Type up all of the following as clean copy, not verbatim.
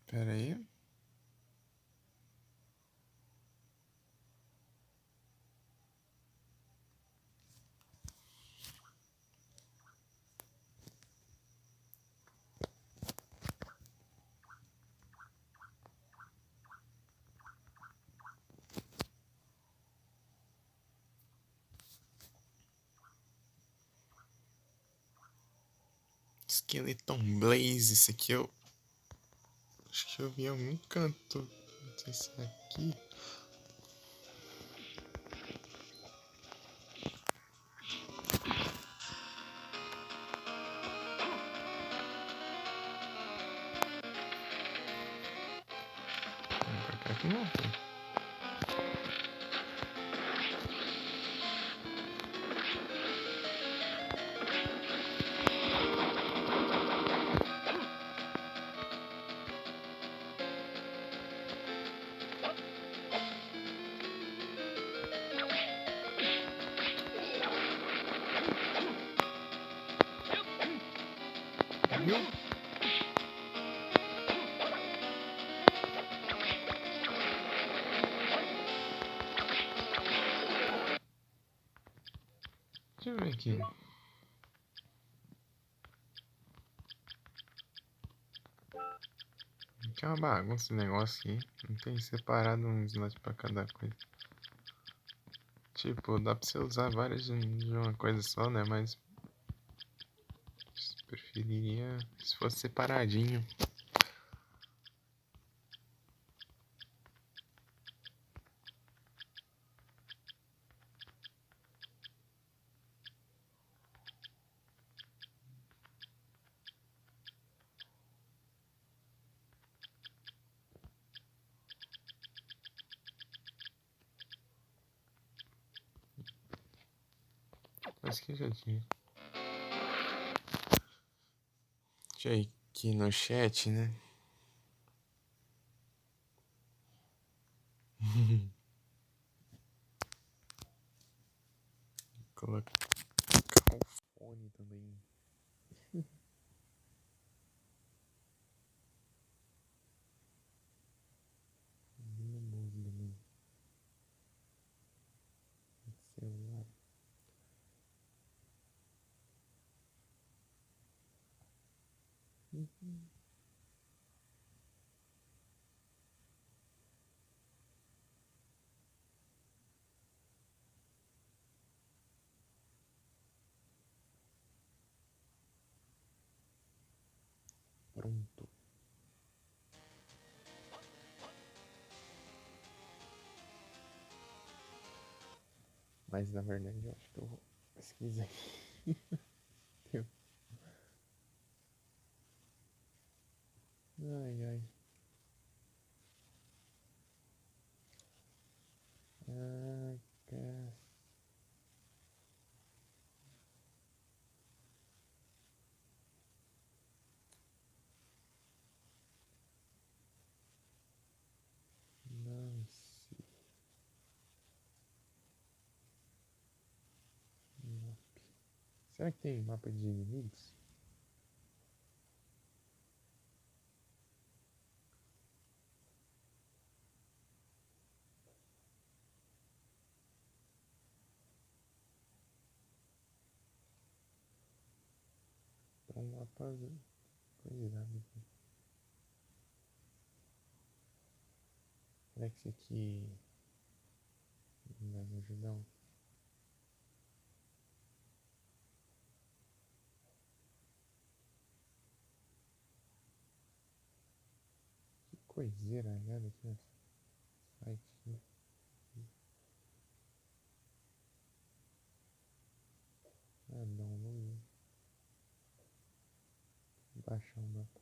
Pera aí. Skeleton Blaze, esse aqui eu acho que eu vi em algum canto. Não sei se é aqui. Pra cá que não tem. Deixa eu ver aqui. Que é uma bagunça esse negócio aqui. Não tem separado um slot pra cada coisa. Tipo, dá pra você usar várias de uma coisa só, né? Mas preferiria se fosse separadinho. Mas que já tinha. Deixa eu ir aqui no chat, né? Colocar o fone também. Minha música, né? Celular. Pronto. Mas na verdade eu acho que eu vou pesquisar aqui. Ai, ai. Ai, cara. Nossa. Será que tem mapa de inimigos? Pra um mapa coisado aqui. Será que esse aqui não vai me ajudar? Que coiseira, olha aqui no site. Ah, não, não. Baixar o mapa.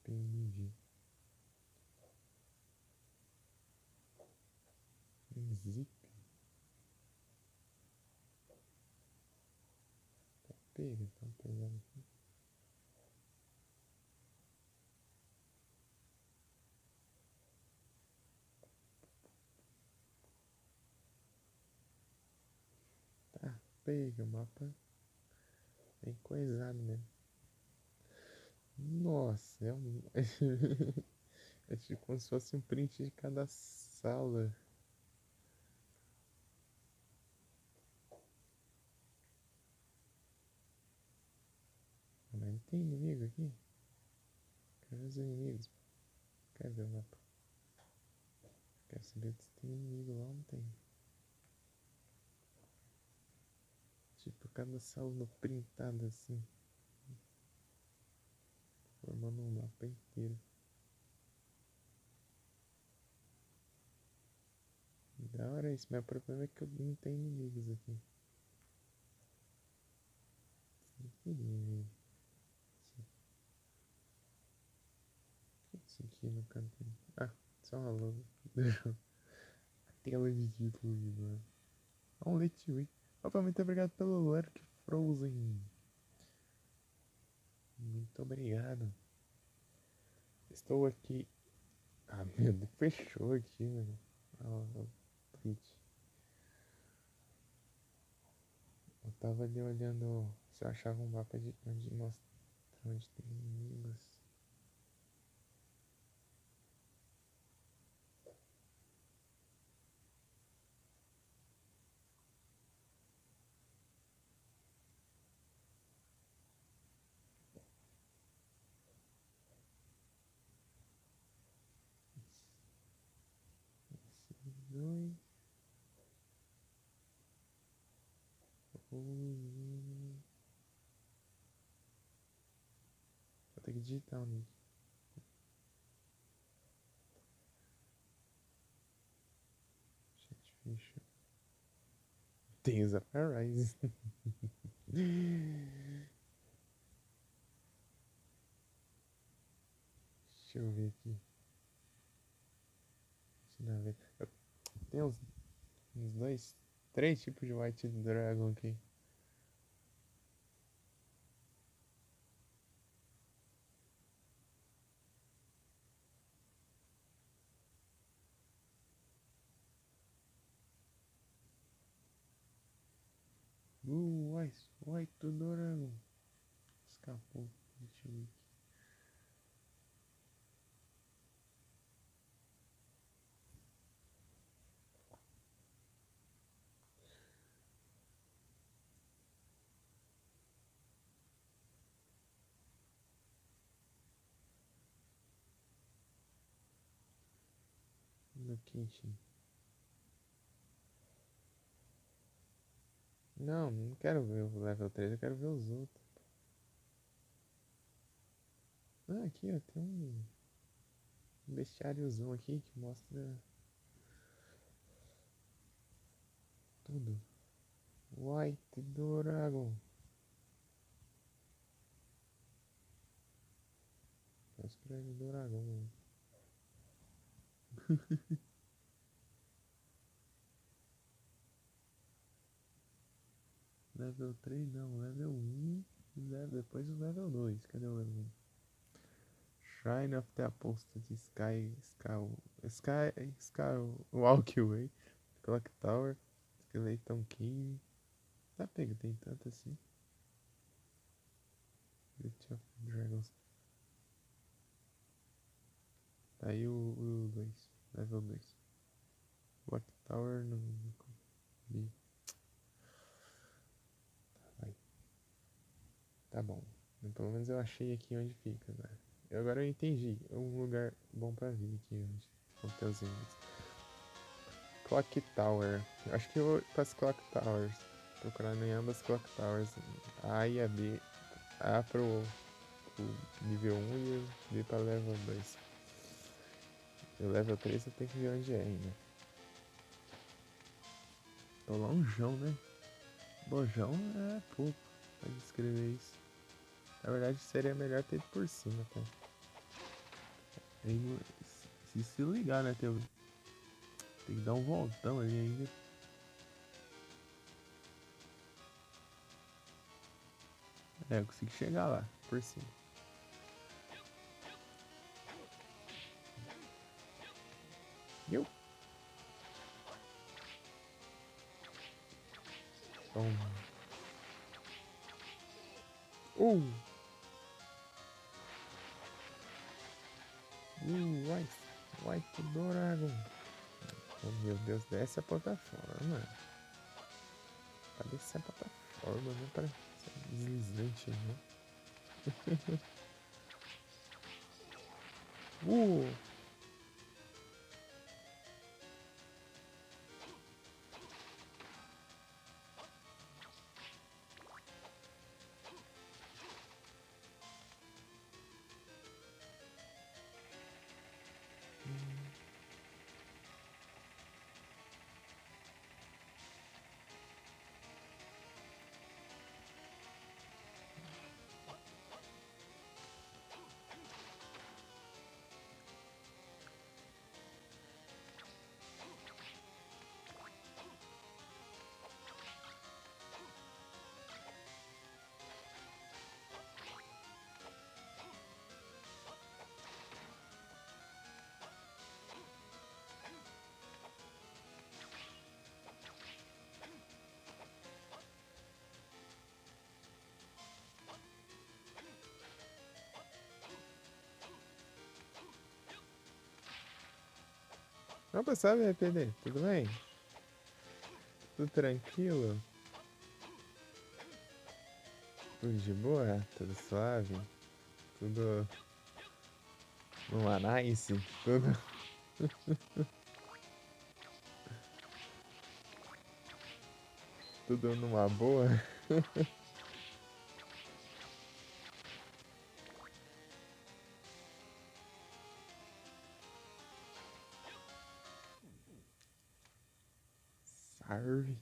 PNG. Zip. Tá pega, tá pesado aqui. Tá pega o mapa. Bem coisado mesmo. Nossa, é um. É tipo como se fosse um print de cada sala. Mas não tem inimigo aqui? Quero ver os inimigos. Cadê o mapa? Quero saber se tem inimigo lá ou não tem. Tipo, cada sala printado assim. Formando um mapa inteiro. Da hora isso, mas o problema é que eu não tenho inimigos aqui. Não queria ver. O que é isso aqui no canto? Ah, só uma logo. A tela de título de mano. Ah, um Let Win. Opa, muito obrigado pelo Lurk Frozen. Muito obrigado. Estou aqui. Ah, meu Deus, fechou aqui, mano. Ah, Twitch. Eu tava ali olhando se eu achava um mapa de onde onde tem inimigos. Esses dois. Vou ter que digitar o nick. Chat fechou. Tales of Arise. Deixa eu ver aqui. Deixa eu ver. Tem uns dois, três tipos de White Dragon aqui. White Dragon. Escapou. Deixa eu ver aqui. Location. Não quero ver o level 3, eu quero ver os outros. Ah, aqui ó, tem um bestiáriozão aqui que mostra tudo. White Dragon. Escreve Dragon. Level 3 não, level 1 e depois o level 2. Cadê o level 1? Shrine of the Apostate, Sky Walkway, Clock Tower, Skeleton King. Tá pega, tem tanto assim. Gate of Dragons. Tá aí o 2, level 2. Clock Tower não vi. Tá bom. Pelo menos eu achei aqui onde fica, né? Agora eu entendi. Um lugar bom pra vir aqui onde vão ter os inimigos. Clock Tower. Eu acho que eu vou para as Clock Towers. Procurando em ambas Clock Towers. A e a B. A pro nível 1 e o B para level 2. E o level 3 eu tenho que ver onde é ainda. Tô longeão, né? Longeão é pouco pra descrever isso. Na verdade seria melhor ter ido por cima, tá? Aí, se ligar, né? Tem que dar um voltão ali ainda. É, eu consegui chegar lá, por cima. Eu? Toma. White Dragon. Oh, meu Deus, desce a plataforma. Pra descer a plataforma, não para ser deslizante, né? Opa, sabe, RPD? Tudo bem? Tudo tranquilo? Tudo de boa? Tudo suave? Tudo numa nice? Tudo numa boa? Salve!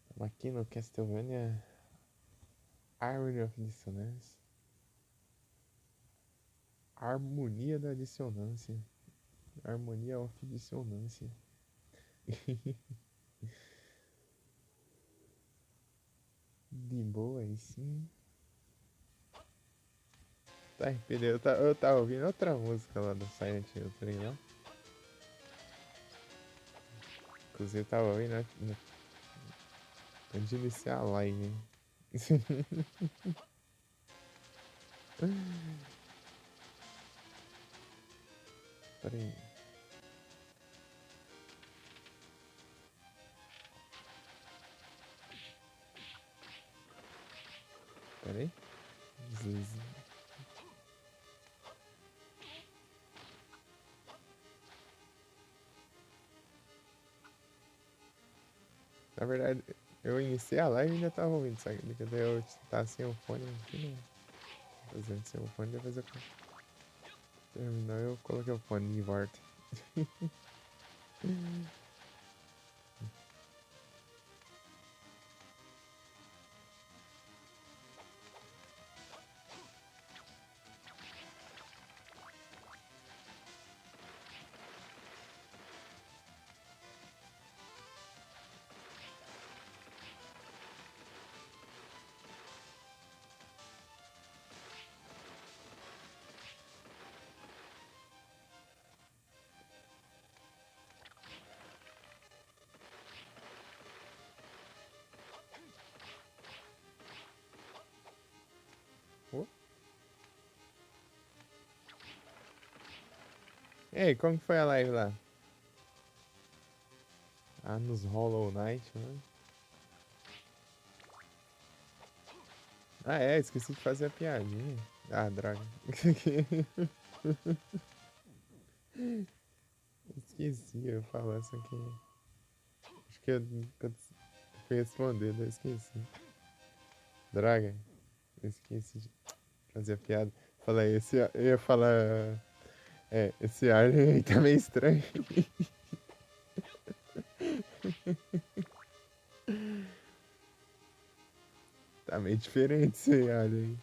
Estamos aqui no Castlevania Harmony of Dissonance. Harmonia da dissonância. Harmonia of dissonância. De boa aí sim. Tá, RPD, eu tava ouvindo outra música lá do Silent Hill, tá ligado? Inclusive eu tava ouvindo antes de iniciar a live. Peraí. Peraí. Na verdade, eu iniciei a live e ainda tava ouvindo, sabe? Porque daí eu tava sem o fone aqui, né? Fazendo sem o fone, depois eu terminou, eu coloquei o fone de volta. Oh. Ei, como que foi a live lá? Ah, nos Hollow Knight, né? Ah, é, esqueci de fazer a piadinha. Ah, droga. Esqueci, eu falar isso aqui. Acho que eu fui respondendo, eu esqueci. Droga, eu esqueci de fazer a piada. Falei, eu ia falar. É, esse alien aí tá meio estranho. Tá meio diferente esse alien aí.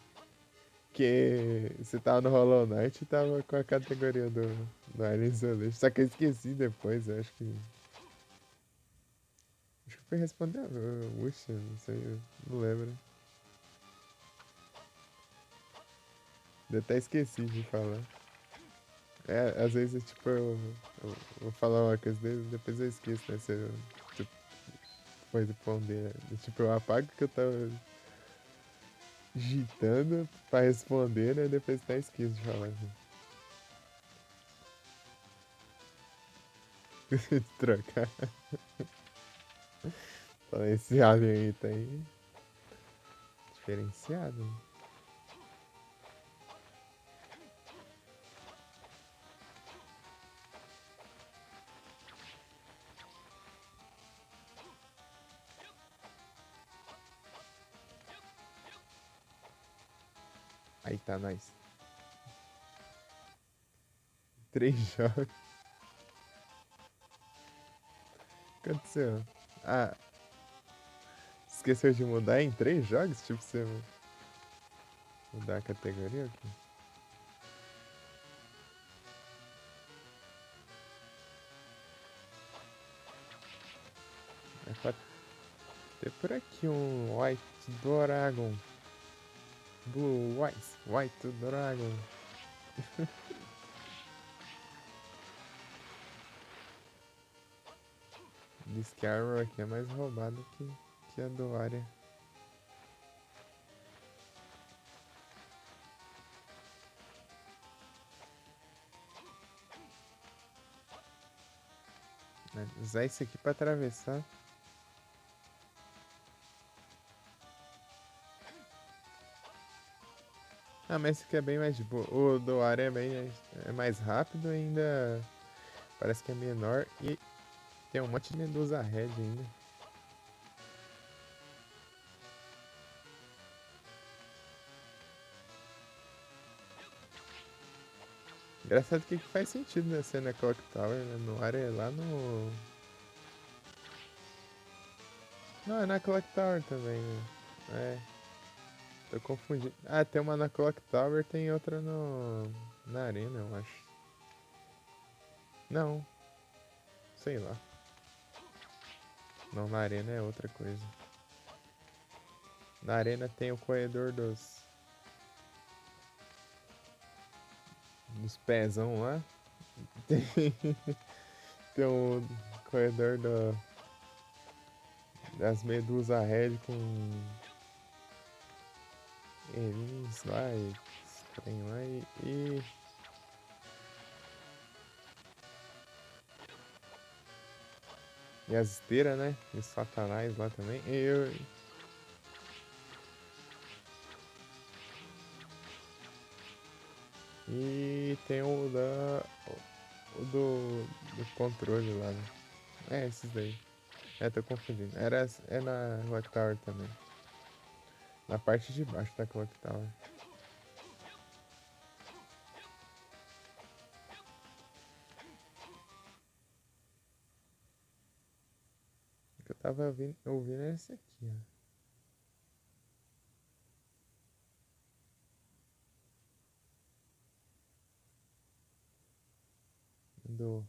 Porque você tava no Hollow Knight e tava com a categoria do Alien Isolation. Só que eu esqueci depois, eu acho que. Acho que foi responder. Puxa, não sei, eu não lembro. Eu até esqueci de falar. É, às vezes, tipo, eu vou falar uma coisa dele, depois eu esqueço, né? Se eu tipo, for responder. Tipo, eu apago que eu tava digitando pra responder, né? Depois até esqueço de falar. De trocar. Fala, esse alien aí tá aí diferenciado. Hein? Aí tá, nós. 3 jogos. O que aconteceu? Ah, esqueceu de mudar em 3 jogos? Tipo, você mudar a categoria aqui? É pra ter por aqui um White Dragon. Blue White Dragon. Diz que a armor aqui é mais roubada que a do Arya. Né? Usar isso aqui pra atravessar. Ah, mas esse aqui é bem mais de boa. O do ar é mais rápido e ainda parece que é menor. E tem um monte de medusa red ainda. Engraçado que faz sentido, né? Ser na Clock Tower, né? No ar é lá no... Não, é na Clock Tower também, né? É, tô confundindo. Ah, tem uma na Clock Tower, tem outra no... na arena, eu acho. Não, sei lá. Não, na arena é outra coisa. Na arena tem o corredor dos pezão lá. Tem o corredor das medusa red com eles lá e tem lá e as esteiras, né? E os satanás lá também. E tem o do controle lá, né? É, esses daí. É, tô confundindo. É na Clock Tower também. Na parte de baixo da Clock Tower. O que eu tava ouvindo é esse aqui, ó. Do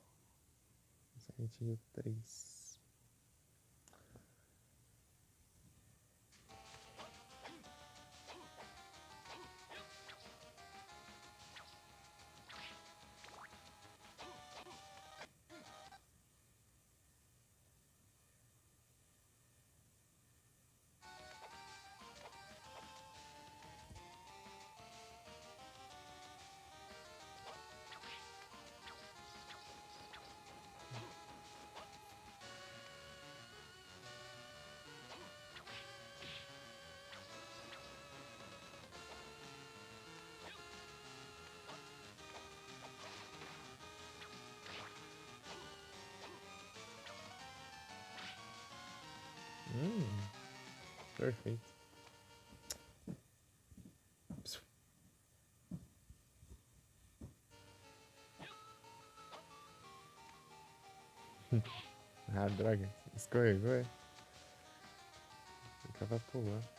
Silent Hill 3. Perfeito. Ah, droga. Escorregou, é? Ficava pulando.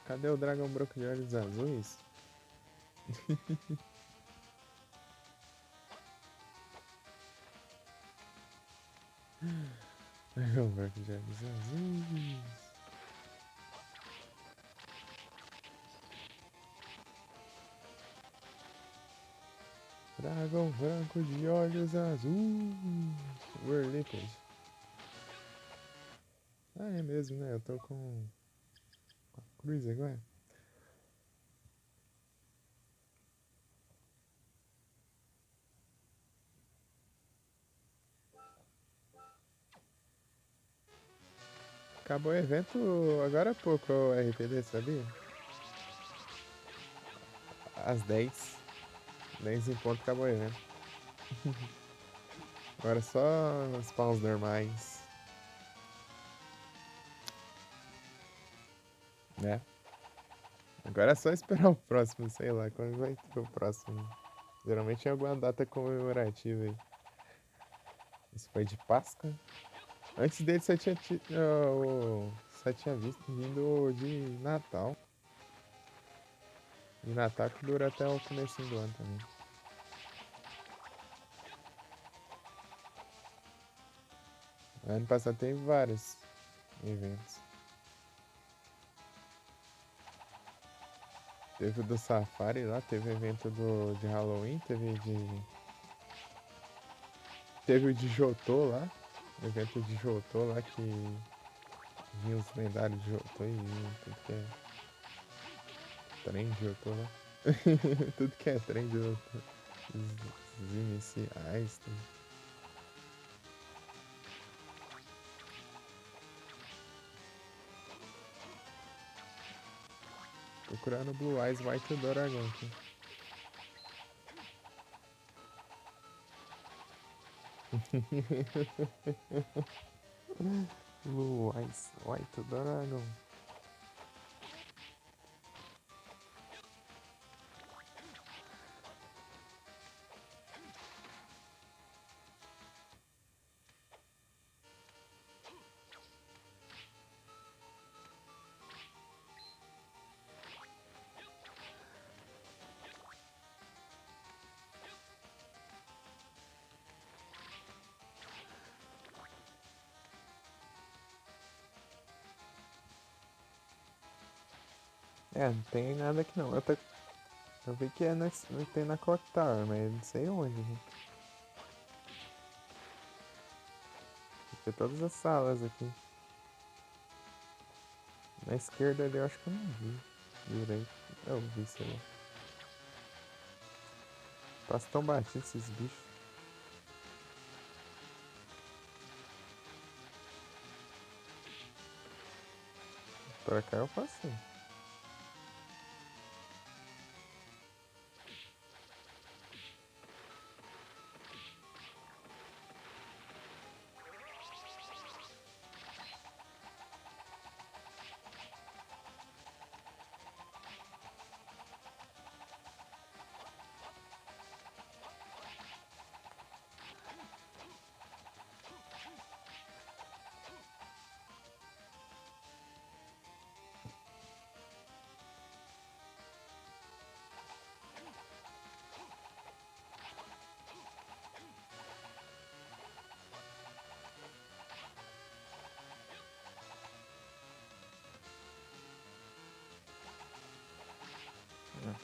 Cadê o dragão branco de olhos azuis? Dragão branco de olhos azuis. Dragão branco de olhos azuis. Whirlipede. Ah, é mesmo, né? Eu tô com a cruz agora. Acabou o evento agora há pouco, o RPD, sabia? Às 10. 10 em ponto acabou o evento. Agora só os spawns normais. Né? Agora é só esperar o próximo, sei lá, quando vai ter o próximo. Geralmente é alguma data comemorativa aí. Esse foi de Páscoa. Antes dele só tinha visto vindo de Natal. De Natal que dura até o começo do ano também. Ano passado teve vários eventos. Teve o do Safari lá, teve evento de Halloween, teve o de Jotô lá, evento de Jotô lá que vinha os lendários de Jotô e vinha tudo que é trem de Jotô lá. Tudo que é trem de Jotô. Os iniciais, tudo. Procurando Blue Eyes White Dragon aqui. Blue Eyes White Dragon. É, não tem nada aqui não. Eu vi que tem na Clock Tower, mas não sei onde. Né? Tem todas as salas aqui. Na esquerda ali eu acho que eu não vi. Direito. Eu vi, sei lá. Passa tão batido esses bichos. Pra cá eu passei.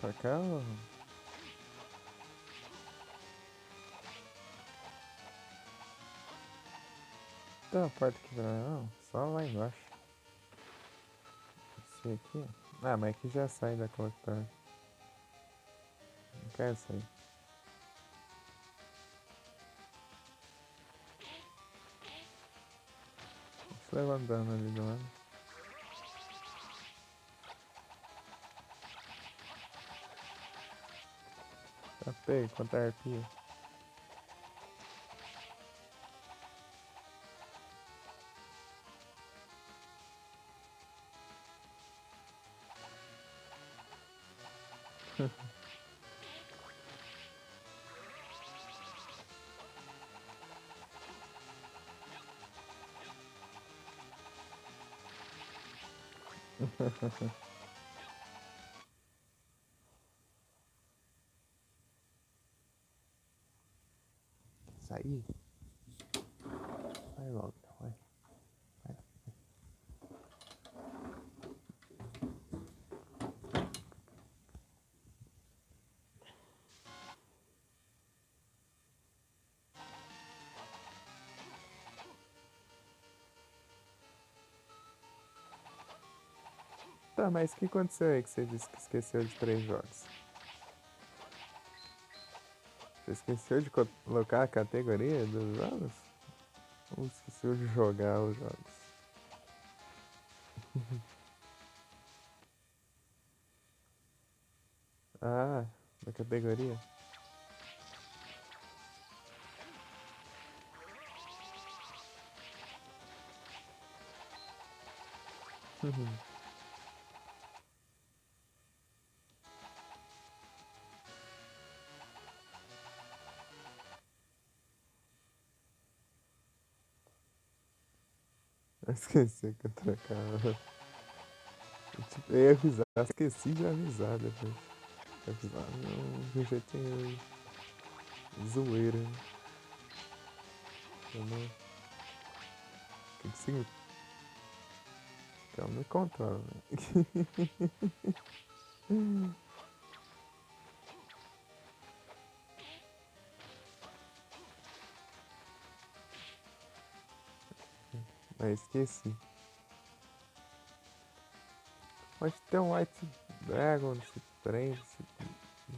Pra cá eu... Tem uma porta aqui pra não, só lá embaixo. Esse aqui. Ah, mas aqui já sai da Clock Tower. Não quero sair. Deixa eu levar andando ali do lado. Tá feio, quanta arpia. Sair? Vai logo, vai. Vai. Tá, mas o que aconteceu aí que você disse que esqueceu de 3 jogos? Você esqueceu de colocar a categoria dos jogos? Ou esqueceu de jogar os jogos? Ah, da categoria? Esqueci que eu trocava. Tipo, eu ia avisar, esqueci de avisar depois. Avisar, não, do jeito zoeira. Eu não. O que que significa? Que eu não me controlo, né? Mas esqueci. Pode ter um White Dragon nesse trem, nesse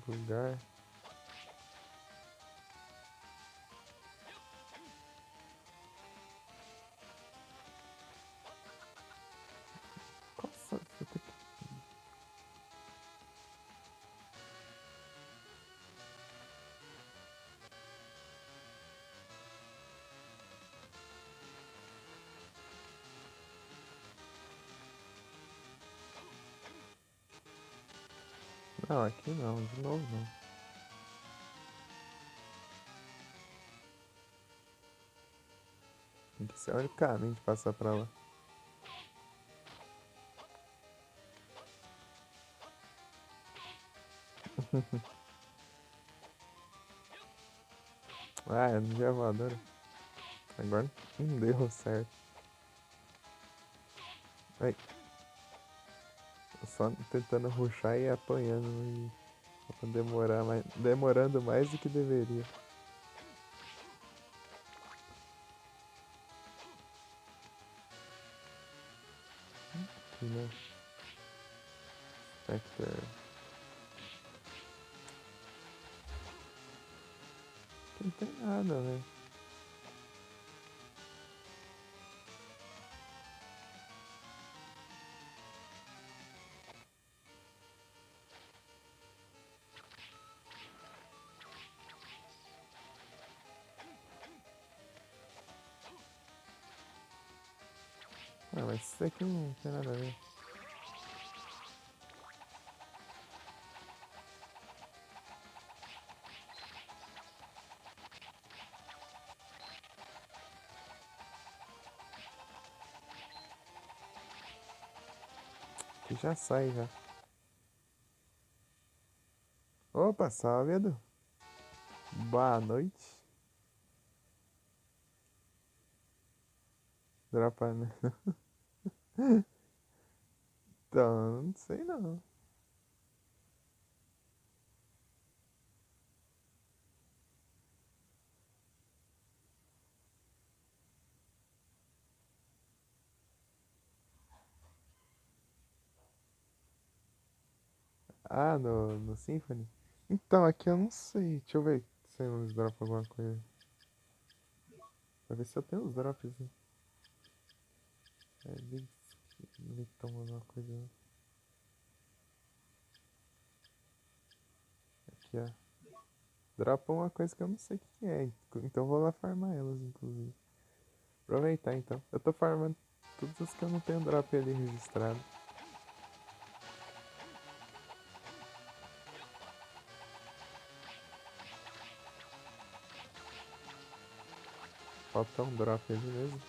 lugar. Nossa, você tem que. Não, aqui não, de novo não. Tem que ser o único caminho de passar pra lá. Ah, é no dia voadora. Agora não deu certo. Ai, só tentando rushar e apanhando e demorando mais do que deveria. Aqui, né? Spectre. Aqui não tem nada, velho. Ah, mas isso aqui não tem nada a ver. Aqui já sai já. Opa, salve, Edu. Boa noite. Dropa, né? Então, não sei não. Ah, no Symphony? Então, aqui eu não sei. Deixa eu ver se eles dropam alguma coisa. Pra ver se eu tenho os drops. Né? É, eles tomam alguma coisa. Aqui, ó. Dropa uma coisa que eu não sei o que é. Então eu vou lá farmar elas, inclusive. Aproveitar então. Eu tô farmando todas as que eu não tenho drop ali registrado. Falta um drop ali mesmo.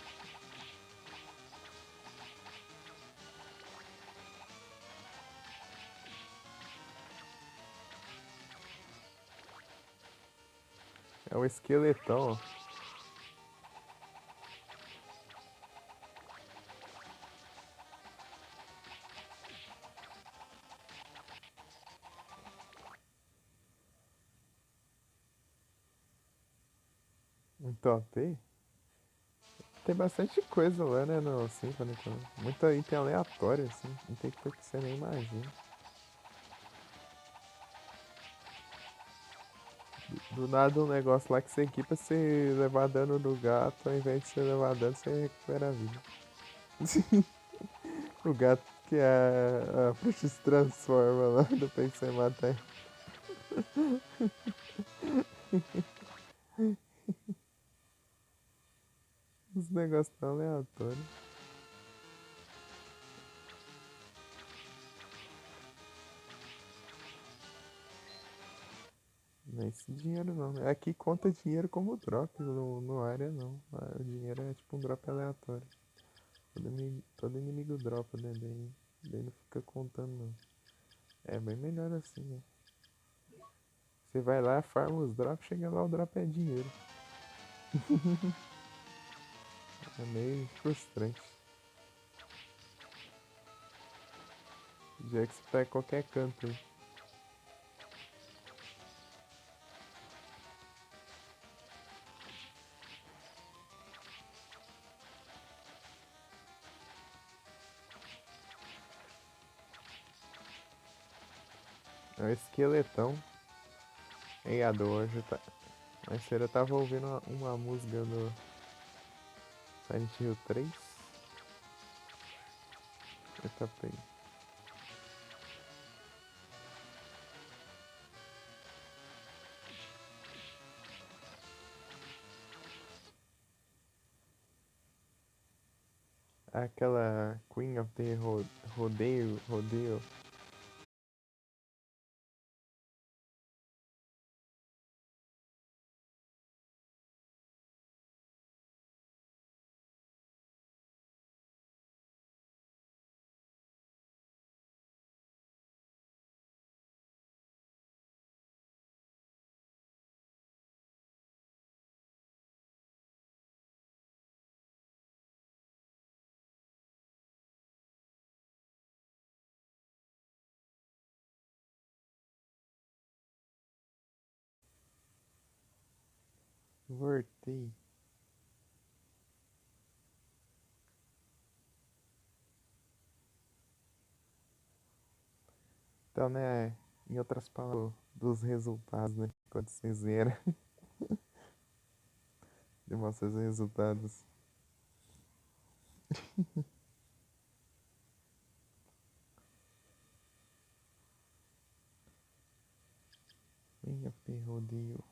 É um esqueletão. Um top. Tem bastante coisa lá, né, no Symphony. Então. Muita item aleatório, assim. Não tem coisa que você nem imagina. Do nada um negócio lá que você equipa, você levar dano no gato, ao invés de você levar dano, você recupera a vida. O gato que a bruxa se transforma lá, depois que você mata ele. Os negócios tão aleatórios. Não é esse dinheiro não. Aqui conta dinheiro como drop, no área não. O dinheiro é tipo um drop aleatório. Todo inimigo dropa, né? Daí não fica contando, não. É bem melhor assim, né? Você vai lá, farma os drops, chega lá, o drop é dinheiro. É meio frustrante. Já que você tá em qualquer canto aí. É um esqueletão. Ei, Ado, hoje tá. A Cera tava ouvindo uma música do Silent Hill 3. Eu tapei. Aquela Queen of the Rodeio. Voltei. Então, né, em outras palavras, dos resultados, né? Quando você zera, demonstra os resultados. Queen of the Rodeio.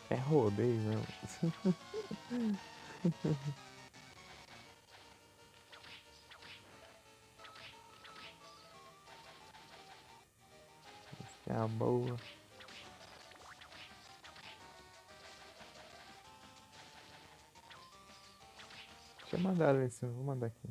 É rodeio mesmo. É a boa. Deixa eu mandar esse, vou mandar aqui.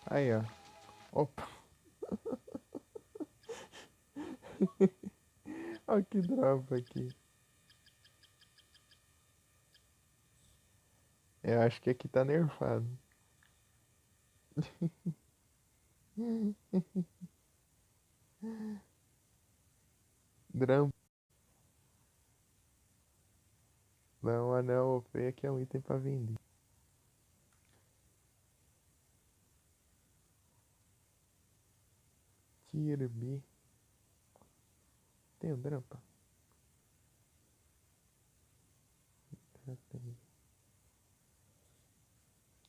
Aí, ó. Opa. Olha que dropa aqui. Eu acho que aqui tá nerfado. Drum. Não, anel OP aqui é um item pra vender. Kirby. Tem o drampa? Tem.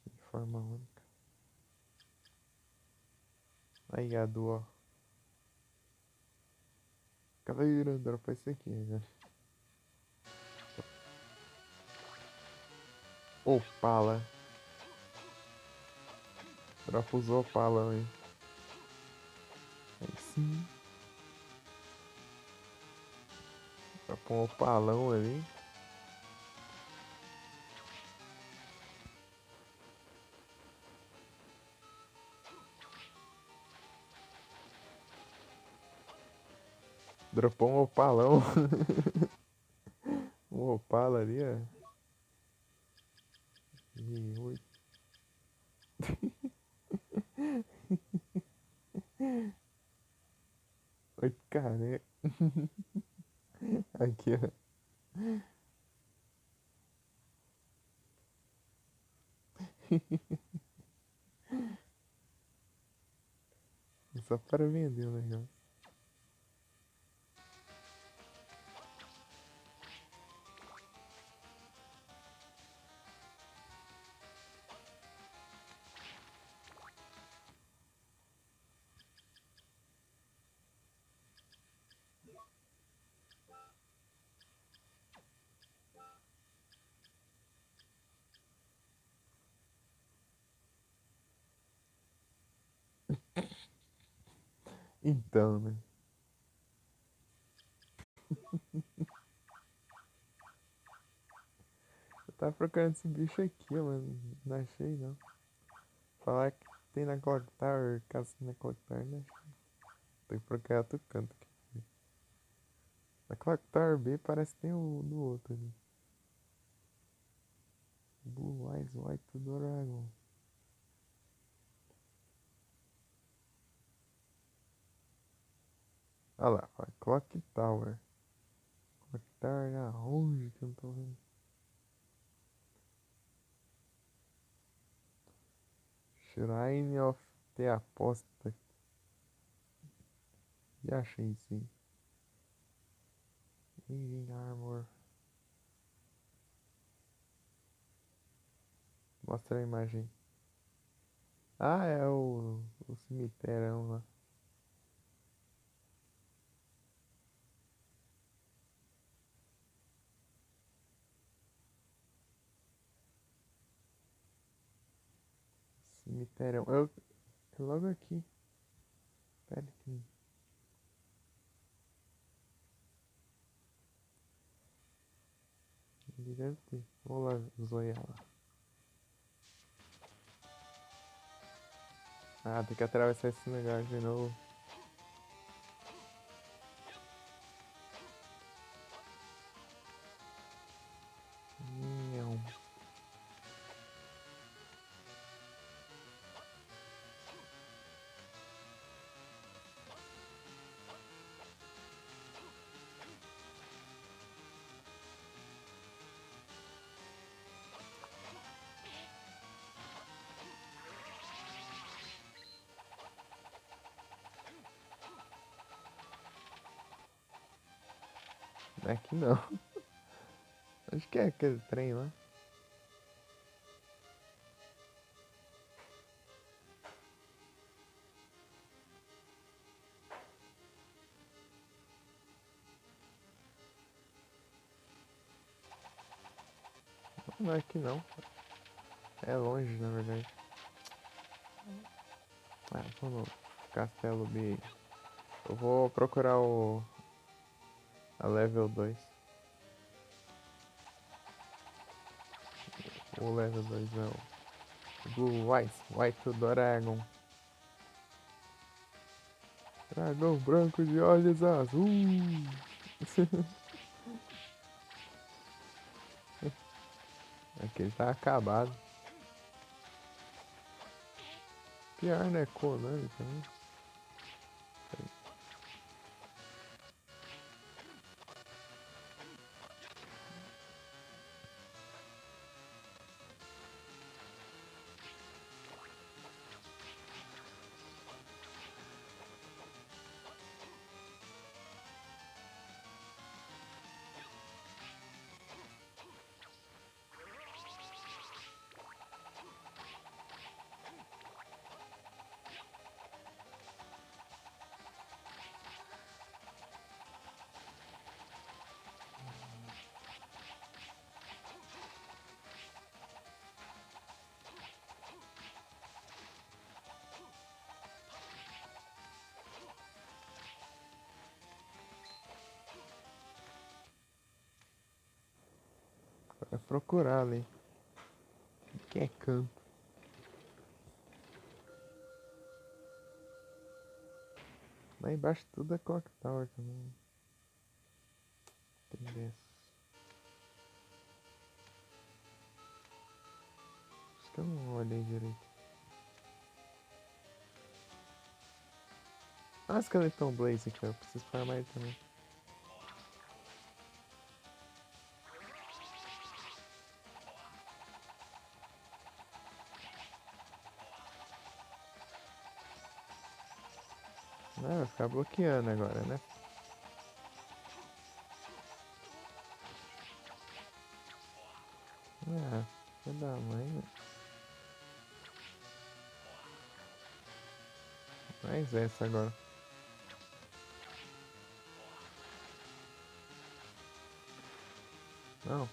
De forma única. Aí, Adu, ó. Cavaleiro, dropa esse aqui, né? Opala. Dropa os Opala, hein? Aí sim. Pra pôr um palão ali. Dropou um opalão. Um opala ali, ó. E 8 caneco. Aqui, ó. Só para vender o negócio. Então, né? Eu tava procurando esse bicho aqui, mas não achei não. Falar que tem na Clock Tower, caso na Clock Tower, não achei. Tem que procurar outro canto aqui. Na Clock Tower B parece que tem o no outro ali. Blue Eyes White Dragon. Olha lá, ó, Clock Tower. Clock Tower aonde que eu não tô vendo? Shrine of the Apostate. Já achei sim. Eating Armor. Mostra a imagem. Ah, é o cemitério lá. Cemitério. É logo aqui. Pera aqui. Ele deve ter. Vou lá zoiar lá. Ah, tem que atravessar esse negócio de novo. Não. Aqui não. Acho que é aquele trem lá. Não é aqui não. É longe, na verdade. Ah, vamos no Castelo B. Eu vou procurar a level 2. O level 2 é o Blue Eyes White Dragon. Dragão branco de olhos azuis. Aqui ele tá acabado. Pior, né? Konami também. procurar ali. Que é canto. Lá embaixo tudo é Clock Tower também. Tem dessas. Acho que eu não olhei direito. Ah, Skeleton Blaze aqui, eu preciso farmar ele também. Vai ficar bloqueando agora, né? Ah, filho da mãe, né? Mais essa agora. Não.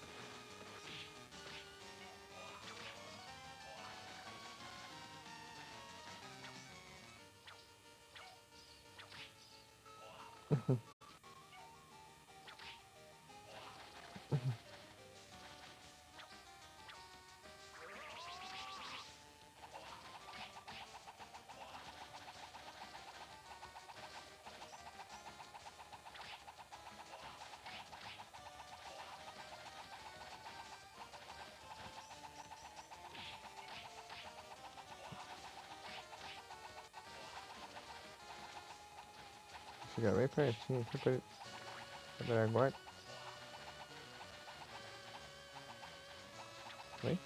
Chegar bem pertinho aqui pra ver agora. Oi?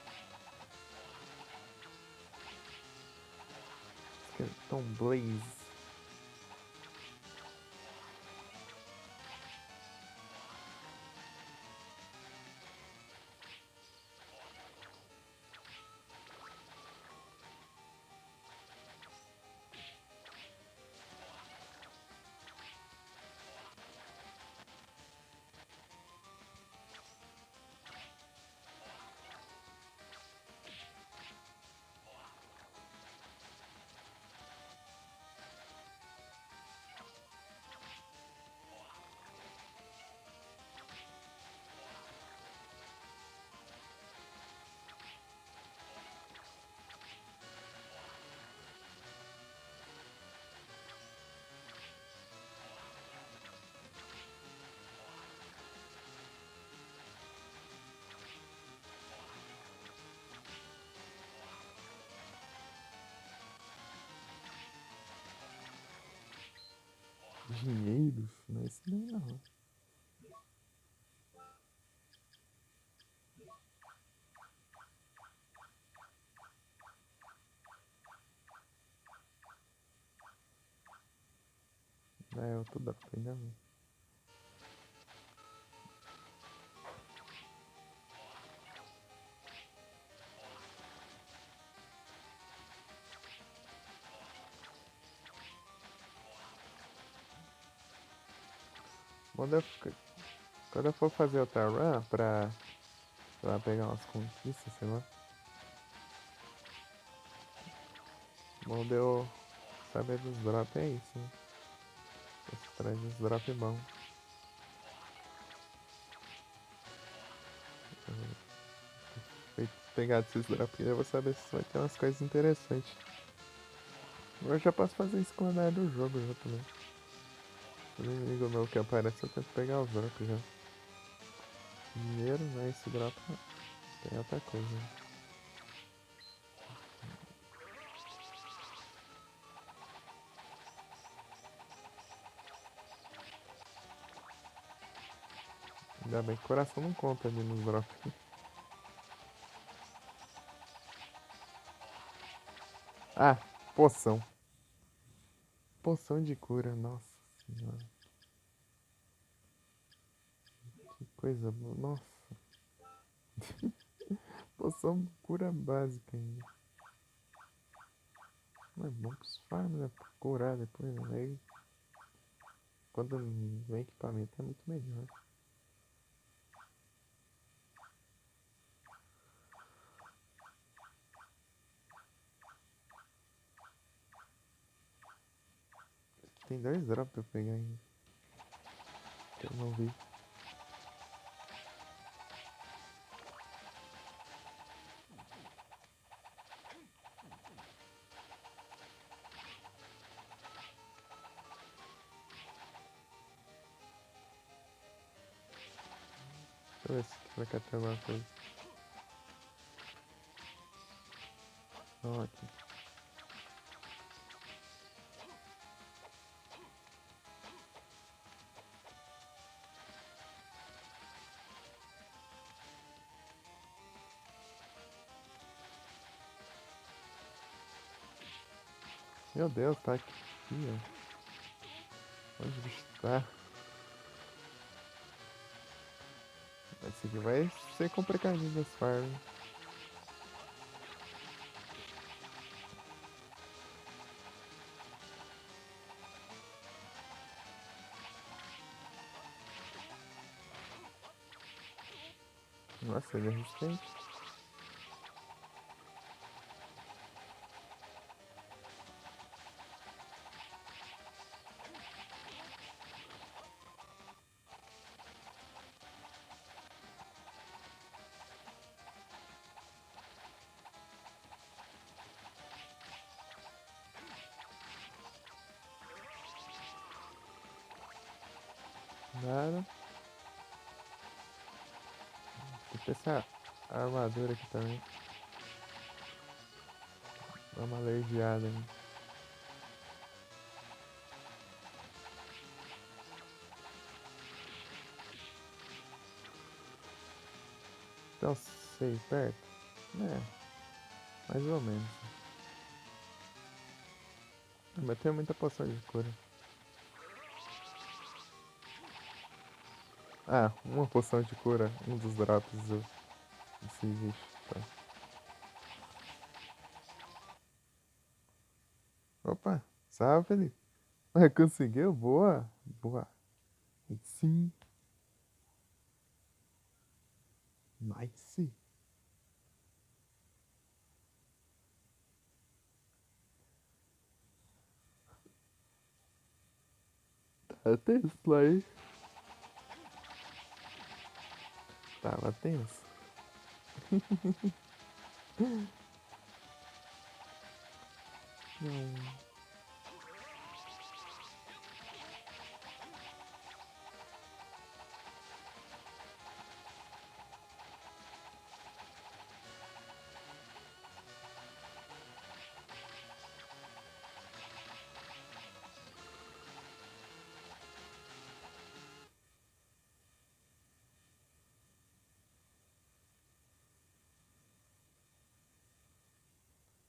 Skeleton Blaze. Dinheiros? Não é isso nem não. É, eu tô dando ainda não. Quando eu for fazer outra run pra lá pegar umas conquistas, sei lá. Bom de eu saber dos drops é isso, né? Esse traz uns drops bons. Pegar esses drops eu vou saber se vai ter umas coisas interessantes. Eu já posso fazer isso com a área do jogo já também. O inimigo meu que aparece eu tento pegar os drops já. Dinheiro, né? Esse drop não. Tem outra coisa. Ainda bem que o coração não conta ali nos drops. Ah, poção. Poção de cura, nossa senhora. Que coisa boa, nossa. Poção de cura básica ainda. Não é bom pros farms, né? Pra curar depois, né? Aí, quando vem equipamento é muito melhor. Tem 2 drops pra eu pegar ainda. Que eu não vi. eu ver se vai ter alguma coisa. Não, aqui. Meu Deus, tá aqui, ó. Onde o bicho tá? Esse aqui vai ser complicadinho das farms. Nossa, ele é resistente. Nada. Tem que ter essa armadura aqui também. Dá uma alergiada, né? Então, sei, perto? É, mais ou menos. Mas tem muita poção de cura. Ah, uma poção de cura, um dos drops desse bicho. Tá. Opa, salve, Felipe. Ah, conseguiu? Boa, boa. Sim, nice. Tá tenso lá, hein? Tava tenso. Não.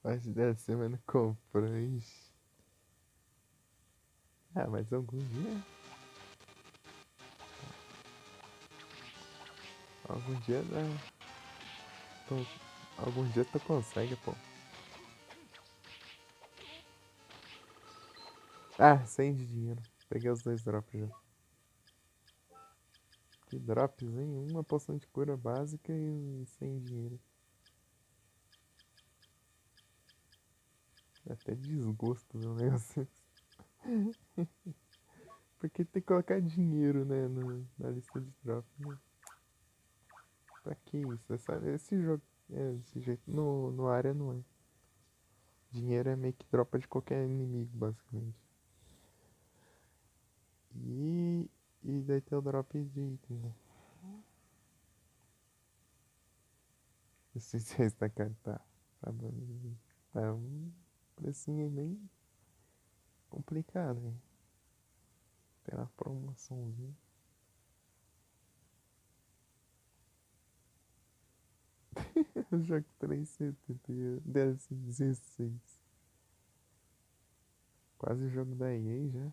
Mas dessa semana comprou, ixi. Ah, mas algum dia. Algum dia dá. Tu- algum dia tu consegue, pô. Ah, 100 de dinheiro. Peguei os dois drops já. Que drops, hein? Uma poção de cura básica e 100 de dinheiro. Dá até desgosto ver um negócio. Porque tem que colocar dinheiro, né, na lista de drops, né? Pra que isso? Esse jogo é desse jeito. No área não é. Dinheiro é meio que dropa de qualquer inimigo, basicamente. E, e daí tem o drop de item, né? Não sei se esse da cara tá um precinho aí bem complicado, hein? Pela promoçãozinha. Eu jogo 370 e deve ser 16. Quase o jogo da EA já.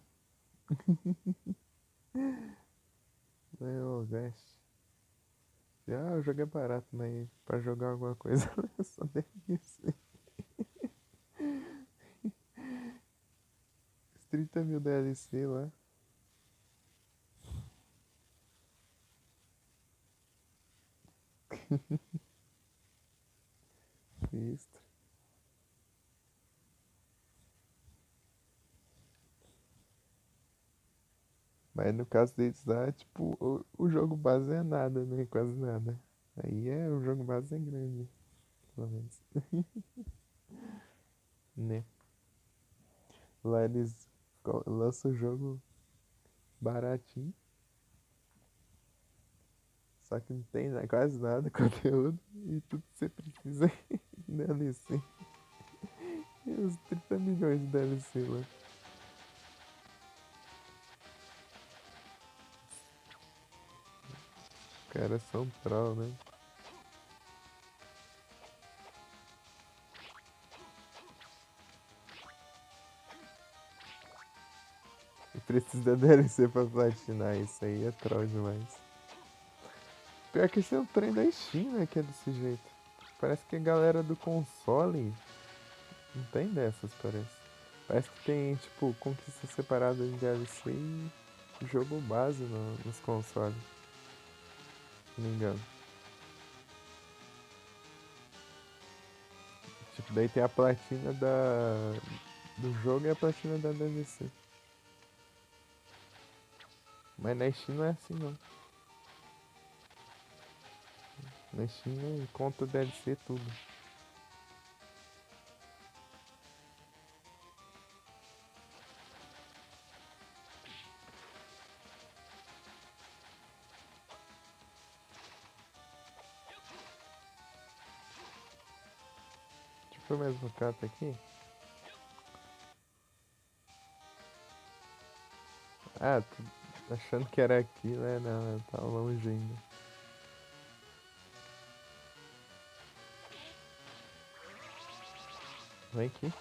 É o Vest. Já o jogo é barato, mas pra jogar alguma coisa só deve ser. Os 30 mil DLC lá. Isso. Mas no caso deles lá, tipo, o jogo base é nada, né? Quase nada. Aí o jogo base é grande, pelo menos. Né? Lá eles lançam o jogo baratinho. Só que não tem quase nada de conteúdo e tudo que você precisa é DLC. E os 30 milhões de DLC lá. Os caras são troll, né? E precisa da DLC pra platinar, isso aí é troll demais. Pior que esse é o trem da Steam, né, que é desse jeito. Parece que a galera do console não tem dessas, parece. Parece que tem, tipo, conquista separada em DLC e jogo base nos consoles. Se não me engano. Tipo, daí tem a platina do jogo e a platina da DLC. Mas na Steam não é assim não. Na Steam conta DLC tudo. Tipo o mesmo carta aqui. Ah, tô achando que era aqui, né? Não, tá longe ainda. Vem aqui.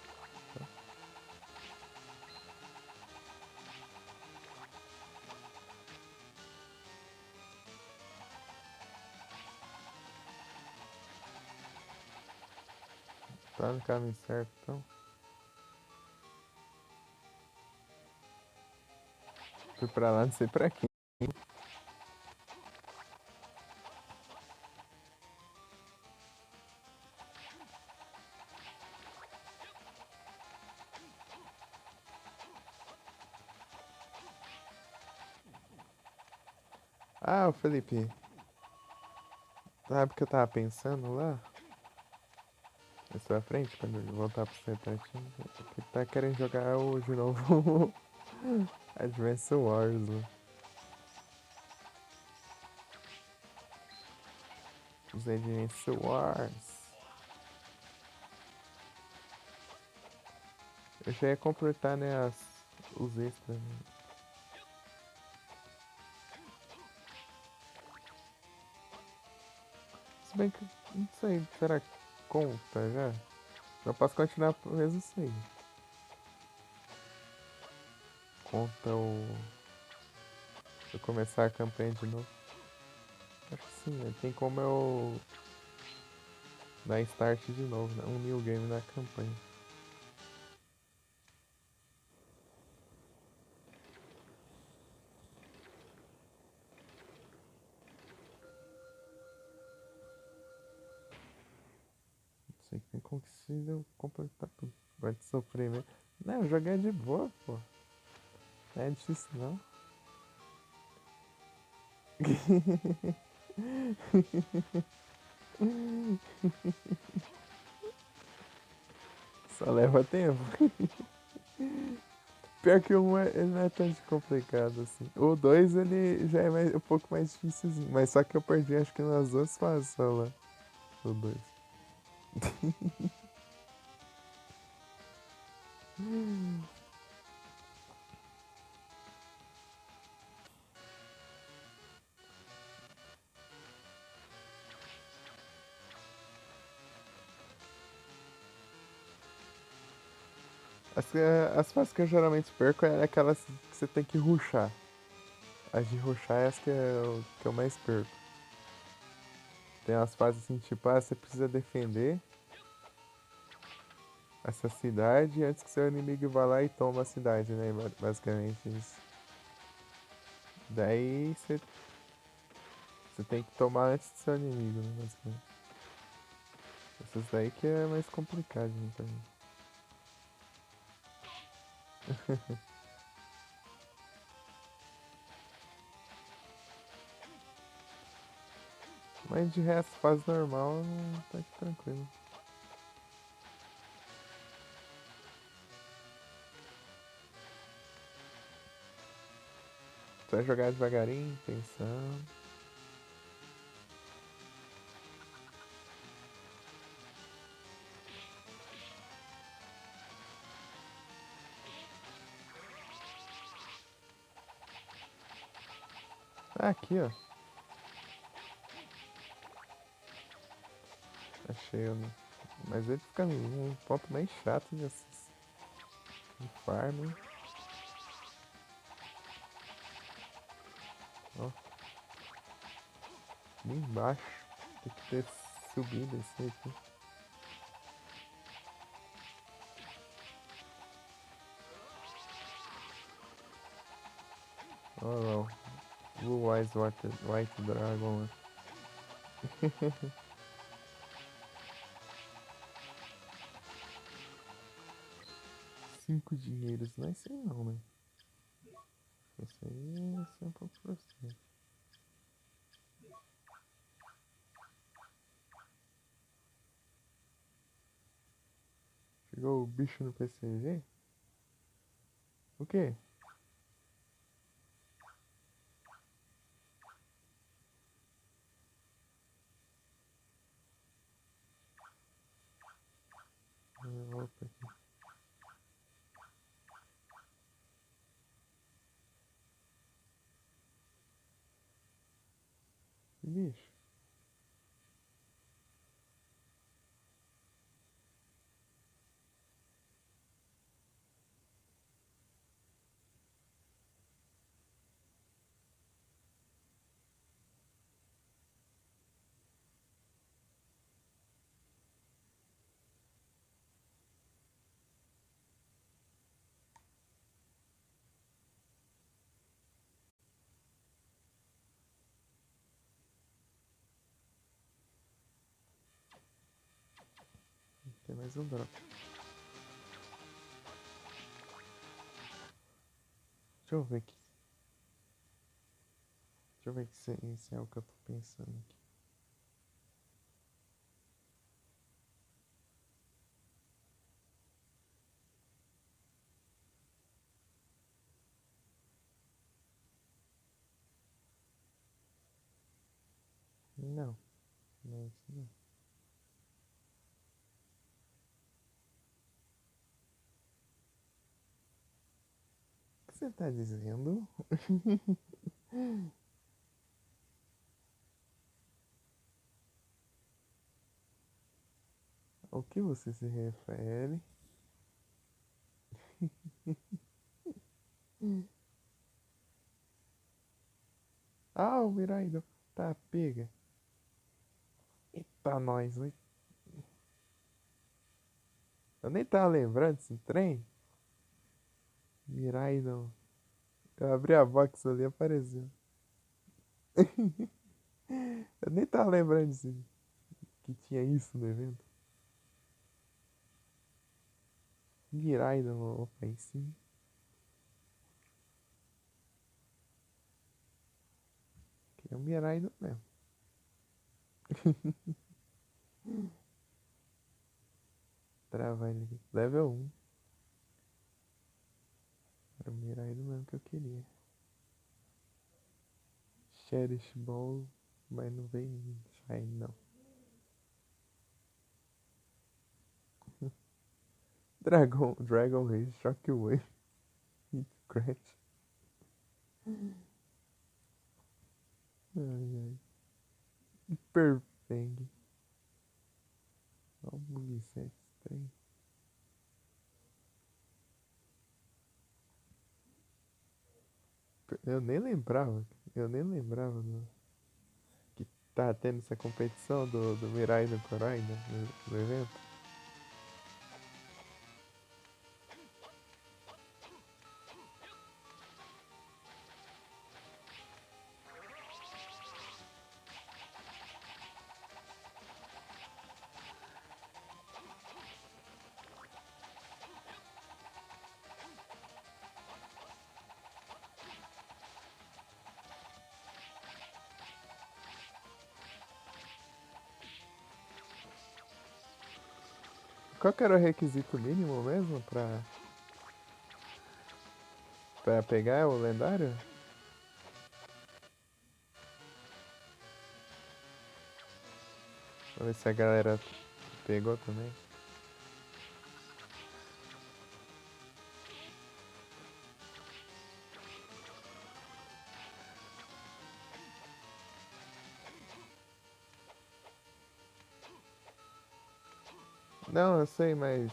Tá no caminho certo, então. Fui pra lá, não sei pra quê. Ah, Felipe, sabe o que eu tava pensando lá? Na sua frente, quando eu voltar pro setantinho. Que tá querendo jogar hoje de novo Advance Wars, né? Os Advance Wars. Eu já ia completar, né, os extras, né? Se bem que, não sei, será que conta já? Eu posso continuar por mesmo assim. Conta o... Eu começar a campanha de novo. Acho que sim, né? Tem como eu dar start de novo, né? Um new game na campanha. Não sei que tem como que se eu completar tudo. Vai te sofrer mesmo. Não, eu joguei de boa, pô. Não é difícil não. Só leva tempo. Pior que ele não é tão complicado assim. O 2 ele já é um pouco mais difícilzinho. Mas só que eu perdi acho que nas duas fases só lá. O 2. As fases que eu geralmente perco é aquelas que você tem que rushar. As de rushar é as que eu mais perco. Tem umas fases assim, tipo, você precisa defender essa cidade antes que seu inimigo vá lá e tome a cidade, né? Basicamente isso. Daí você tem que tomar antes do seu inimigo, né? Basicamente. Essas daí que é mais complicado, né, pra mim. Mas de resto, fase normal, tá aqui tranquilo. Você vai jogar devagarinho, pensando. Ah, aqui, ó. Achei, né? Mas ele fica um ponto meio chato de farm, hein? Ó, bem embaixo. Tem que ter subido esse aqui. Olha lá, o Blue Eyes White Dragon. 5 dinheiros, não é isso aí não, né? Isso aí é um pouco frustrante. Chegou o bicho no PCG? O quê? Opa, aqui. Que bicho? Tem mais um drop. Deixa eu ver aqui. Deixa eu ver se é o que eu tô pensando aqui. Não, não é isso não. O que você tá dizendo? Ao que você se refere? Ah, o Miraido. Tá, pega. Eita, nós, né? Eu nem tava lembrando desse trem. Miraido. Eu abri a box ali e apareceu. Eu nem tava lembrando que tinha isso no evento. Miraido, opa, aí sim. Que é o Miraido mesmo. Trava ele aqui. Level 1. Era o Miraido mesmo que eu queria. Cherish Ball, mas não vem Shine não. Dragon Rage, Shockwave, Hit Crash. Ai, ai. Hyper Fang. Olha o moveset estranho. Eu nem lembrava que tá tendo essa competição do Mirai no Korai, né, no evento. Qual que era o requisito mínimo mesmo pra pegar o lendário? Vamos ver se a galera pegou também. Não, eu sei, mas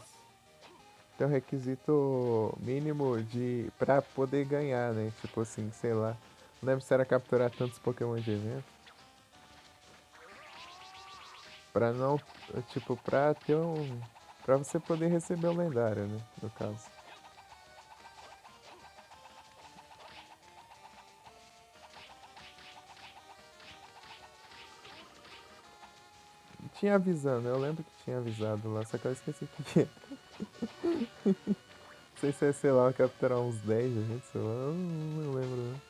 tem um requisito mínimo de pra poder ganhar, né? Tipo assim, sei lá. Não lembro se era capturar tantos Pokémon de evento. Pra não. Tipo, pra ter um. Pra você poder receber o lendário, né? No caso. Tinha avisando, eu lembro que tinha avisado lá, só que eu esqueci o que é. Não sei se é, sei lá, capturar uns 10 gente, sei lá, eu não lembro não.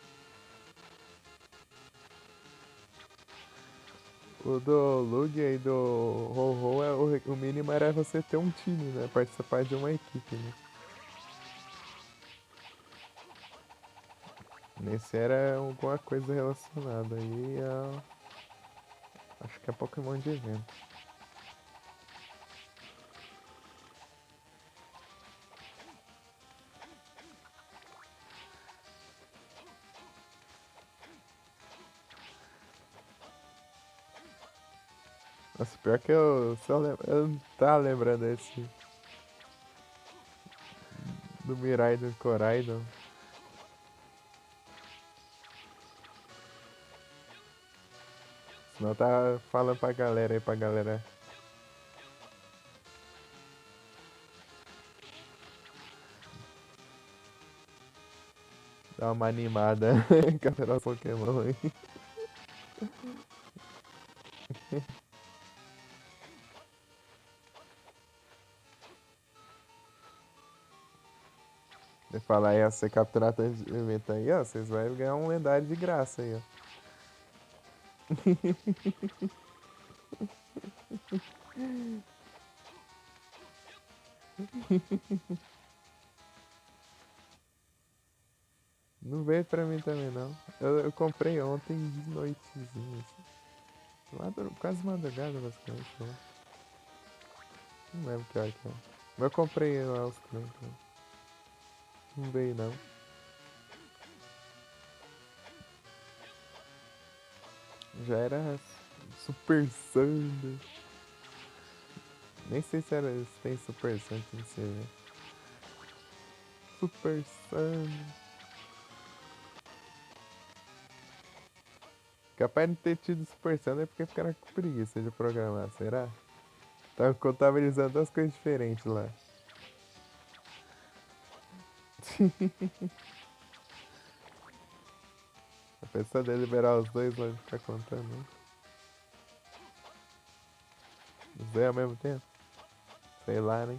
O do Lugia e do Ho-Ho, o mínimo era você ter um time, né? Participar de uma equipe, né? Nesse era alguma coisa relacionada aí a. Acho que é Pokémon de evento. Nossa, pior que eu só lembro. Eu não tava lembrando desse. Do Mirai e do Koraidon. Senão tá falando pra galera aí, pra galera dar uma animada. Capturar os Pokémon aí. Você fala aí, ó, você capturar tanto evento aí, ó, vocês vão ganhar um lendário de graça aí, ó. Não veio pra mim também, não. Eu comprei ontem de noitezinha, assim. Quase madrugada, basicamente, né? Não lembro que hora que é. Mas eu comprei lá os trem, então. Não veio, não. Já era Super Sunday. Nem sei se, era, se tem Super Sunday nesse evento. Super Sunday. Capaz de não ter tido Super Sunday é porque ficaram com preguiça de programar, será? Tava contabilizando duas coisas diferentes lá. A pessoa de liberar os dois lá e ficar contando, né? Os dois ao mesmo tempo? Sei lá, né?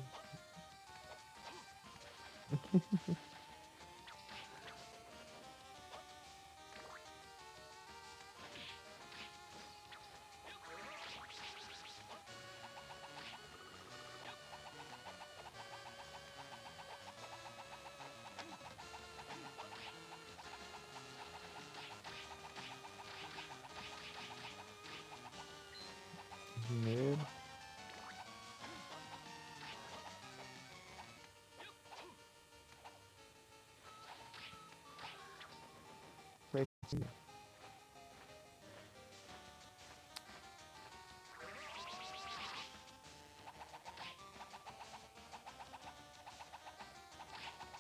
Dinheiro.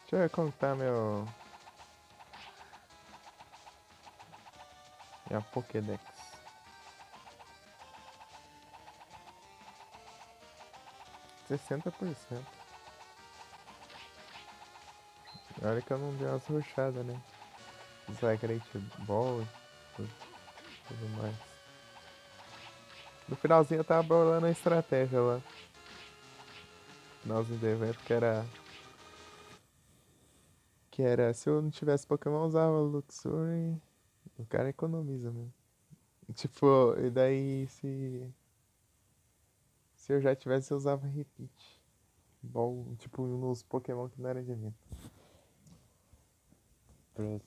Deixa eu contar minha Pokédex. 60%. Olha que eu não dei umas ruchadas, né? Great Ball e tudo mais. No finalzinho eu tava bolando a estratégia lá. Finalzinho do evento que era se eu não tivesse Pokémon, eu usava Luxury. O cara economiza mesmo. Tipo, e daí se eu já tivesse, eu usava Repeat. Bom, tipo, nos Pokémon que não era de evento. Pronto.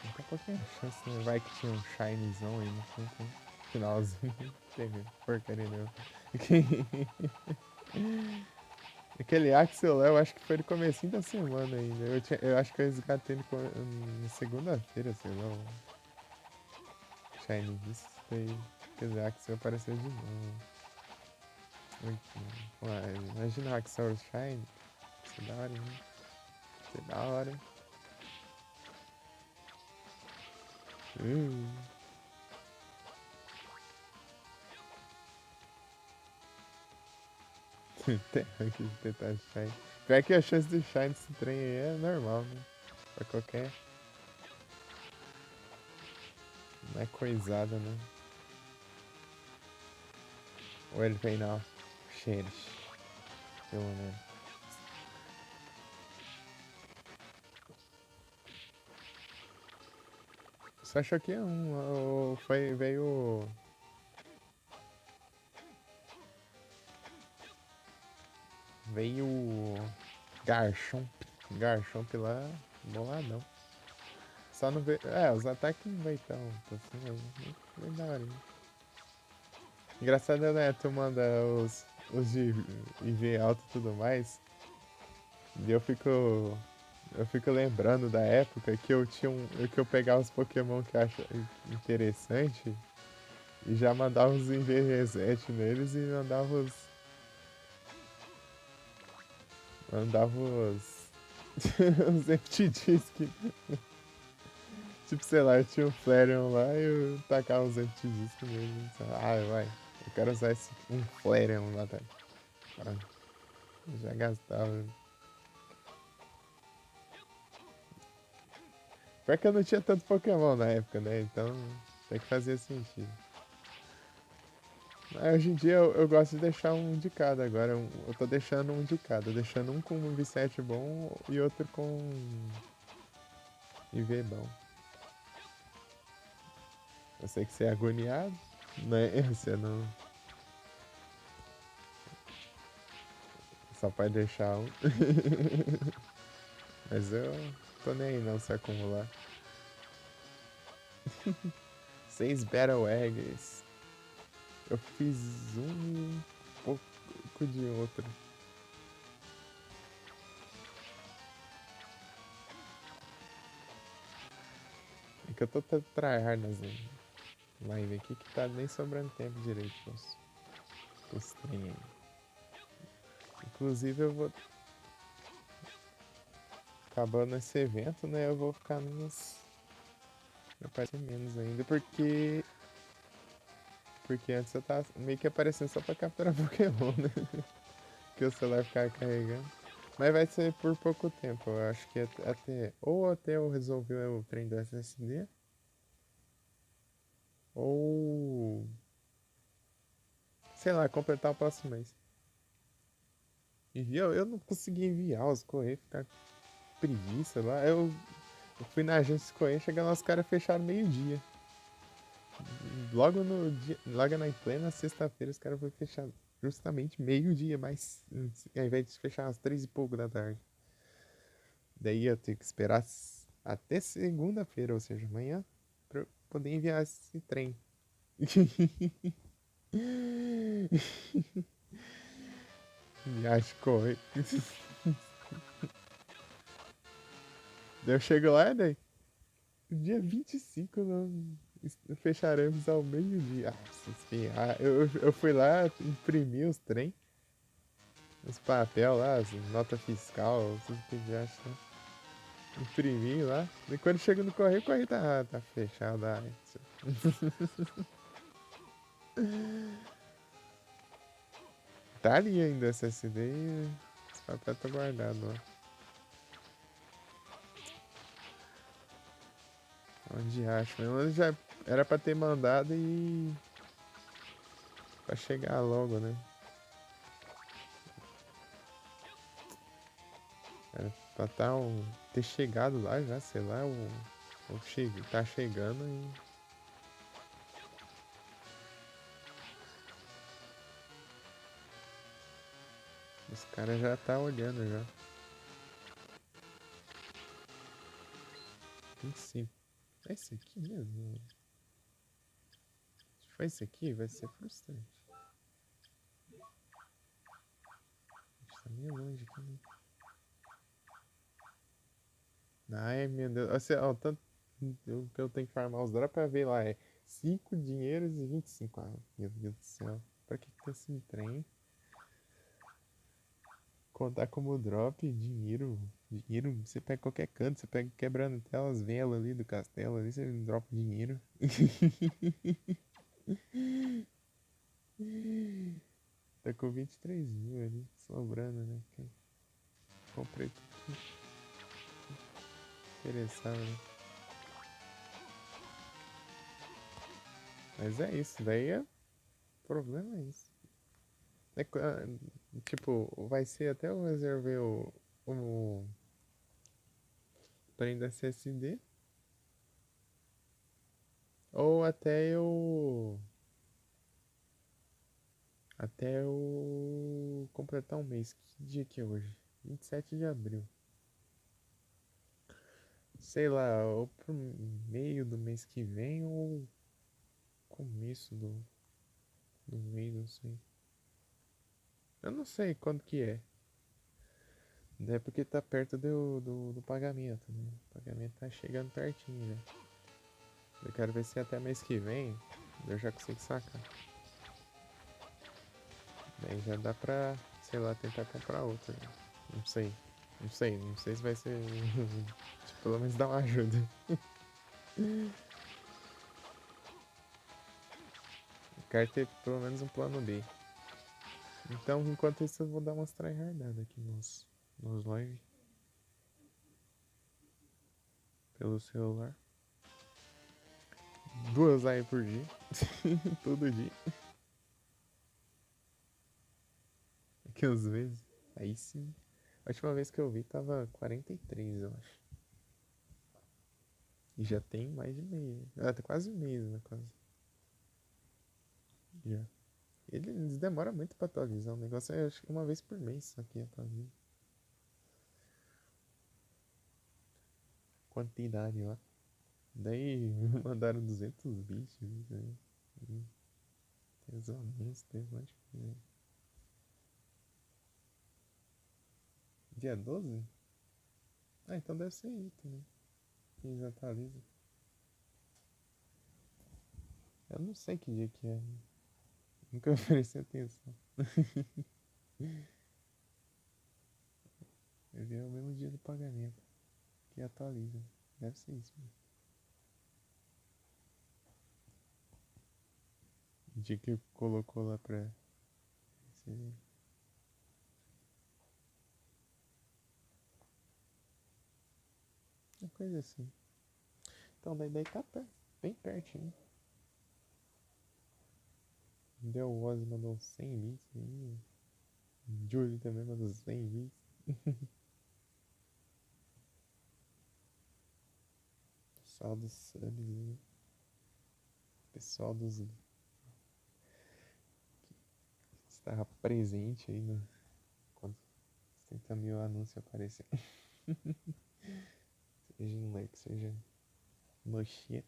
Daqui a pouquinho a chance, né? Vai que tinha um Shinezão aí no finalzinho. Teve porcaria mesmo. Aquele Axel lá, eu acho que foi no comecinho da semana ainda. Eu acho que eu resgatei ele na segunda-feira, sei lá. O Shiny Beast foi aquele Axel apareceu de novo. Aqui. Ué, imagina o Axel Shine. Isso é da hora, hein? Isso é da hora. Uh. Tem aqui de tentar Shine. Pior que a chance de Shine desse trem aí é normal, né? Pra qualquer. Não é coisada, né? Ou ele vem na Cherish. Pelo menos. Só achou que é um. Foi, veio. Veio. Garchomp. Garchomp lá. Boladão. Só não veio. É, os ataques não veio tão assim, mas. Bem da hora. Engraçado, né? Tu manda os de IV alto e tudo mais. E eu fico. Eu fico lembrando da época que eu tinha que eu pegava os Pokémon que eu acho interessante e já mandava os IV reset neles e mandava os. Mandava os. os empty disk. Tipo, sei lá, eu tinha um Flareon lá e eu tacava os empty disk nele. Ah, vai. Eu quero usar um Flareon lá, tá? Já gastava. Pior que eu não tinha tanto Pokémon na época, né? Então tem que fazer sentido. Mas hoje em dia eu gosto de deixar um de cada agora. Eu tô deixando um de cada. Deixando um com um V7 bom e outro com IV bom. Eu sei que você é agoniado, né? Você não. Só pode deixar um. Mas eu tô nem aí não se acumular. 6 Battle Eggs. Eu fiz um e um pouco de outro. É que eu tô tryhard nas live aqui que tá nem sobrando tempo direito pros trem aí. Inclusive eu vou. Acabando esse evento, né? Eu vou ficar nos. Vai aparecer menos ainda porque. Porque antes eu tava meio que aparecendo só pra capturar Pokémon, né? Que o celular ficava carregando. Mas vai ser por pouco tempo. Eu acho que até. Ou até eu resolver o trem do SSD. Ou. Sei lá, completar o próximo mês. E eu não consegui enviar os correios, ficar preguiça lá. Eu fui na agência de correio, chegar lá, os caras fecharam meio-dia. Logo no dia, logo na plena sexta-feira, os caras foram fechar justamente meio-dia, mas ao invés de fechar às 3 e pouco da tarde. Daí eu tenho que esperar até segunda-feira, ou seja, amanhã, pra eu poder enviar esse trem. Viagem correio. Daí eu chego lá, daí. Dia 25 nós fecharemos ao meio-dia. Ah, se espirrar. Eu fui lá, imprimi os trem, os papel lá, as nota fiscal, tudo que já acha. Imprimi lá. E quando chega no correio, o correio tá fechado. Ah, tá ali ainda essa SSD e os papéis tá guardado lá. Onde acho mesmo? Já era pra ter mandado e. Pra chegar logo, né? Era pra ter chegado lá já, sei lá, tá chegando e. Os caras já tá olhando já. 25. É esse aqui mesmo? Se for esse aqui, vai ser frustrante. A gente tá meio longe aqui, né? Ai, meu Deus. Assim, ó, tanto o que eu tenho que farmar os drops pra ver lá é 5 dinheiros e 25. Ah, meu Deus do céu. Pra que tá esse trem? Contar como drop, dinheiro. Dinheiro, você pega qualquer canto, você pega quebrando até as velas ali do castelo ali, você dropa dinheiro. Tá com 23 mil ali, sobrando, né? Comprei tudo que interessava, né? Mas é isso, daí é. O problema é isso. É, tipo, vai ser até eu reservei o trem da CSD. Ou até eu. Até eu completar um mês. Que dia que é hoje? 27 de abril. Sei lá, ou pro meio do mês que vem ou começo do mês, não sei. Eu não sei quando que é. É porque tá perto do pagamento, né? O pagamento tá chegando pertinho já. Eu quero ver se até mês que vem eu já consigo sacar. Daí já dá pra, sei lá, tentar comprar outra. Não sei. Não sei se vai ser. Tipo, pelo menos dar uma ajuda. Quero ter pelo menos um plano B. Então, enquanto isso, eu vou dar umas tryhardadas aqui nos live. Pelo celular. 2 lives por dia. Todo dia. Aqui às vezes. Aí sim. A última vez que eu vi tava 43, eu acho. E já tem mais de mês. Ah, tá quase um mês, né? Quase. Já. Eles demoram muito pra atualizar. O negócio é acho que uma vez por mês só que atualiza. Quantidade lá. Daí mandaram 200 bichos. Né? Tem os anúncios, tem um monte de coisa. Dia 12? Ah, então deve ser aí também. Que eles atualizam. Eu não sei que dia que é. Nunca prestei atenção. Eu vi o mesmo dia do pagamento. Que atualiza. Deve ser isso mesmo. O dia que colocou lá pra receber. Uma coisa assim. Então daí tá perto. Bem pertinho. Deu o Ozzy mandou 100 bits aí. Julie também mandou 100 bits. Pessoal dos subs, né? Pessoal dos. Que estava presente aí no. Quando 60 mil anúncios aparecer. Seja em like, seja no chat.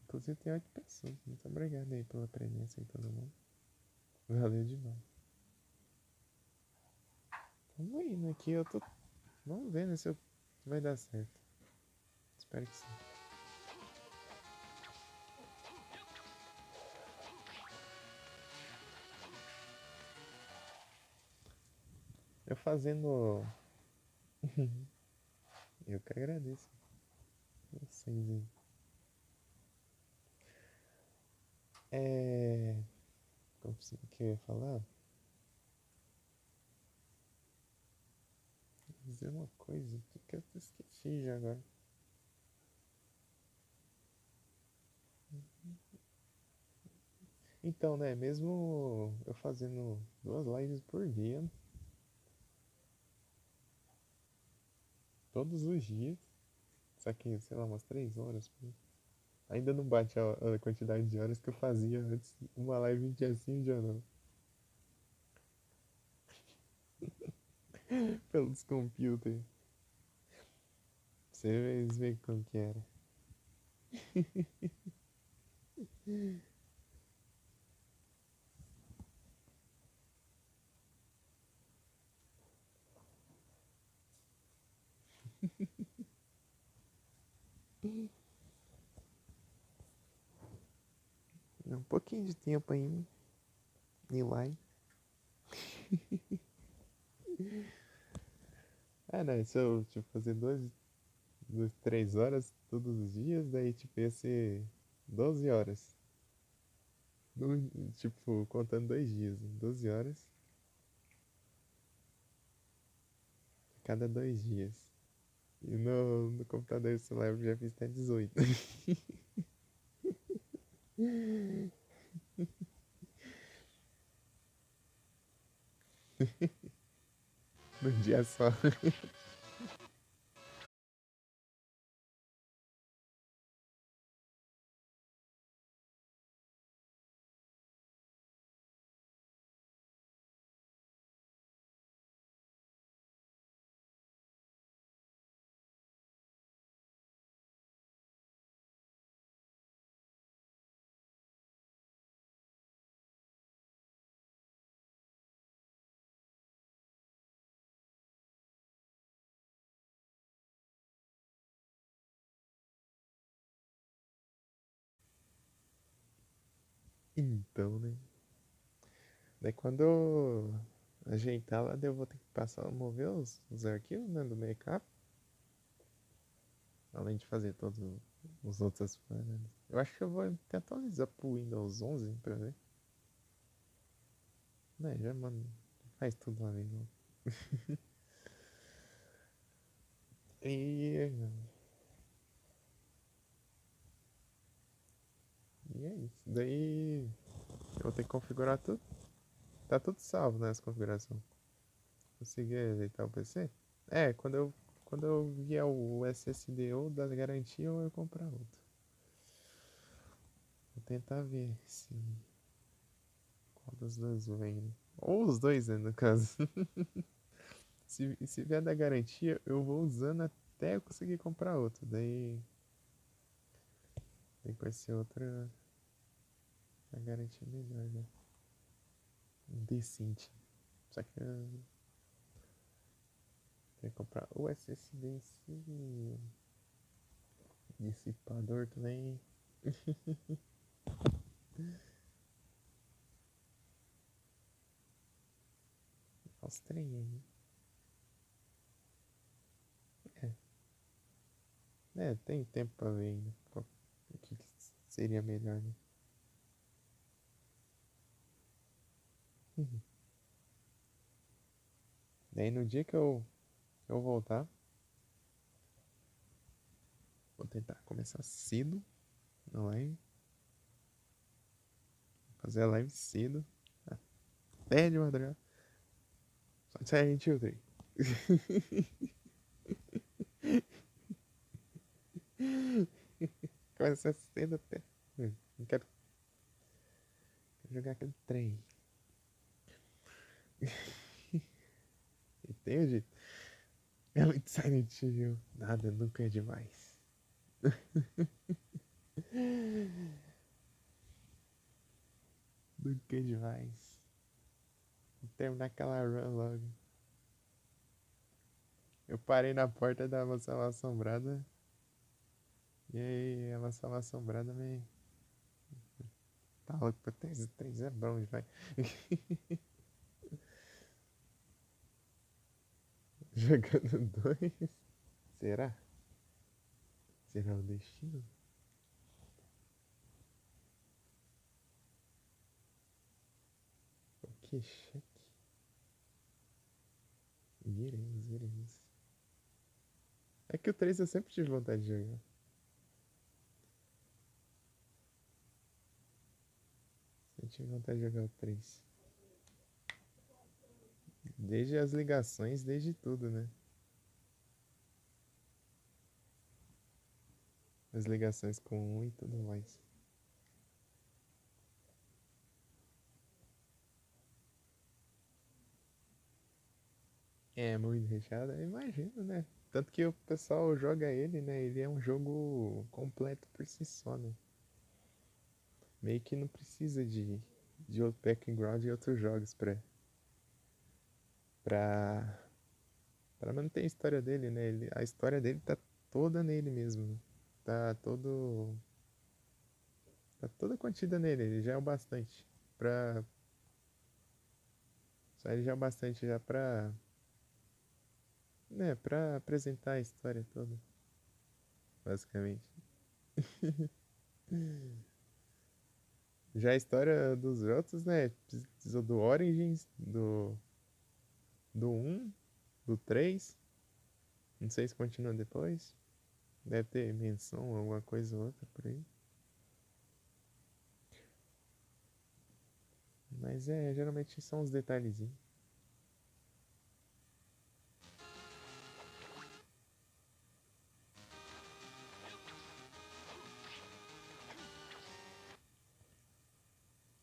Inclusive tem 8 pessoas. Muito obrigado aí pela presença aí todo mundo. Valeu demais. Vamos indo aqui, eu tô. Vamos ver, né, se vai dar certo. Espero que sim. Eu fazendo. Eu que agradeço. Vocês aí. É. Como que eu ia falar? Vou dizer uma coisa que eu esqueci já agora. Então, né, mesmo eu fazendo 2 lives por dia, todos os dias, só que, sei lá, umas 3 horas, ainda não bate a quantidade de horas que eu fazia antes, uma live um dia sim, um dia não. Pelos computers. Vocês veem como que era. Um pouquinho de tempo ainda. E lá. Ah, não, se eu tipo, fazer 3 horas todos os dias, daí tipo ia ser 12 horas. Tipo, contando 2 dias, 12 horas cada 2 dias. E no computador celular eu já fiz até 18. Num dia só. Então, né? Daí quando eu ajeitar lá, daí eu vou ter que passar, mover os arquivos, né, do backup. Além de fazer todos os outros planos. Eu acho que eu vou até atualizar pro Windows 11 pra ver. Né, já, mano, faz tudo lá mesmo. E, e é isso. Daí eu vou ter que configurar tudo. Tá tudo salvo nessa configuração. Consegui ajeitar o PC? É, quando eu vier o SSD ou da garantia, eu vou comprar outro. Vou tentar ver se qual dos dois vem, né? Ou os dois, né, no caso. Se vier da garantia, eu vou usando até eu conseguir comprar outro. Daí vai ser outra a garantia melhor, né? Um decente. Só que eu tenho que comprar o SSD em si. Dissipador também. Os trem aí. Tem tempo pra ver ainda. O que seria melhor, né? Daí no dia que eu voltar, vou tentar começar cedo na live. Fazer a live cedo. Até de madrugada. Só de sair a gente Hill. Começa cedo até. Não quero jogar aquele trem. Entende? É muito Silent Hill. Nada nunca é demais. Nunca é demais. Vou terminar aquela run logo. Eu parei na porta da mansão assombrada. E aí, a mansão assombrada me. Tá louco pra 3 é bom demais. Jogando dois. Será? Será o destino? Que cheque. Iremos, iremos. É que o 3 eu sempre tive vontade de jogar. Sempre tive vontade de jogar o 3. Desde as ligações, desde tudo, né? As ligações com um e tudo mais. É muito recheado, eu imagino, né? Tanto que o pessoal joga ele, né? Ele é um jogo completo por si só, né? Meio que não precisa de outro background e outros jogos pra, pra manter a história dele, né? A história dele tá toda nele mesmo, né? Tá Tá toda contida nele, ele já é o bastante. Pra. Só ele já é o bastante já pra. Né, pra apresentar a história toda, basicamente. Já a história dos outros, né? Precisou do Origins, do um, do 3. Não sei se continua depois. Deve ter menção, alguma coisa ou outra por aí. Mas é, geralmente são uns detalhezinhos.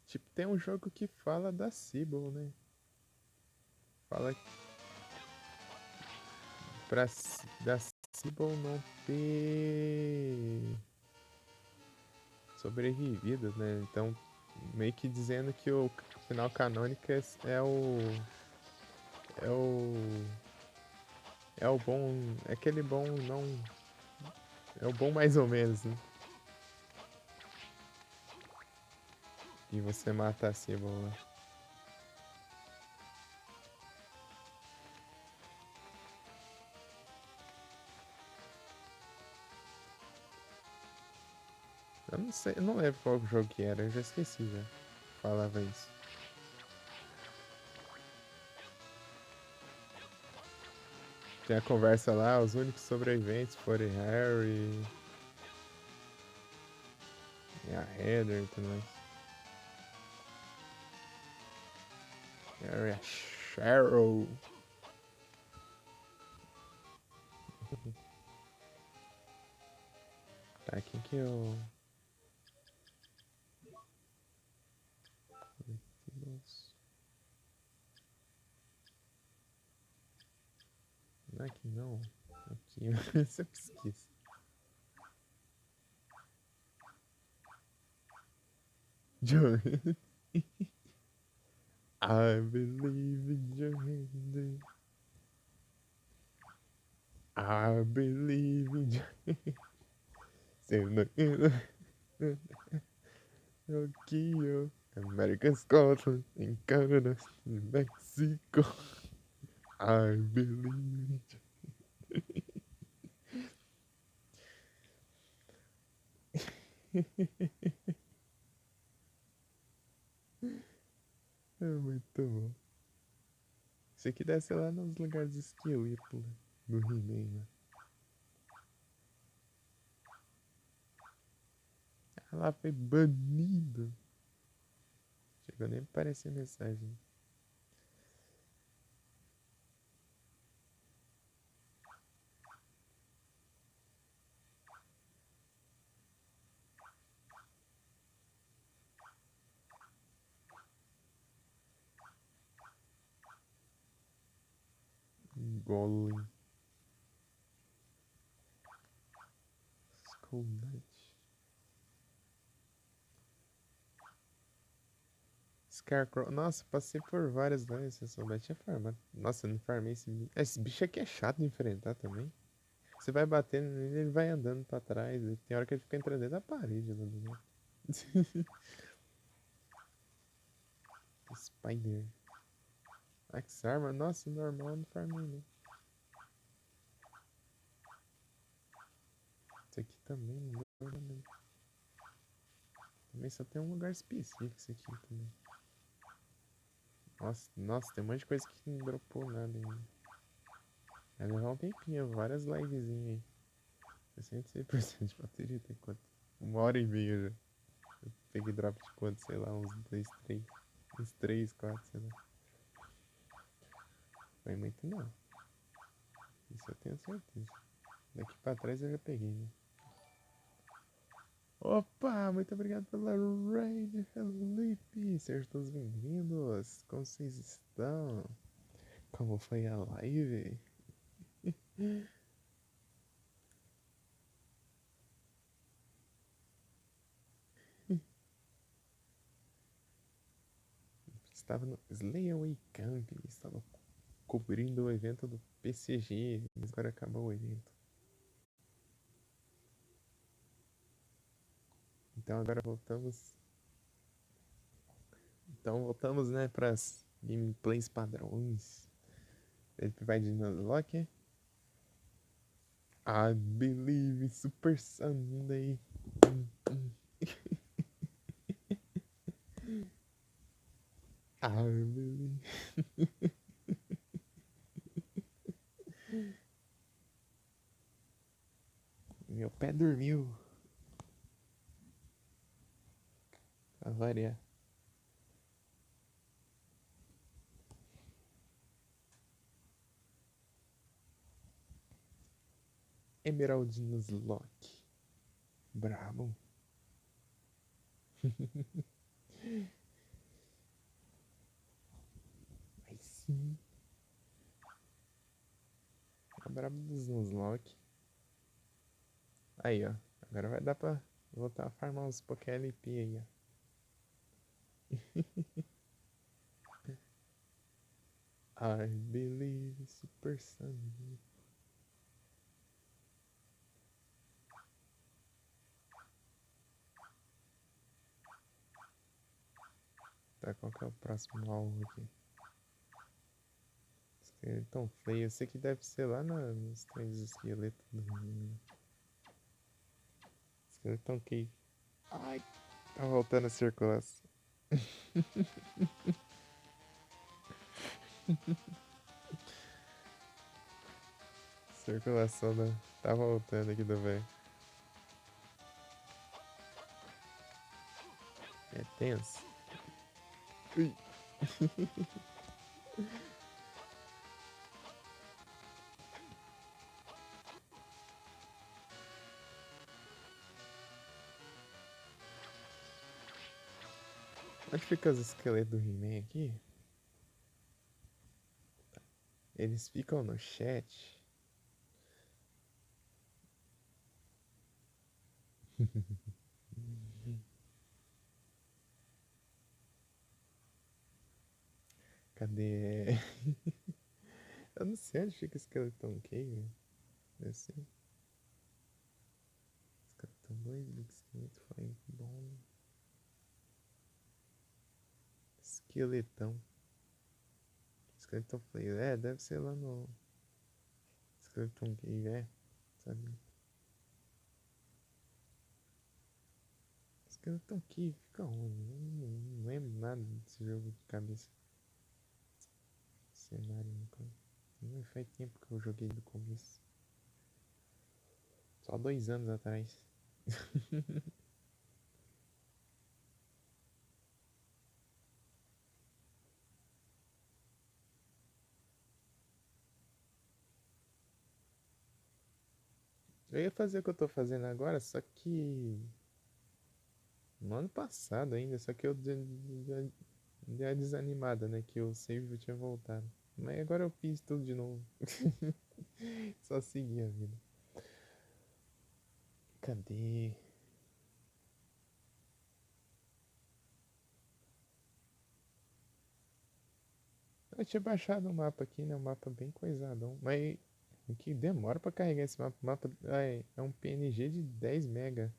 Tipo, tem um jogo que fala da Sibyl, né? Fala da Sibyl não ter sobrevivido, né? Então, meio que dizendo que o final canônico é o. É o. É o bom. É aquele bom não. É o bom mais ou menos, né? E você mata a Sibyl lá. Eu não sei, eu não lembro qual jogo que era, eu já esqueci já. Falava isso. Tem a conversa lá, os únicos sobreviventes foram Harry e a Heather e tudo mais. Harry e a Cheryl. Tá, quem que eu. Não é aqui não. Aqui, eu sempre esqueço. Joe. I believe in your hand. I believe in your Tokyo, American Scotland, in Canada, in Mexico. I believe in É muito bom. Isso aqui deve ser lá nos lugares de esqueleto, no He-Man, né? Ah, lá foi banido. Chegou nem a aparecer mensagem. Golem. Skull Knight. Scarecrow. Nossa, passei por várias lá, se eu souber, tinha farmado. Nossa, eu não farmei esse bicho. Esse bicho aqui é chato de enfrentar também. Você vai batendo nele, ele vai andando pra trás. E tem hora que ele fica entrando dentro da parede lá do lado. Spider. Axe Armor, nossa, normal não farmei não. Isso aqui também não deu também. Também só tem um lugar específico isso aqui também. Nossa, tem um monte de coisa que não dropou nada ainda. Vai levar um tempinho, várias livezinhas aí. 66% de bateria, tem quanto? 1h30 já. Eu peguei drop de quanto? Sei lá, uns 2, 3. Uns 3, 4, sei lá. Foi muito não. Isso eu tenho certeza. Daqui pra trás eu já peguei, né? Opa, muito obrigado pela raid, Felipe. Sejam todos bem-vindos. Como vocês estão? Como foi a live? Estava no Slayaway Camp, estava cobrindo o evento do PCG, mas agora acabou o evento. Então agora voltamos. Então voltamos, né, pras gameplays padrões. Ele vai de Nuzlocke. I believe in Super Sunday. I believe. Meu pé dormiu. Pra variar. Emerald Nuzlocke. Brabo. Aí sim. A brabo dos Nuzlocke. Aí, ó. Agora vai dar pra voltar a farmar uns PokéLP aí, ó. I believe in Super Sunday. Tá, qual que é o próximo alvo aqui? Skeleton Flay, eu sei que deve ser lá nos trens de esqueleto do Skeleton Cave. Ai, tá voltando a circulação. Circulação tá voltando aqui do velho. É tenso. Ui. Onde fica os esqueletos do He-Man aqui? Eles ficam no chat. Cadê? Eu não sei onde fica Skeleton Cave. Deve ser. Skeleton 2, Big Skeleton, Flying Bone. Esqueletão. Skeleton Flay. É, deve ser lá no Skeleton Cave, é. Sabe? Skeleton Cave fica onde? Eu não lembro nada desse jogo de cabeça. Cenário nunca. Não faz tempo que eu joguei do começo. Só 2 anos atrás. Eu ia fazer o que eu tô fazendo agora, só que no ano passado ainda, só que eu dei a desanimada, né? Que o save tinha voltado. Mas agora eu fiz tudo de novo. Só seguir a vida. Cadê? Eu tinha baixado o mapa aqui, né? Um mapa bem coisadão. Mas o que demora pra carregar esse mapa? O mapa é um PNG de 10 mega.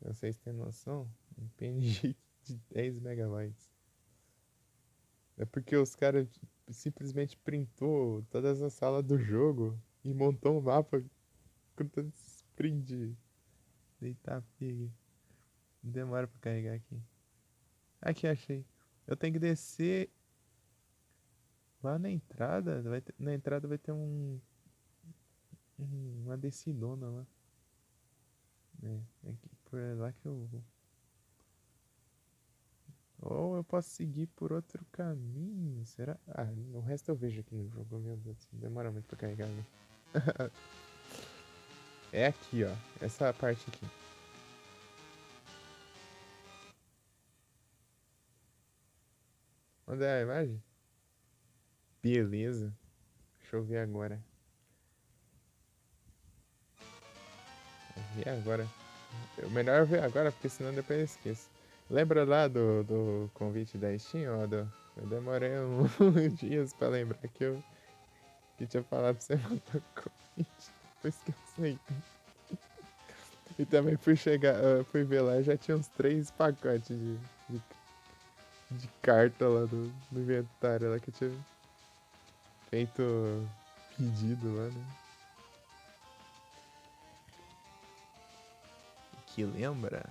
Vocês têm noção? Um PNG de 10 megabytes. É porque os caras simplesmente printou todas as salas do jogo e montou um mapa com todos os print. Eita, pega. Demora pra carregar aqui. Aqui, achei. Eu tenho que descer lá na entrada. Na entrada vai ter uma descidona lá. É aqui, por lá que eu vou. Ou eu posso seguir por outro caminho. Será? Ah, o resto eu vejo aqui no jogo. Meu Deus, demora muito pra carregar ali. É aqui, ó. Essa parte aqui. Onde é a imagem? Beleza. Deixa eu ver agora. Vou ver agora. É melhor eu ver agora, porque senão depois eu esqueço. Lembra lá do convite da Steam, Odo? Eu demorei uns dias pra lembrar que tinha falado pra você mandar o convite. Depois que eu sei. E também fui chegar, fui ver lá, já tinha uns 3 pacotes de carta lá do inventário lá que eu tinha feito pedido lá, né? Que lembra?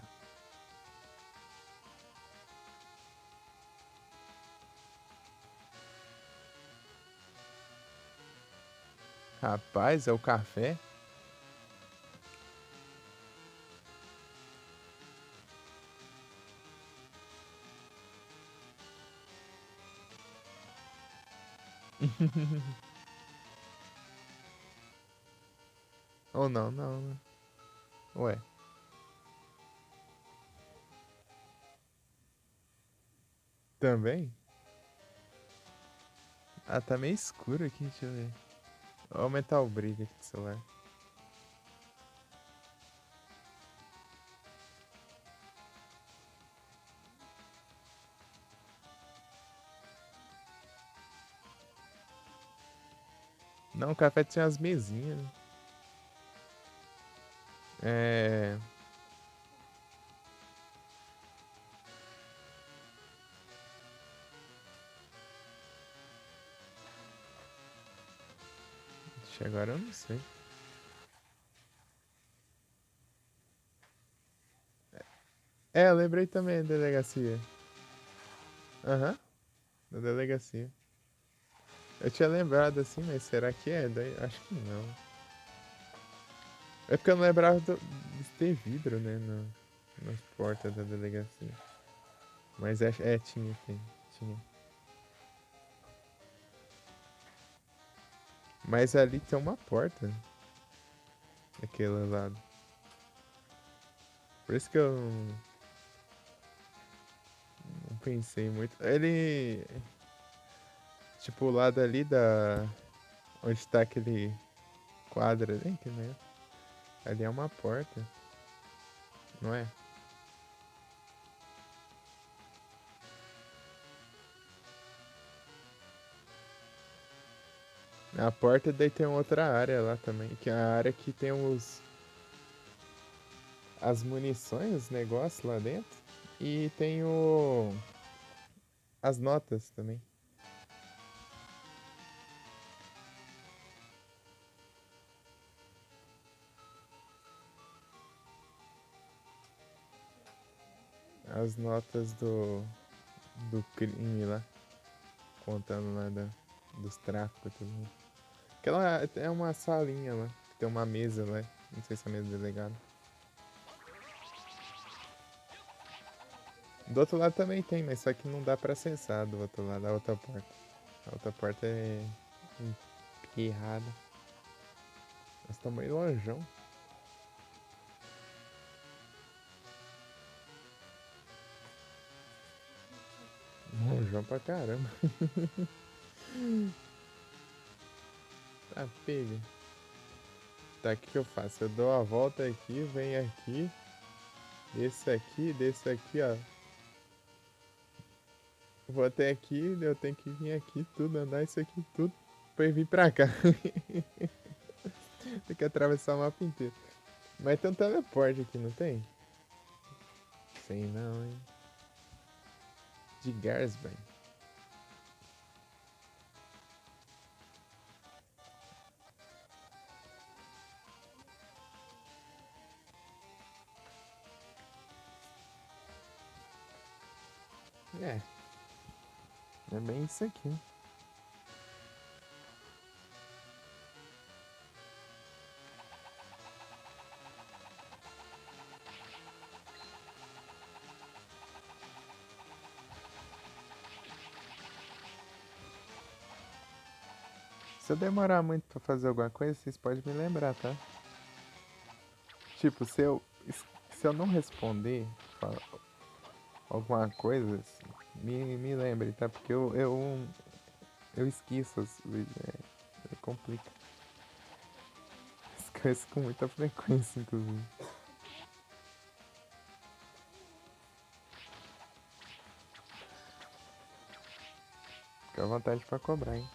Rapaz, é o café? Ou não, não, né? Ué, também? Ah, tá meio escuro aqui, deixa eu ver. Vou aumentar o brilho aqui do celular. Não, o café tinha as mesinhas, né? É. Ixi, agora eu não sei. É, eu lembrei também da delegacia. Aham, da delegacia. Eu tinha lembrado assim, mas será que é? Acho que não. É porque eu não lembrava de ter vidro, né? Nas portas da delegacia. Mas tinha, tem. Tinha. Mas ali tem uma porta. Daquele lado. Por isso que eu não pensei muito. Ele. Tipo, o lado ali da. Onde tá aquele quadro ali, que né? Ali é uma porta, não é? A porta daí tem outra área lá também, que é a área que tem as munições, os negócios lá dentro. E tem as notas também. As notas do crime lá, contando lá dos tráficos e tudo mais. Aquela é uma salinha lá, que tem uma mesa lá. Não sei se é a mesa do delegado. Do outro lado também tem, mas só que não dá pra acessar do outro lado, da outra porta. A outra porta é empirrada. Mas tá meio lonjão. Lonjão pra caramba. Tá, pega. Tá, o que eu faço? Eu dou a volta aqui, venho aqui, desço aqui, ó. Vou até aqui, eu tenho que vir aqui tudo, andar isso aqui tudo, pra eu vir pra cá. Tem que atravessar o mapa inteiro. Mas tem um teleporte aqui, não tem? Sei não, hein? De Garsby. É, é bem isso aqui. Se eu demorar muito pra fazer alguma coisa, vocês podem me lembrar, tá? Tipo, se eu não responder alguma coisa, assim, me lembre, tá? Porque eu esqueço, complica. Esqueço com muita frequência, inclusive. Fica à vontade pra cobrar, hein?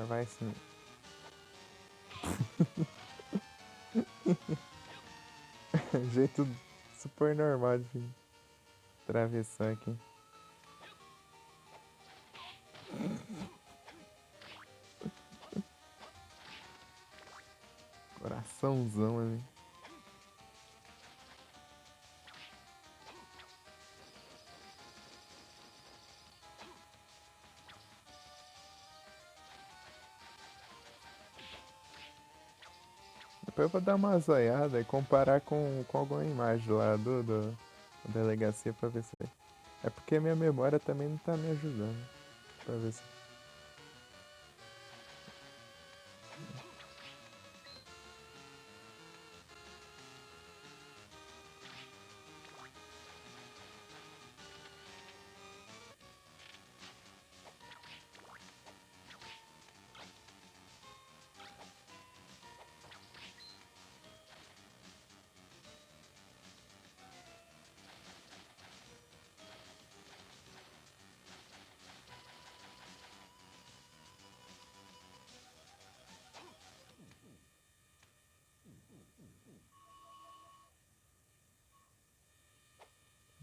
vai sim. Jeito super normal de atravessar aqui. Coraçãozão ali. Depois eu vou dar uma zoiada e comparar com alguma imagem lá da delegacia pra ver se. É porque minha memória também não tá me ajudando. Pra ver se.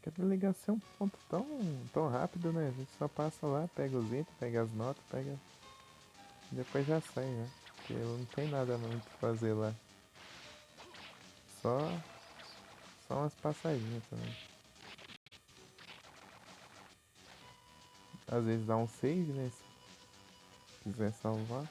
Porque a delegacia é um ponto tão rápido, né? A gente só passa lá, pega os itens, pega as notas, pega. E depois já sai, né? Porque não tem nada muito pra fazer lá. Só, só umas passadinhas também. Às vezes dá um save, né? Se quiser salvar.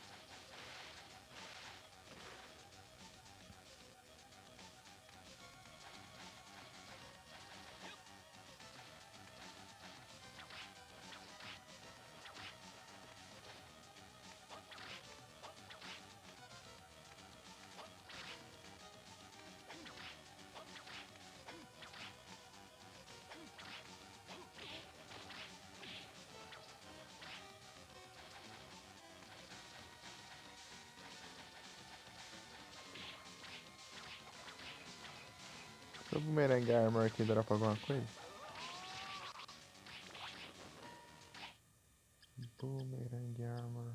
Se o Boomerang Armor aqui dropa alguma coisa? Boomerang Armor.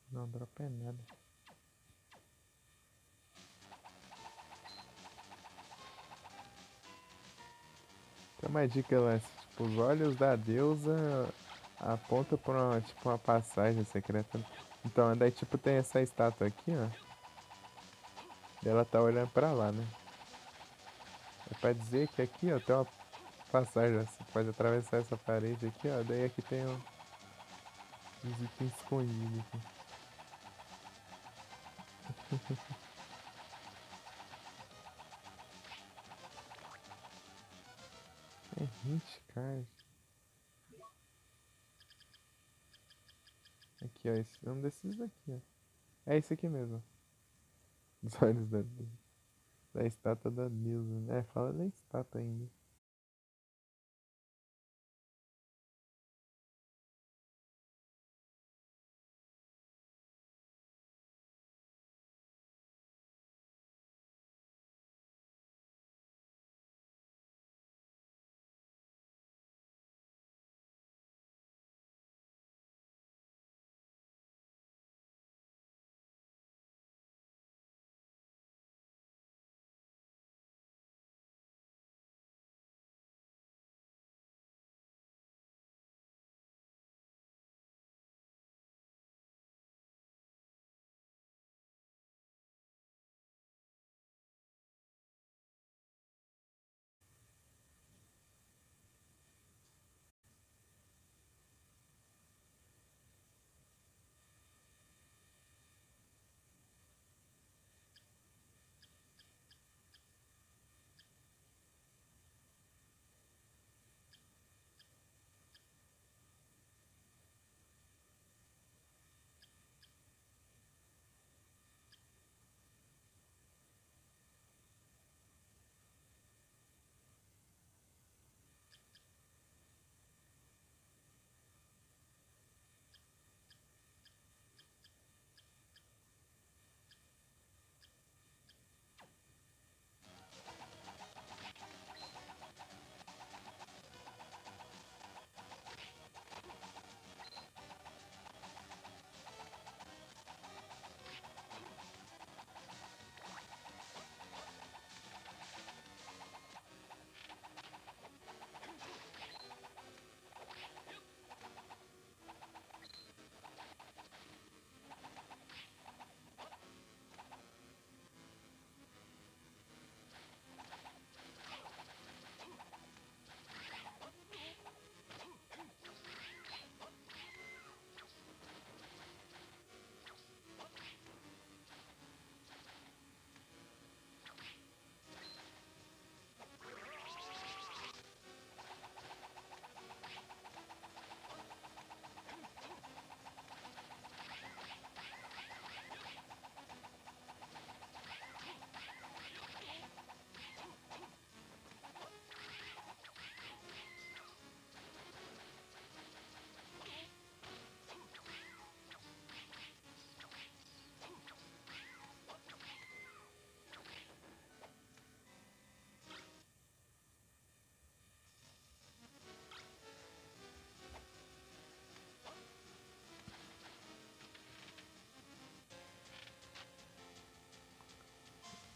Não dropa é nada. Tem uma dica lá, tipo, os olhos da deusa apontam pra uma, tipo, uma passagem secreta. Então, daí tipo tem essa estátua aqui, ó. E ela tá olhando pra lá, né? É pra dizer que aqui, ó, tem uma passagem, ó, você pode atravessar essa parede aqui, ó. Daí aqui tem uns itens escondidos aqui. É hint card. Aqui, ó, um desses daqui, ó. É esse aqui mesmo. Os olhos da estátua da deusa, né? Fala da estátua ainda.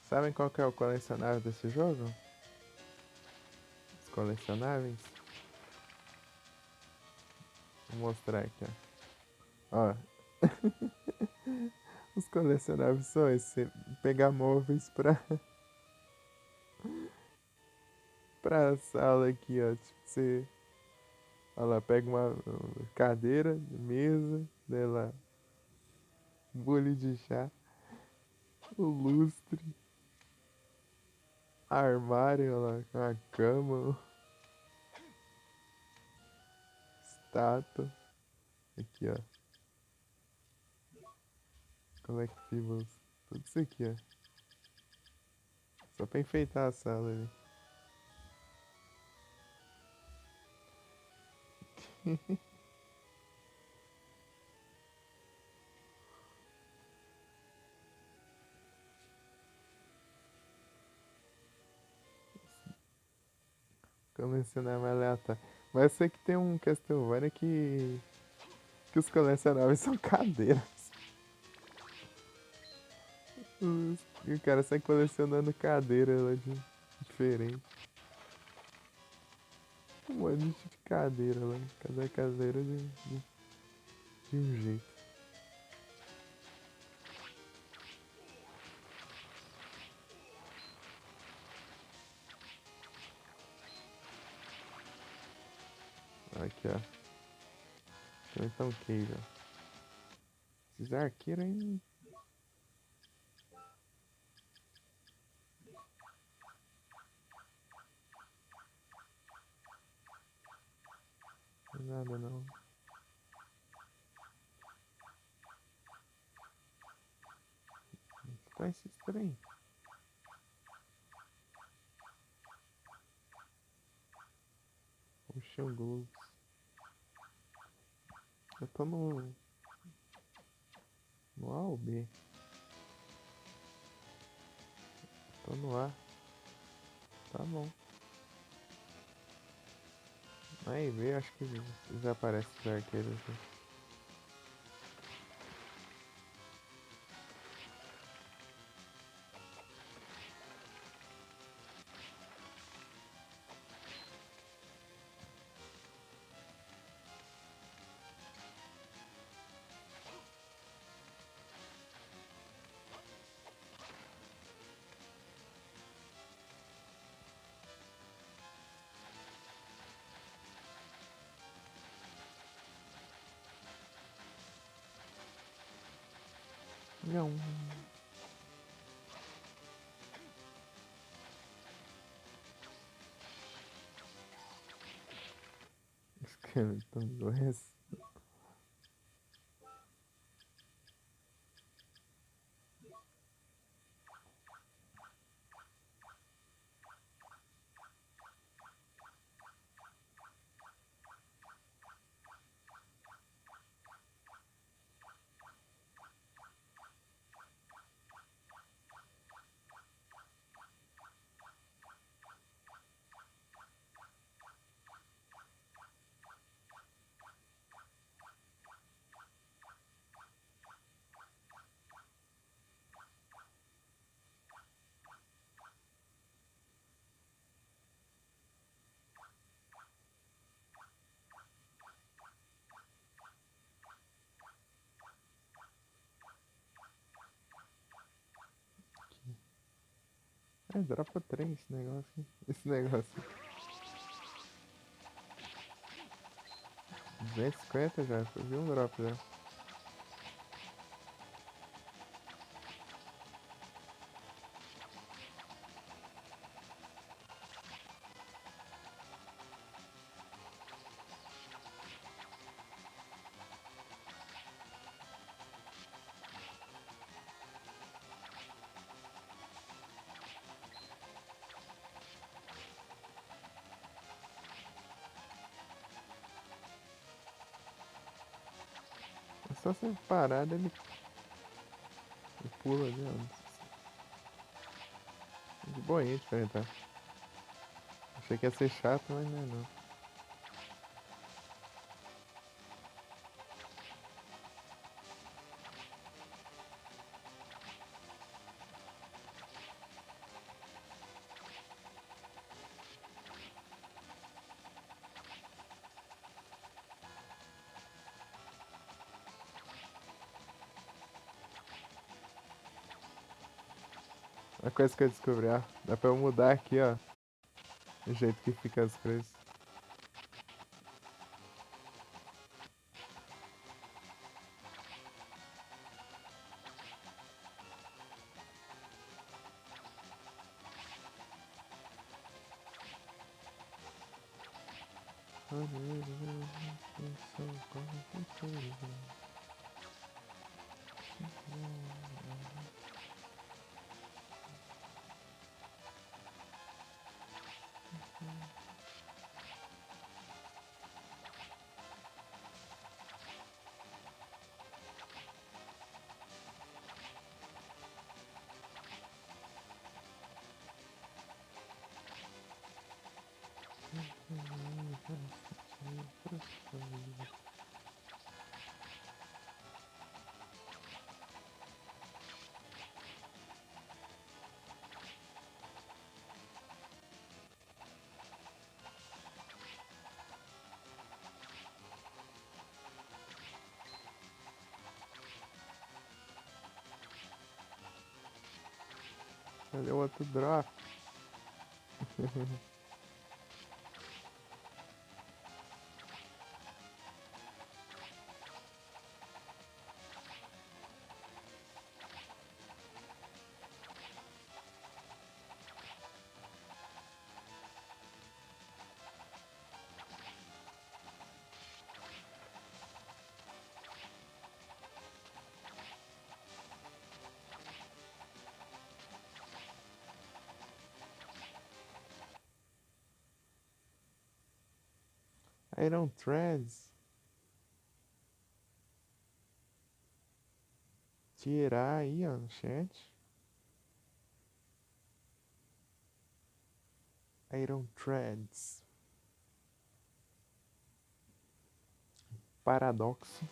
Sabem qual que é o colecionável desse jogo? Os colecionáveis? Vou mostrar aqui, ó. Ó. Os colecionáveis são esses. Você pegar móveis pra sala aqui, ó. Tipo, você. Olha lá, pega uma cadeira, mesa, né lá, bolha de chá, o lustre, armário, olha lá, a cama, estátua. Aqui, ó. Collectibles. Tudo isso aqui, ó. Só pra enfeitar a sala ali. Colecionar mais aleatório. Mas eu sei que tem um Castlevania que os colecionáveis são cadeiras. E o cara sai colecionando cadeira lá diferente. Um monte de cadeira lá. Cada cadeira de um jeito. Aqui, ó. Então, Cave, ó. Esses arqueiros aí. Não é nada não. Qual é esse trem? Ocean Globes. Eu tô no A ou B? Tô no A. Tá bom. Aí B, acho que já aparece os arqueiros aqui. Não. Skeleton Glass. É, dropa 3 esse negócio. Esse negócio. 250 já, eu vi um drop já. É só você parar dele e pula ali, ó. De boinha pra entrar. Achei que ia ser chato, mas não é não. A coisa que eu descobri, ó. Dá pra eu mudar aqui, ó. O jeito que fica as coisas. Cadê o outro drop? Iron Threads. Tirar aí, ó, no chat. Iron Threads. Paradoxo.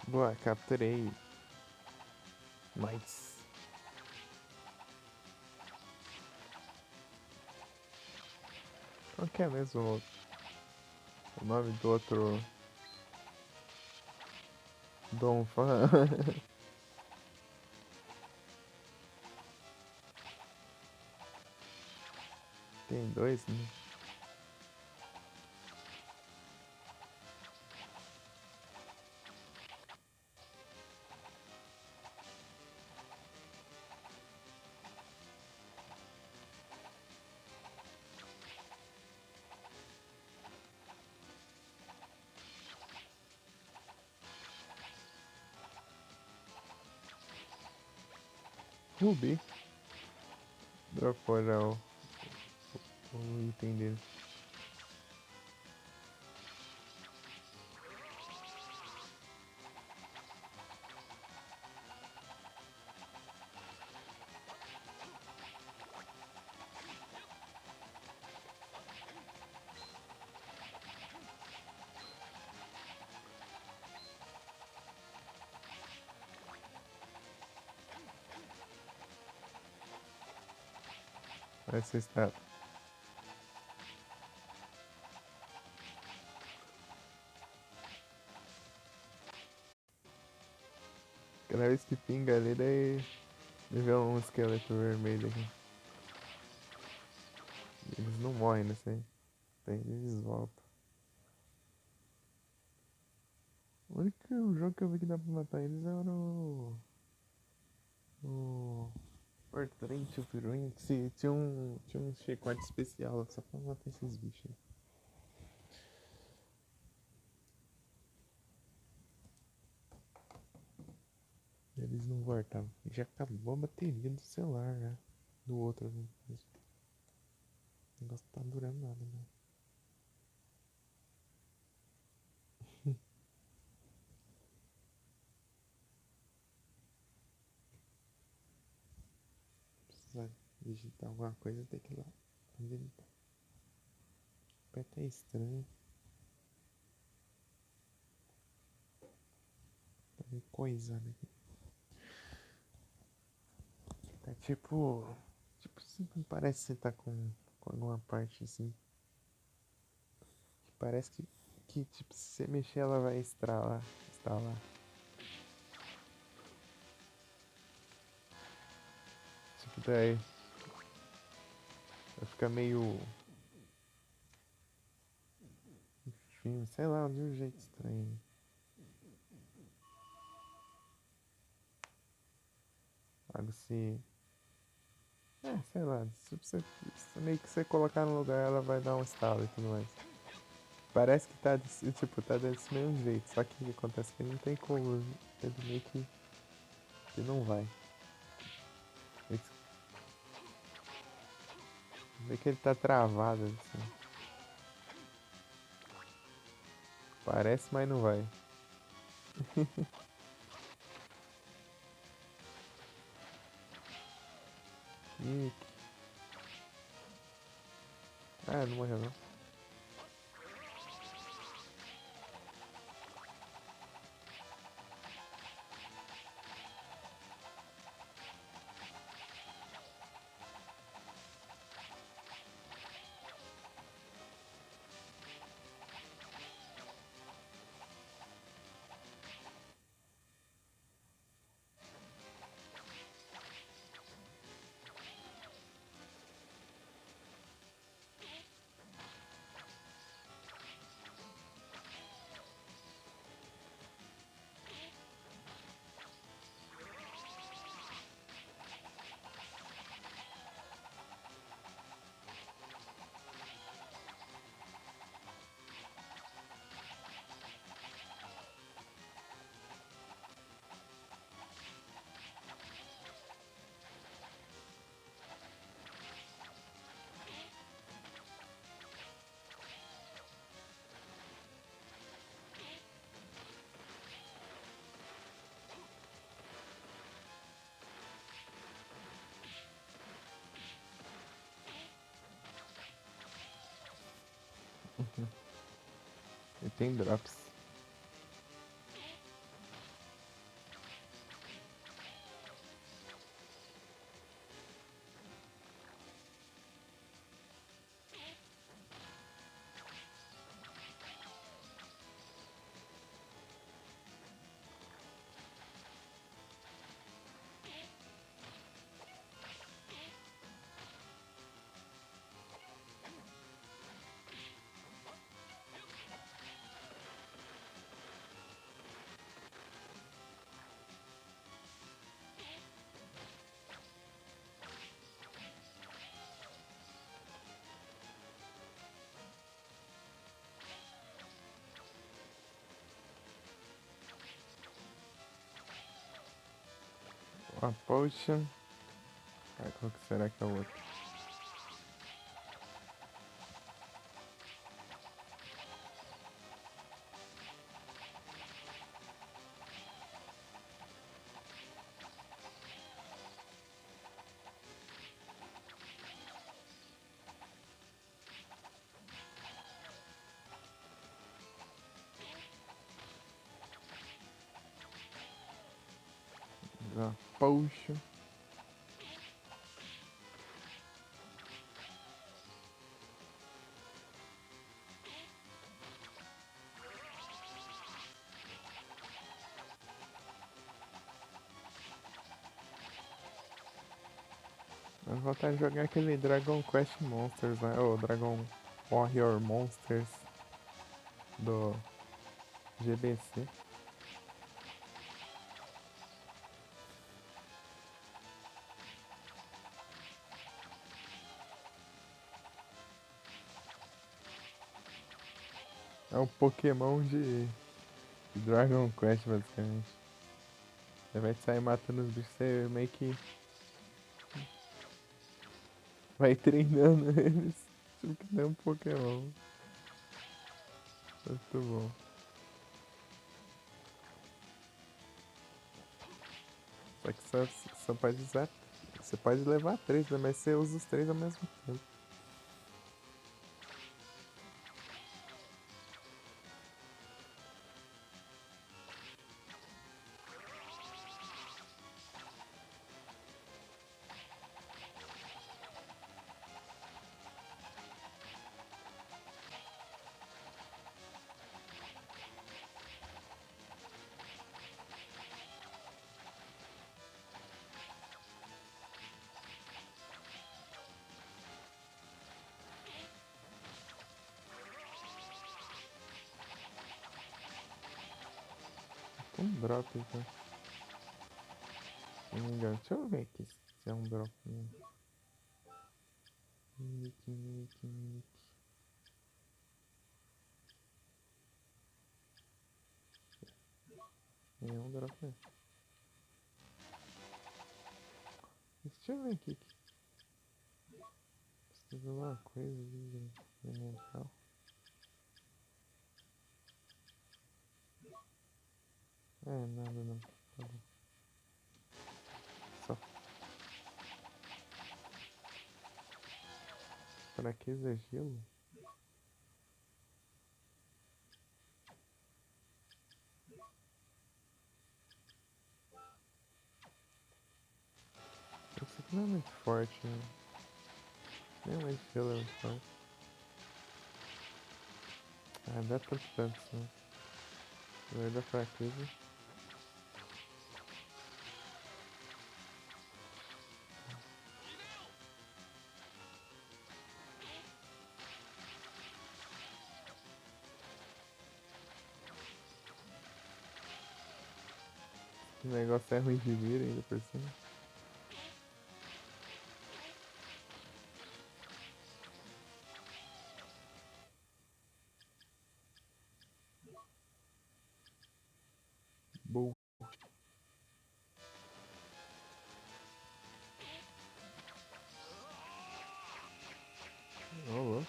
Boa, capturei. Nice. Qual que é mesmo o nome do outro Dom Fan? Tem dois, né? Ruby. Dropou já o item dele. Vai ser está. Cada vez que pinga ali, daí vê um esqueleto vermelho aqui. Eles não morrem nesse aí. Daí eles voltam. O único jogo que eu vi que dá pra matar eles era o Portrait of Ruin. Sim, tinha um chicote especial só pra matar esses bichos. Eles não voltavam. Já acabou a bateria do celular, né? Do outro. Né? O negócio não tá durando nada, né? Precisar digitar alguma coisa, tem que ir lá. Onde ele tá? O pé tá estranho. Tá meio coisado aqui. Tá tipo. Tipo, sempre parece que você tá com alguma parte assim. Que parece que tipo, se você mexer ela vai estralar. Estalar. Tipo, daí vai ficar meio. Enfim, sei lá, de um jeito estranho. Algo se. É, sei lá, se meio que você colocar no lugar ela vai dar um estalo e tudo mais. Parece que tá desse, tipo, tá desse mesmo jeito, só que o que acontece é que não tem como, ele meio que não vai. Meio que ele tá travado assim. Parece, mas não vai. Ih, ah, não morreu não. Ele tem drops. Uma potion. Ah, qual que será que é o outro? Uma potion. Eu vou vontade de jogar aquele Dragon Quest Monsters, né? Ou Dragon Warrior Monsters do GBC. É um Pokémon de Dragon Quest, basicamente. Você vai sair matando os bichos, você meio que vai treinando eles. Tipo que nem um Pokémon. Muito bom. Só que só pode usar. Você pode levar três, né? Mas você usa os três ao mesmo tempo. Um drop, então. Se não me engano. Deixa eu ver aqui se é um drop mesmo. Nick. É um drop mesmo. Deixa eu ver aqui. Precisa de alguma coisa de elemental. É, nada não. Tá bom. Só fraqueza é gelo? Isso aqui não é muito forte, né? Nem mais gelo é muito forte. Ah, dá tanto, né? Vai da fraqueza. O negócio é ruim de mira ainda por cima. Boa. Ô, louco.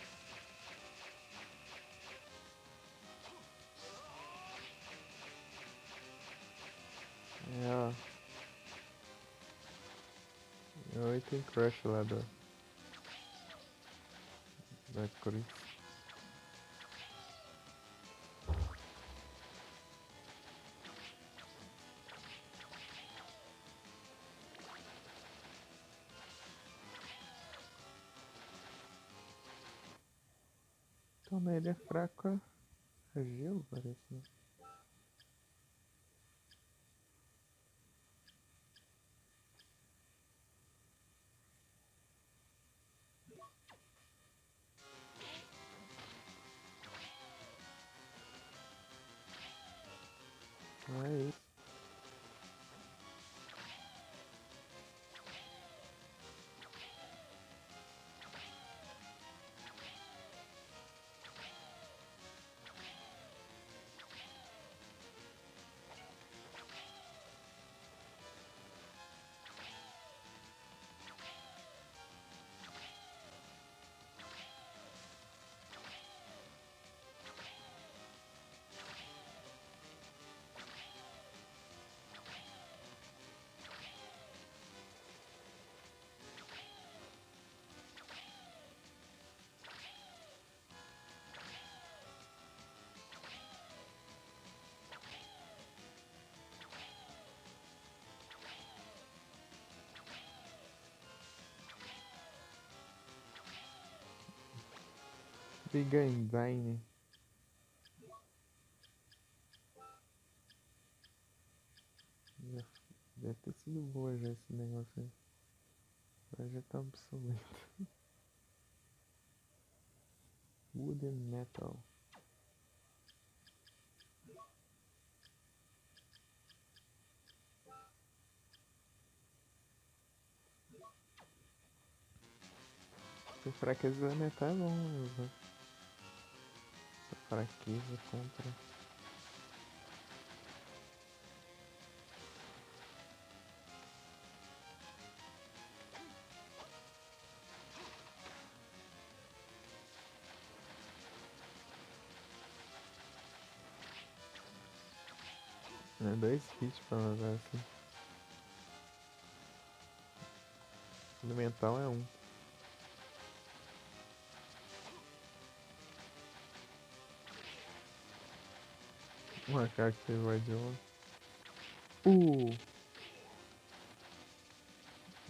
É, ó. É o item crush lá da Cruz. Então, né, ele é fraco a gelo, parece, né? Não é isso. Big Engine. Deve ter sido boa já esse negócio aí. Agora já tá obsoleto. Wood and metal. Se fraqueza da metal é bom, né? Fraqueza contra. É 2 hits pra jogar assim. Elemental é 1. Um macaco que vai de 11.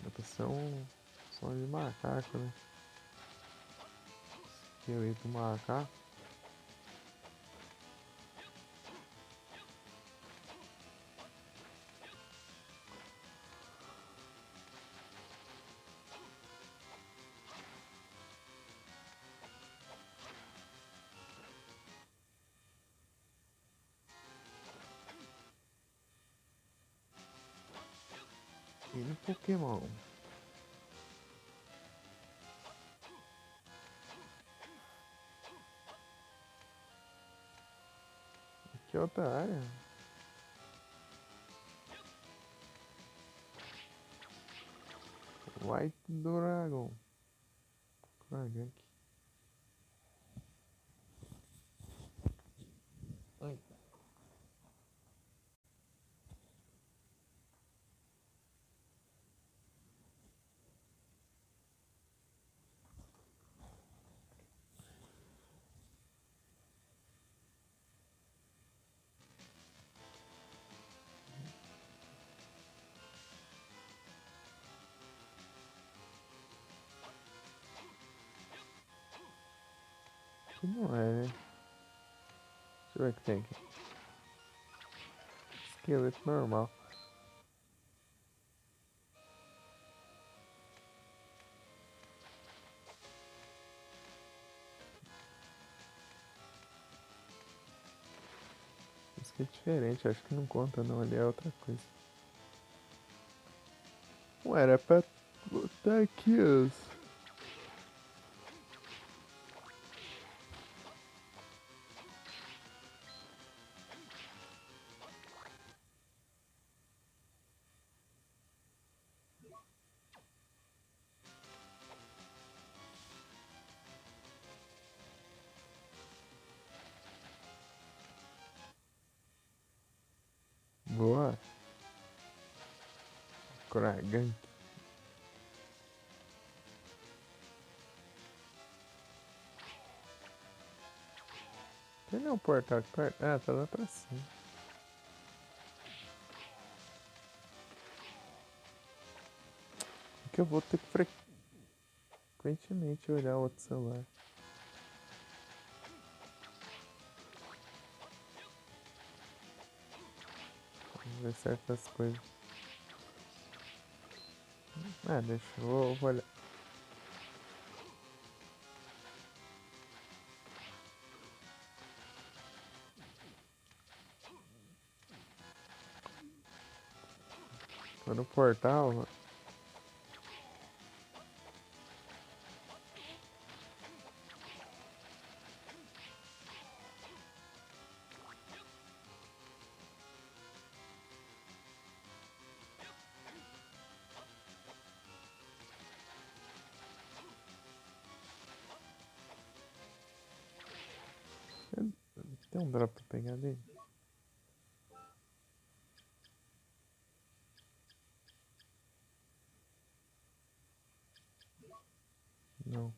Dá pra ser um som de macaco, né? Esqueleto macaco. E no Pokémon. Que outra área? White Dragon. Dragon aqui. Ai. Que não é, né? Deixa eu ver o que tem aqui. Esqueleto normal. Isso aqui é diferente, acho que não conta não, ali é outra coisa. Ué, era pra botar aqui os... Boa. Kragan. Tem não portal aqui perto? Ah, tá lá pra cima. Que eu vou ter que frequentemente olhar outro celular. Vamos ver certas coisas. Ah, deixa, vou olhar. Tô no portal. Tem um drop pra pegar dele? Não.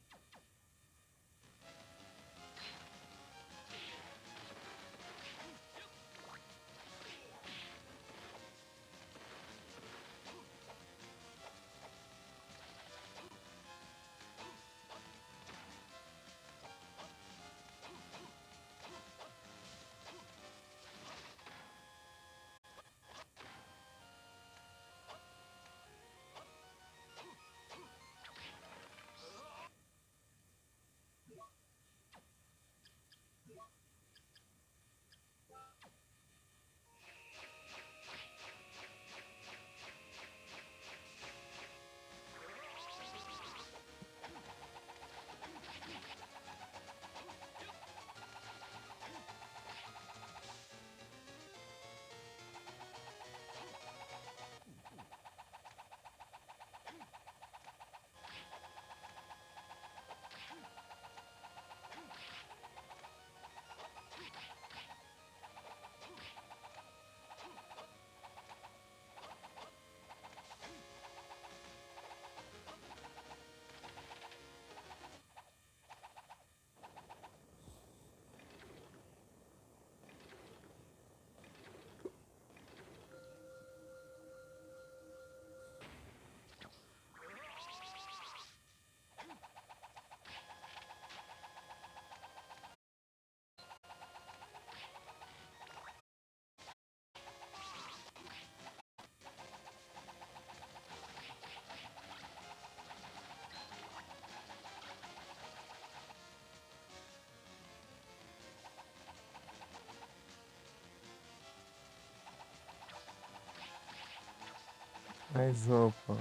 Mais opa.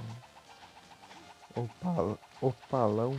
Opalão.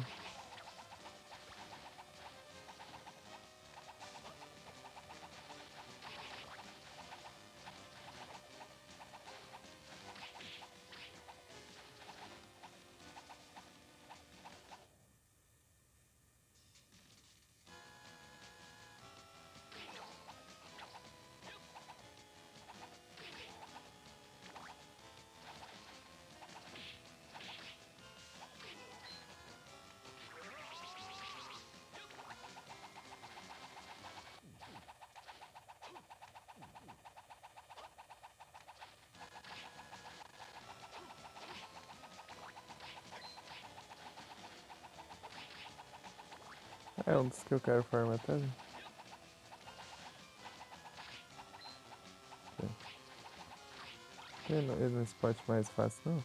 É um dos que eu quero farmar também. Ele não spot mais fácil, não?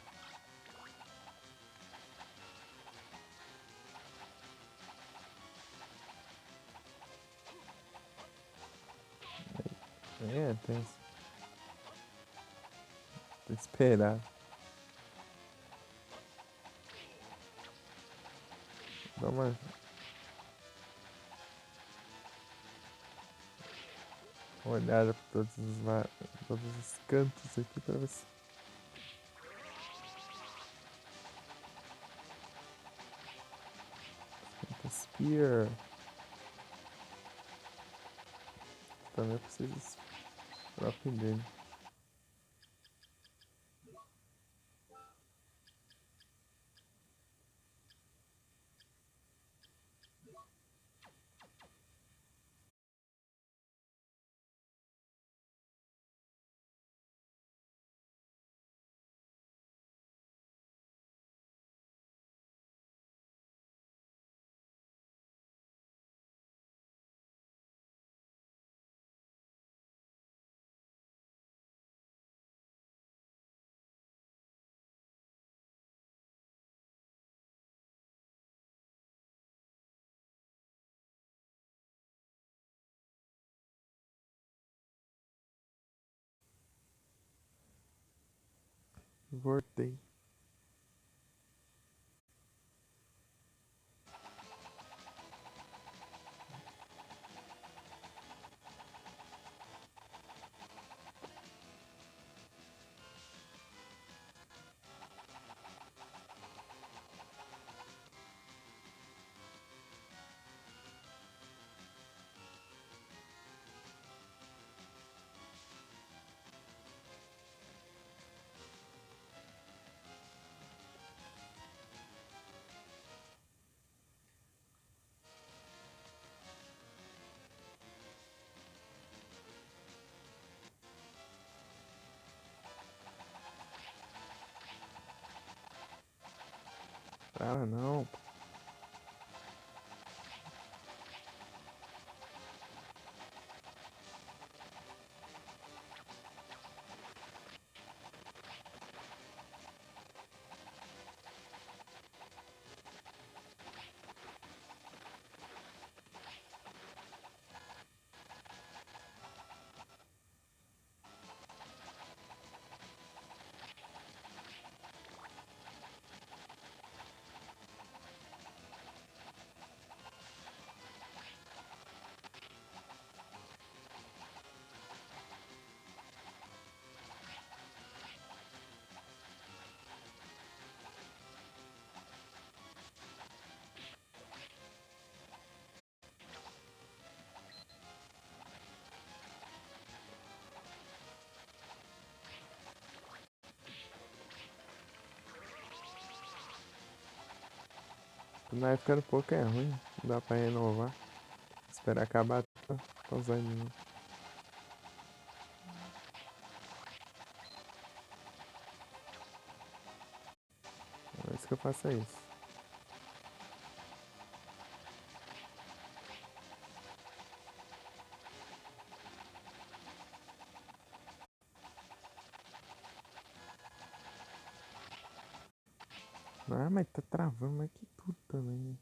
É, tem que esperar. Dá uma olhada por todos os cantos aqui pra ver se. Spear. Também preciso drop dele. Voltei. Cara, não. Na época do pouco é ruim. Não dá pra renovar. Esperar acabar pra usar de novo. A vez que eu faço é isso. Ah, mas tá travando mais que tudo também.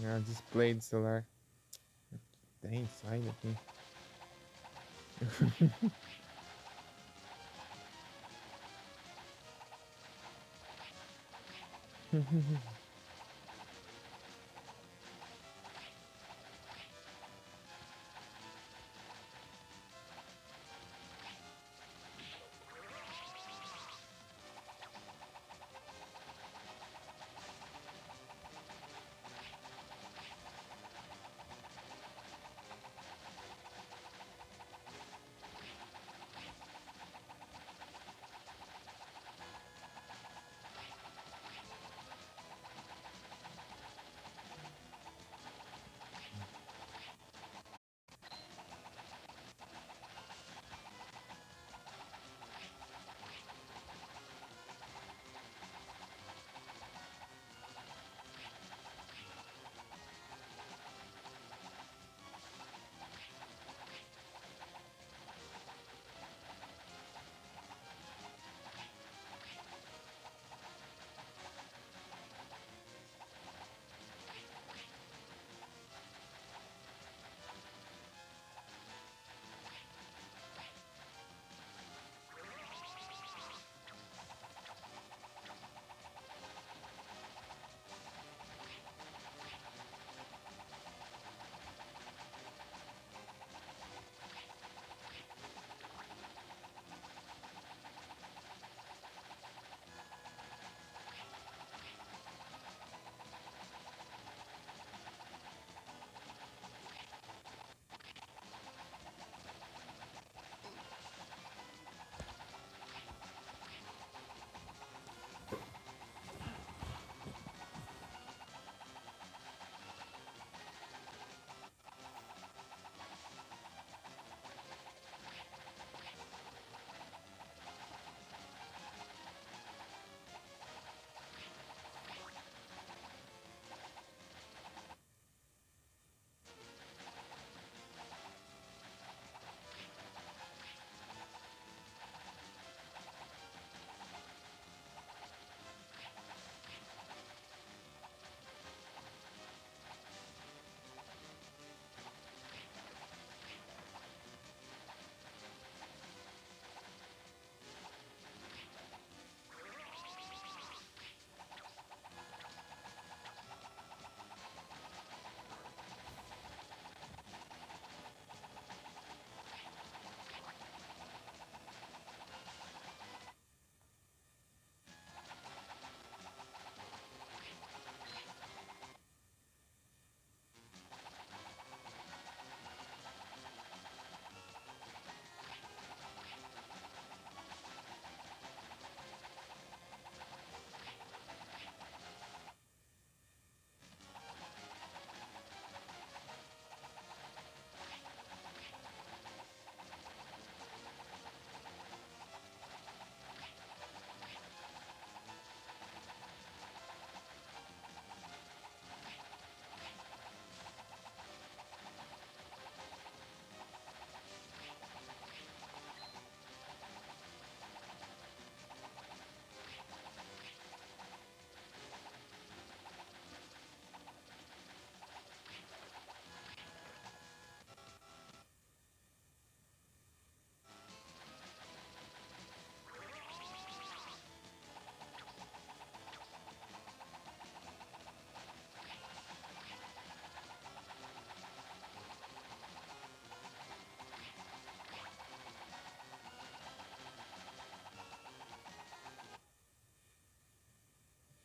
Ah, display do celular. Tem, sai daqui.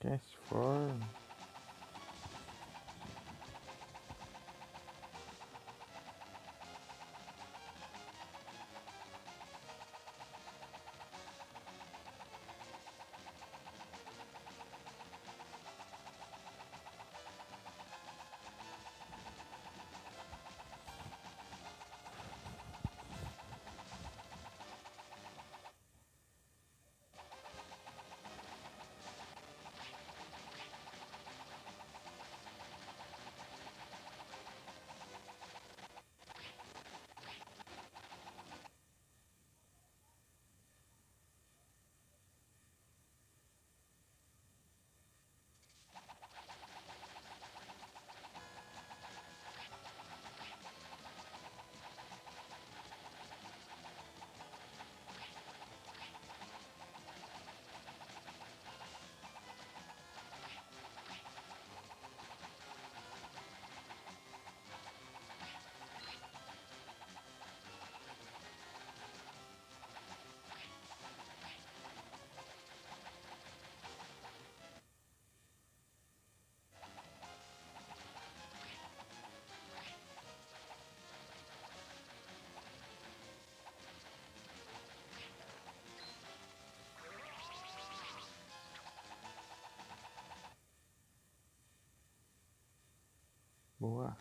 Cast for. Boa.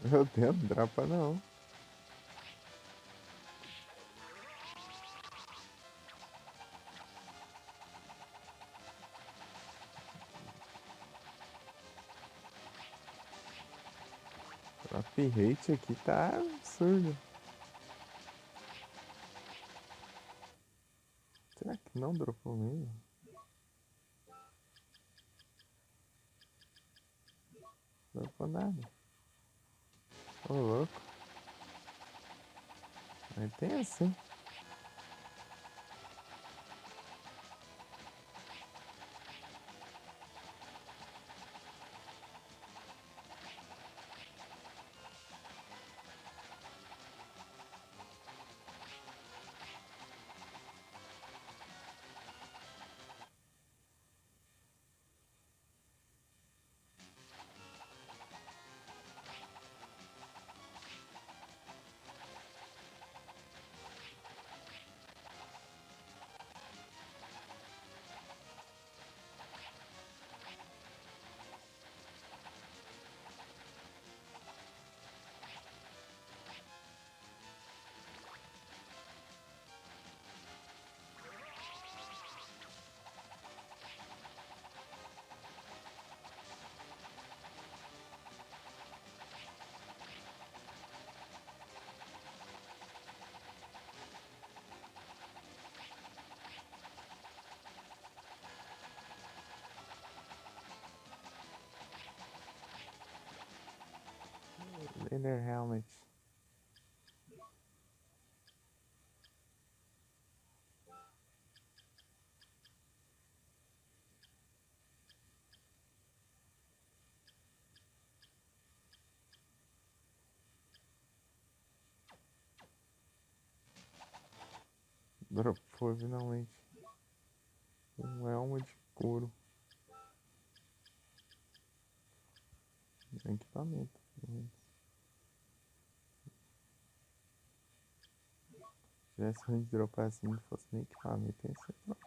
Meu Deus, não drapa não. Drop rate aqui tá absurdo. Será que não dropou mesmo? Não dropou nada. Ô, louco. Aí tem assim. Leader Helmet. Dropou finalmente. Um elmo de couro. Equipamento, pelo menos. Se tivesse ruim de dropar assim, não fosse nem equipamento, ia ser troll.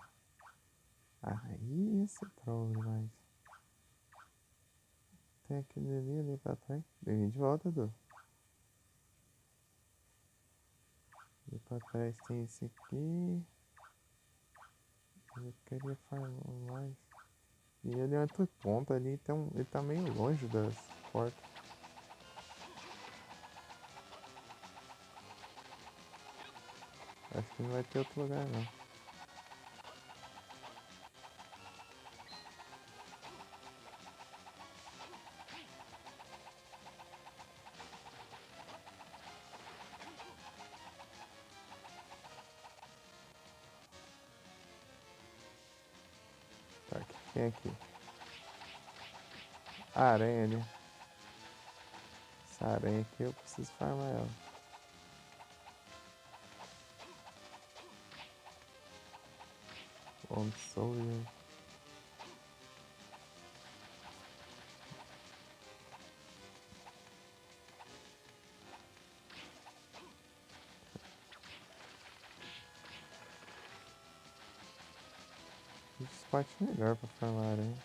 Aí ia ser troll demais. Tem aquele ali pra trás. Vem de volta, Edu. Ali pra trás tem esse aqui. Eu queria farmar mais. E ele é outro ponto ali, então ele tá meio longe das portas. Acho que não vai ter outro lugar não. tem aqui? A aranha ali. Essa aranha aqui eu preciso farmar ela. Onde sou eu? Que spot melhor pra farmar aranha.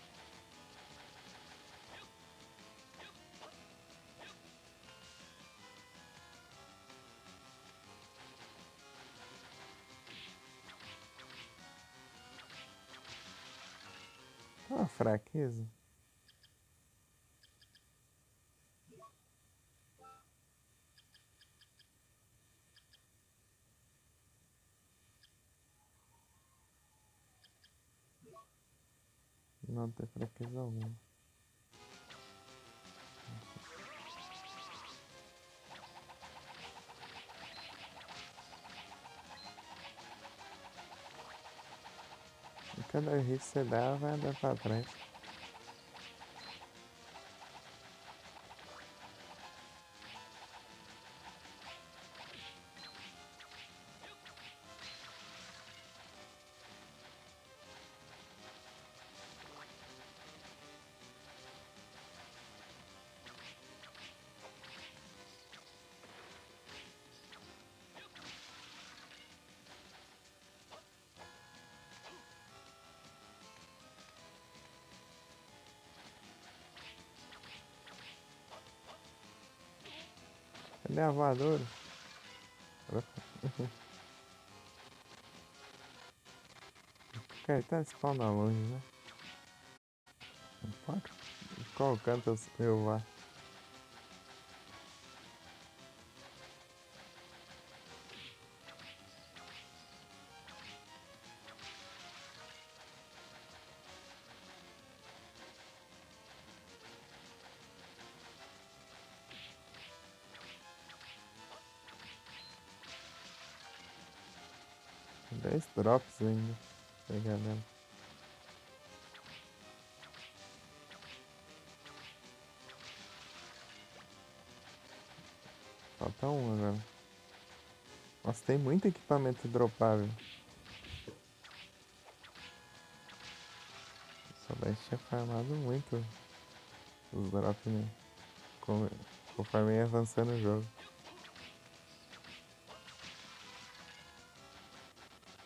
Tá uma fraqueza. Não tem fraqueza alguma. E cada hit que você dá, ela vai andar pra trás. Cadê a voadora? Cara, tá spawna longe, né? Não pode? Qual canto eu vá? Dez drops ainda. Pegar mesmo. Falta um agora. Nossa, tem muito equipamento dropável. Só daí tinha farmado muito os drops, né? Conforme ia avançando o jogo.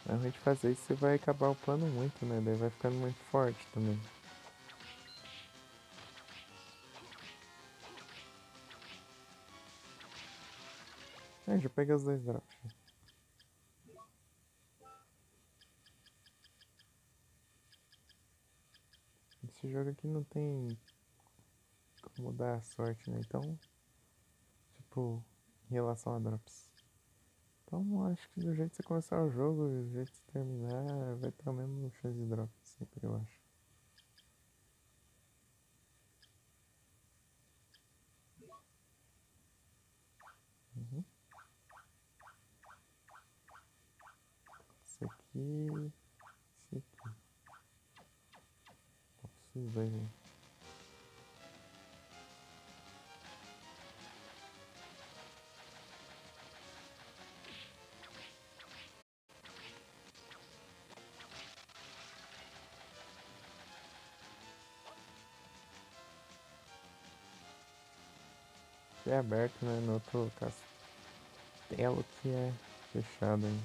Na hora de fazer isso, você vai acabar upando muito, né? Daí vai ficando muito forte também. Já peguei os dois drops. Esse jogo aqui não tem como dar a sorte, né? Então, tipo, em relação a drops. Então, acho que do jeito que você começar o jogo, do jeito que você terminar, vai ter a mesma chance de drop, sempre eu acho. Uhum. Esse aqui. Esse aqui. Esses dois aí. Que é aberto, né? No outro castelo que é fechado aí.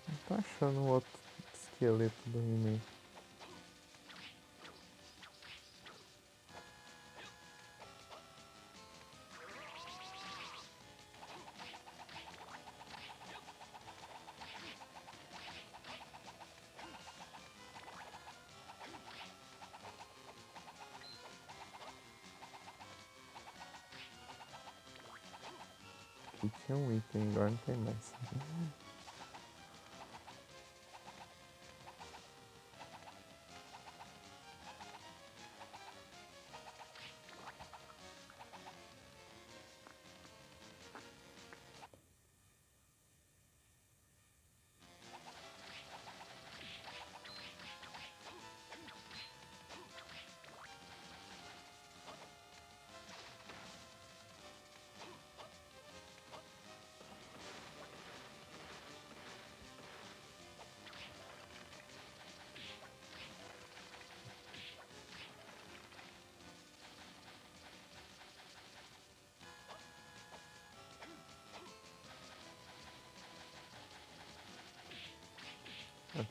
Não tô achando um outro esqueleto do He-Man. Aqui tinha um item, agora não tem mais.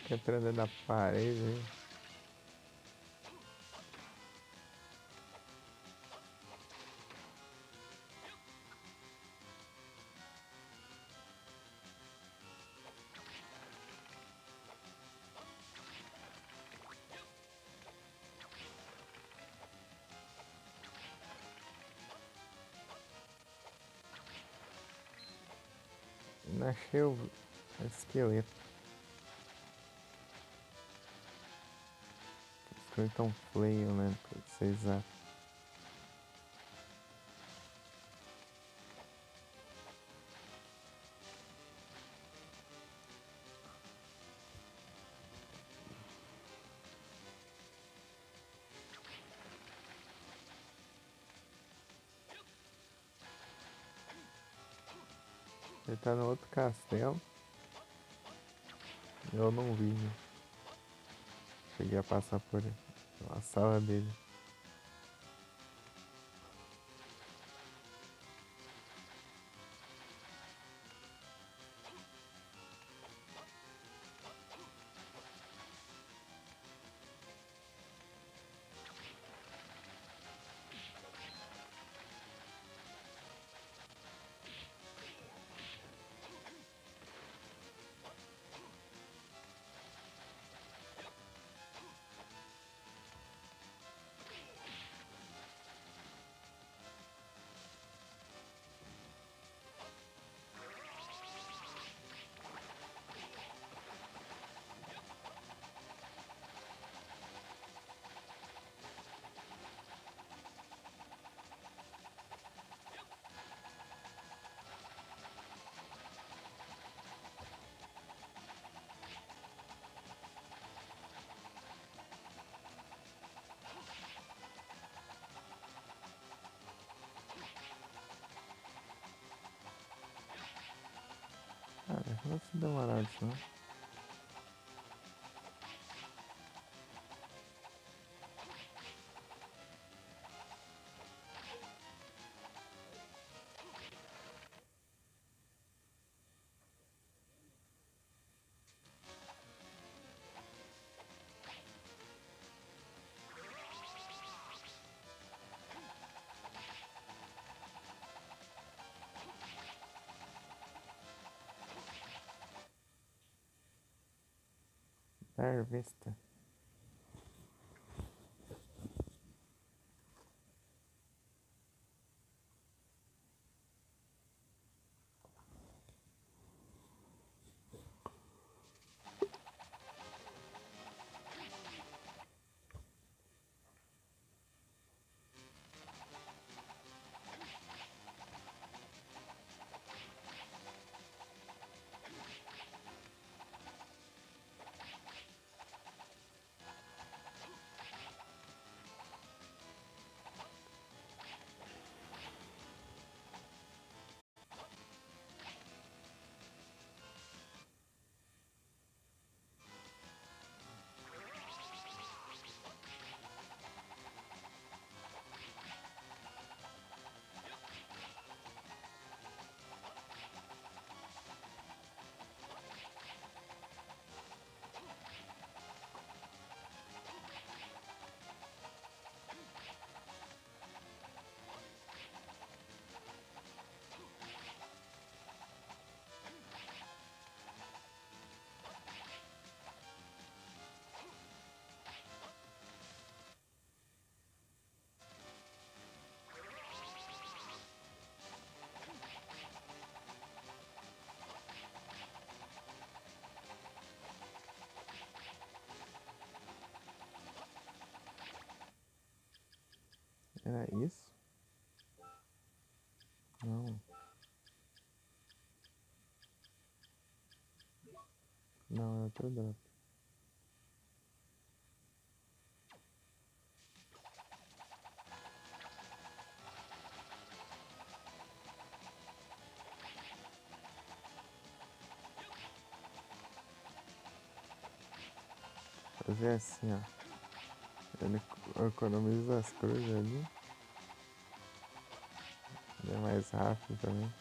Fica prendendo na parede aí. Não achei o esqueleto. O esqueleto é um flail, né? Pra você usar. Ele tá no outro castelo. Eu não vi, né? Cheguei a passar por a sala dele. Ah, não se demorar isso, não. Dar vista. Era isso? Não. Não, é outro drop. Fazer assim, ó. Ele economiza as cruzes ali. Ele é mais rápido também.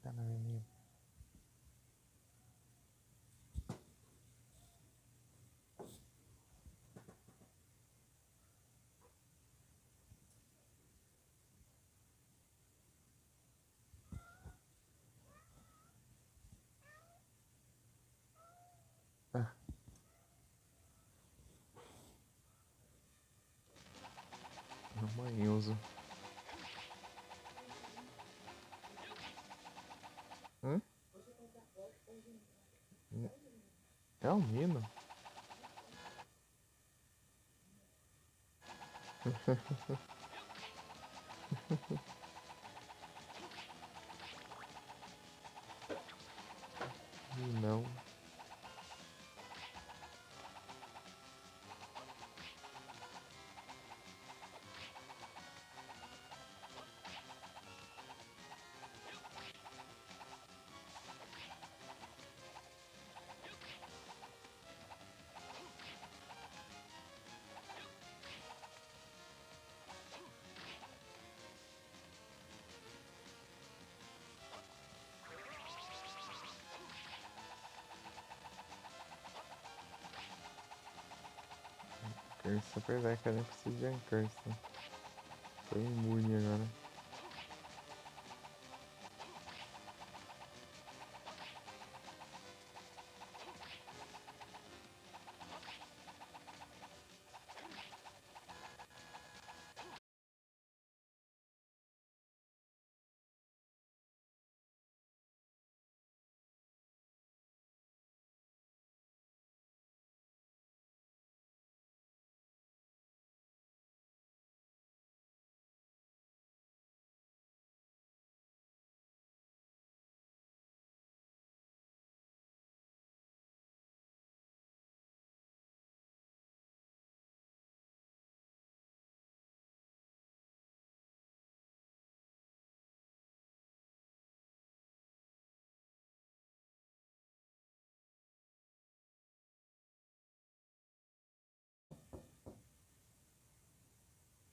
Tá na vermelha. Ah. Não manhoso. É um Mino? Não. Curse apesar que eu nem preciso de Uncurse. Tô imune agora.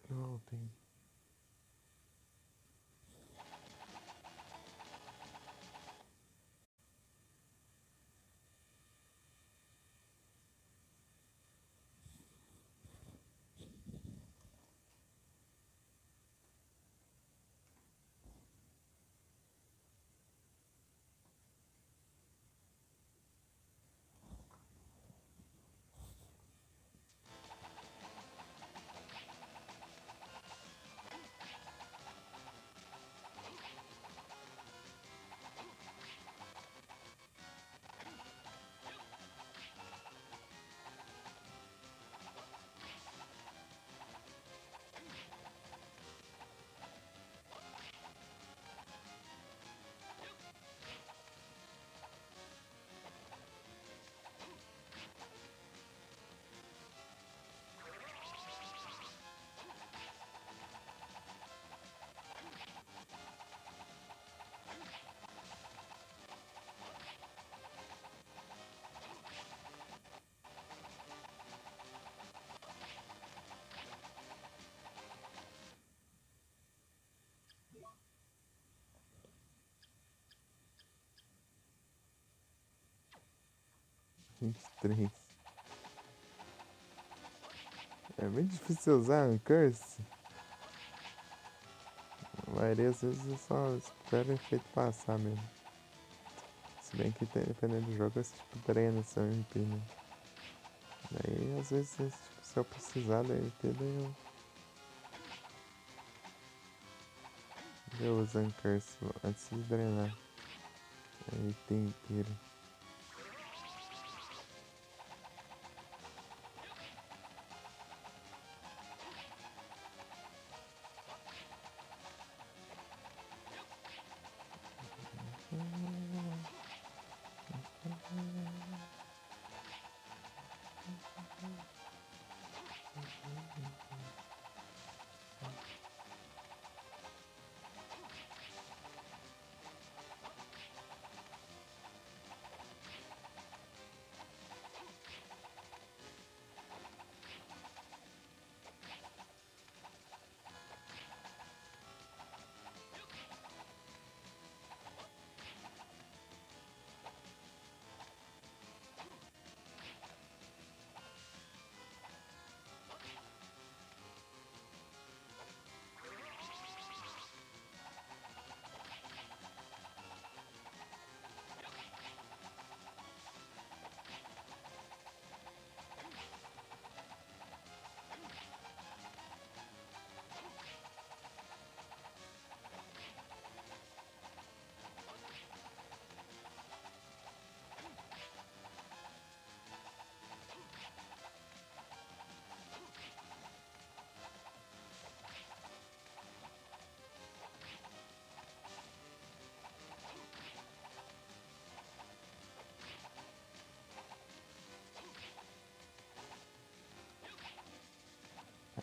Voltem. Vinte e três. É bem difícil usar Uncurse. A maioria das vezes eu só espero o efeito passar mesmo. Se bem que dependendo do jogo, esse tipo treina seu MP, né? Daí às vezes tipo, se eu precisar da MP, daí eu uso Uncurse antes de drenar a IP inteira.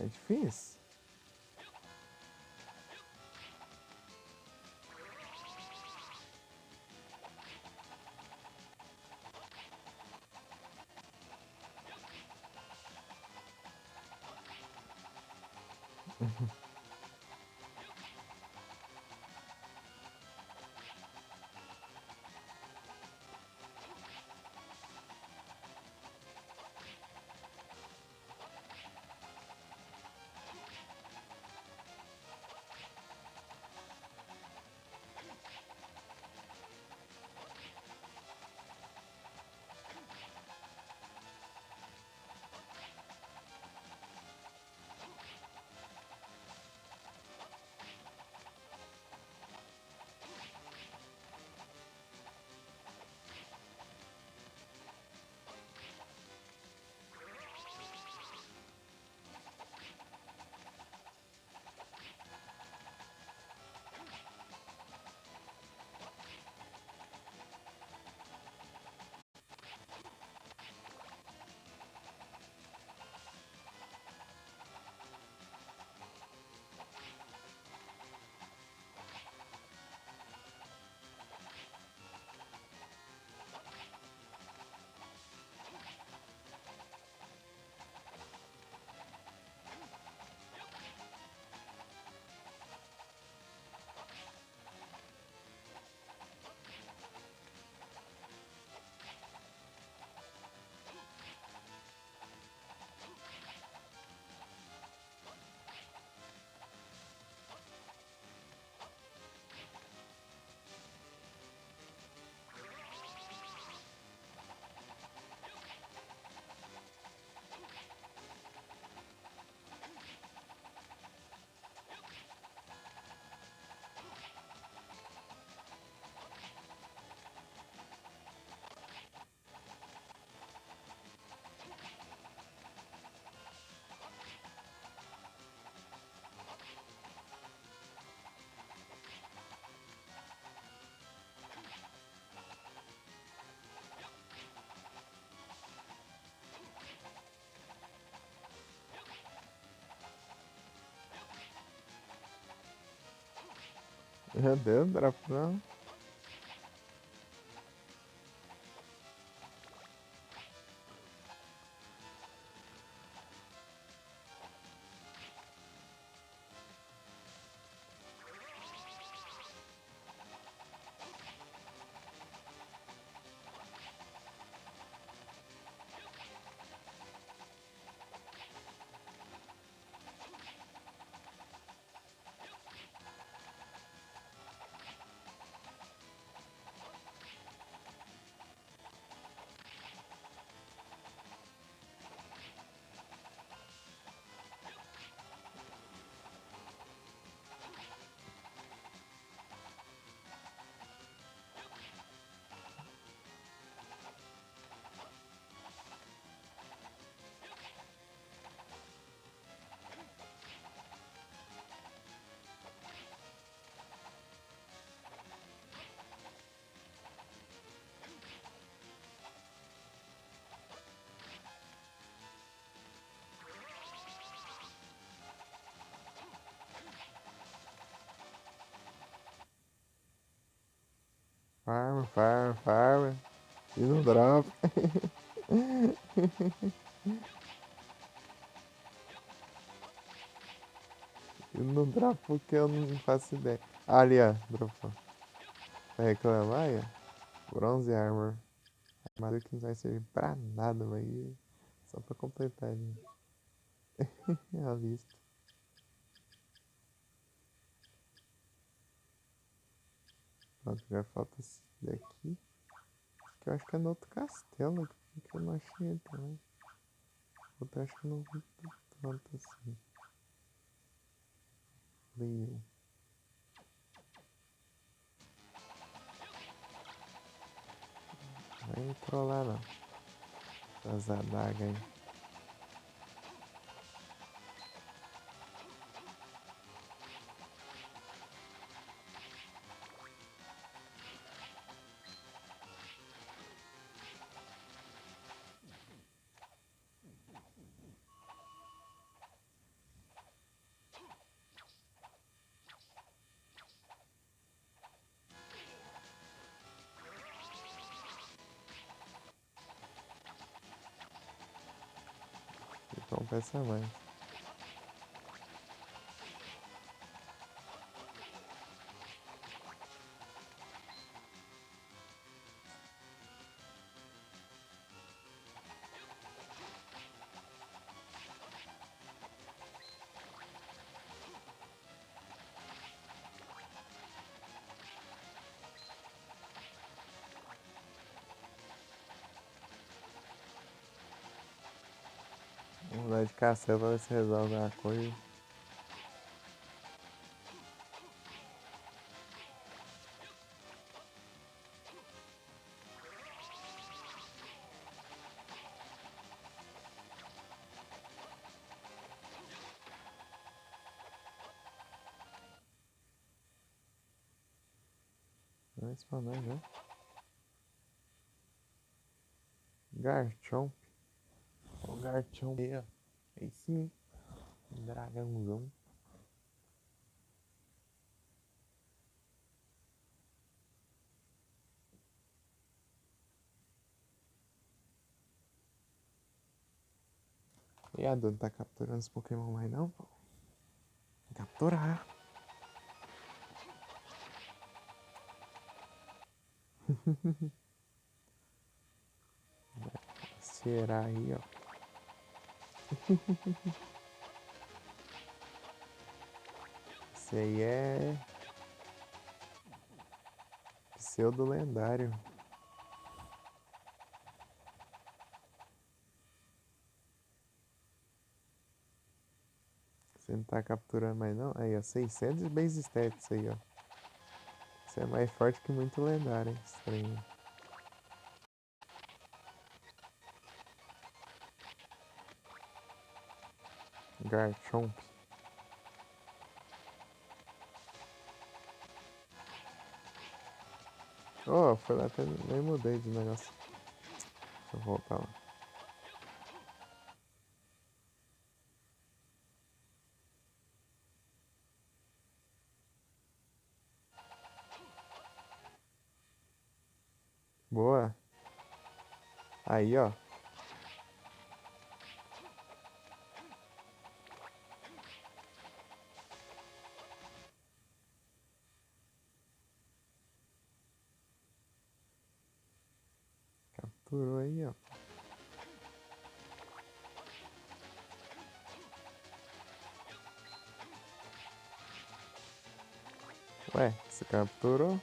É difícil. Meu Deus, drop não. Farm, farm, farm. E não drop. E não drop porque eu não faço ideia. Ah, ali, ó. Dropou. Vai reclamar aí, ó. Bronze Armor. Armadura que não vai servir pra nada, mas só pra completar ali. A lista. Pronto, agora falta esse daqui. Que eu acho que é no outro castelo aqui, que eu não achei ele também. Outro eu acho que eu não vi tanto assim. Leo. Não entrou lá não. Essas adagas aí. Compensa mais. Vamos lá de castelo pra ver se resolve a coisa. Não é isso pra nós, né? Garchomp. Ó, o Garchomp aí, ó. Aí sim. Dragãozão. E a Dona tá capturando os Pokémon mais não, pô? Capturar. Será aí, ó. Esse aí é pseudo lendário. Você não tá capturando mais não? Aí, ó, 600 base stats aí, ó. Isso é mais forte que muito lendário, hein? Estranho. Garchomp. Oh, foi lá até nem mudei de negócio. Deixa eu voltar lá. Boa. Aí, ó. Capturou aí, ó. Ué, você capturou?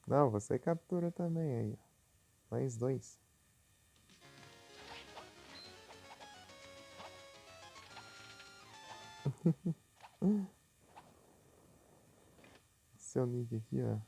Não, você captura também aí, ó. Mais dois. Seu nick aqui, ó.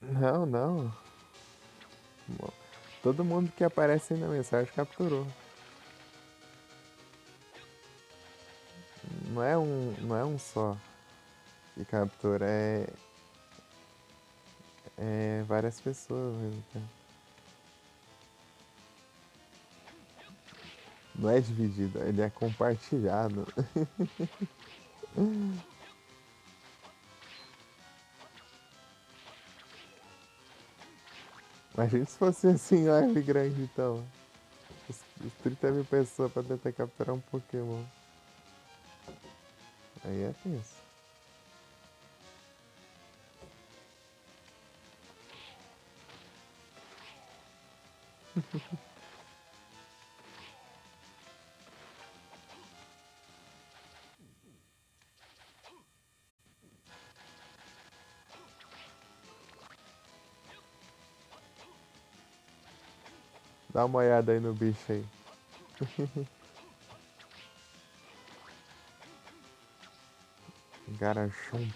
Não, não. Todo mundo que aparece aí na mensagem capturou. Não é um só que captura, é várias pessoas mesmo, cara. Não é dividido, ele é compartilhado. Imagina se fosse assim, live grande então. Os 30 mil pessoas pra tentar capturar um Pokémon. Aí é tenso. Dá uma olhada aí no bicho aí. Garachomp.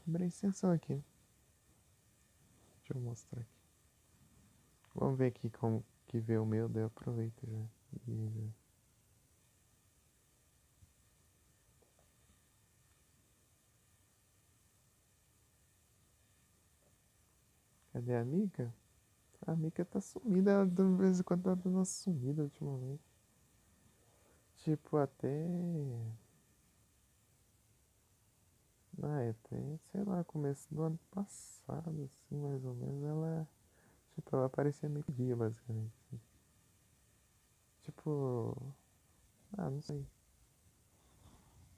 Abre a extensão aqui. Deixa eu mostrar aqui. Vamos ver aqui como que vê o meu, daí eu aproveito já. Cadê a Mika? A Mika tá sumida, ela de vez em quando tá dando uma sumida ultimamente. Tipo, até. Até, sei lá, começo do ano passado, assim, mais ou menos, ela. Tipo, ela aparecia meio dia, basicamente. Tipo. Ah, não sei.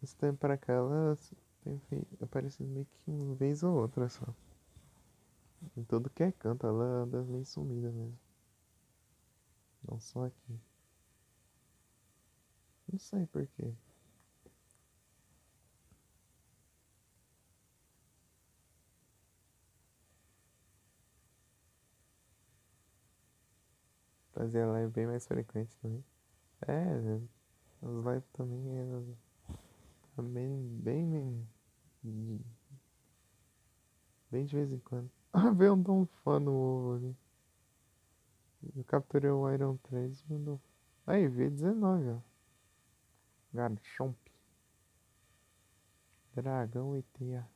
Esse tempo pra cá, ela tem aparecido meio que uma vez ou outra só. Em tudo que é canto, ela anda meio sumida mesmo. Não só aqui. Não sei porquê. Fazer live bem mais frequente também. É, as lives também é bem de vez em quando. Ah, veio um Dom Fã no ovo ali. Eu capturei o Iron 3 e mandou. Aí, V19, ó. Garchomp. Dragão e teia.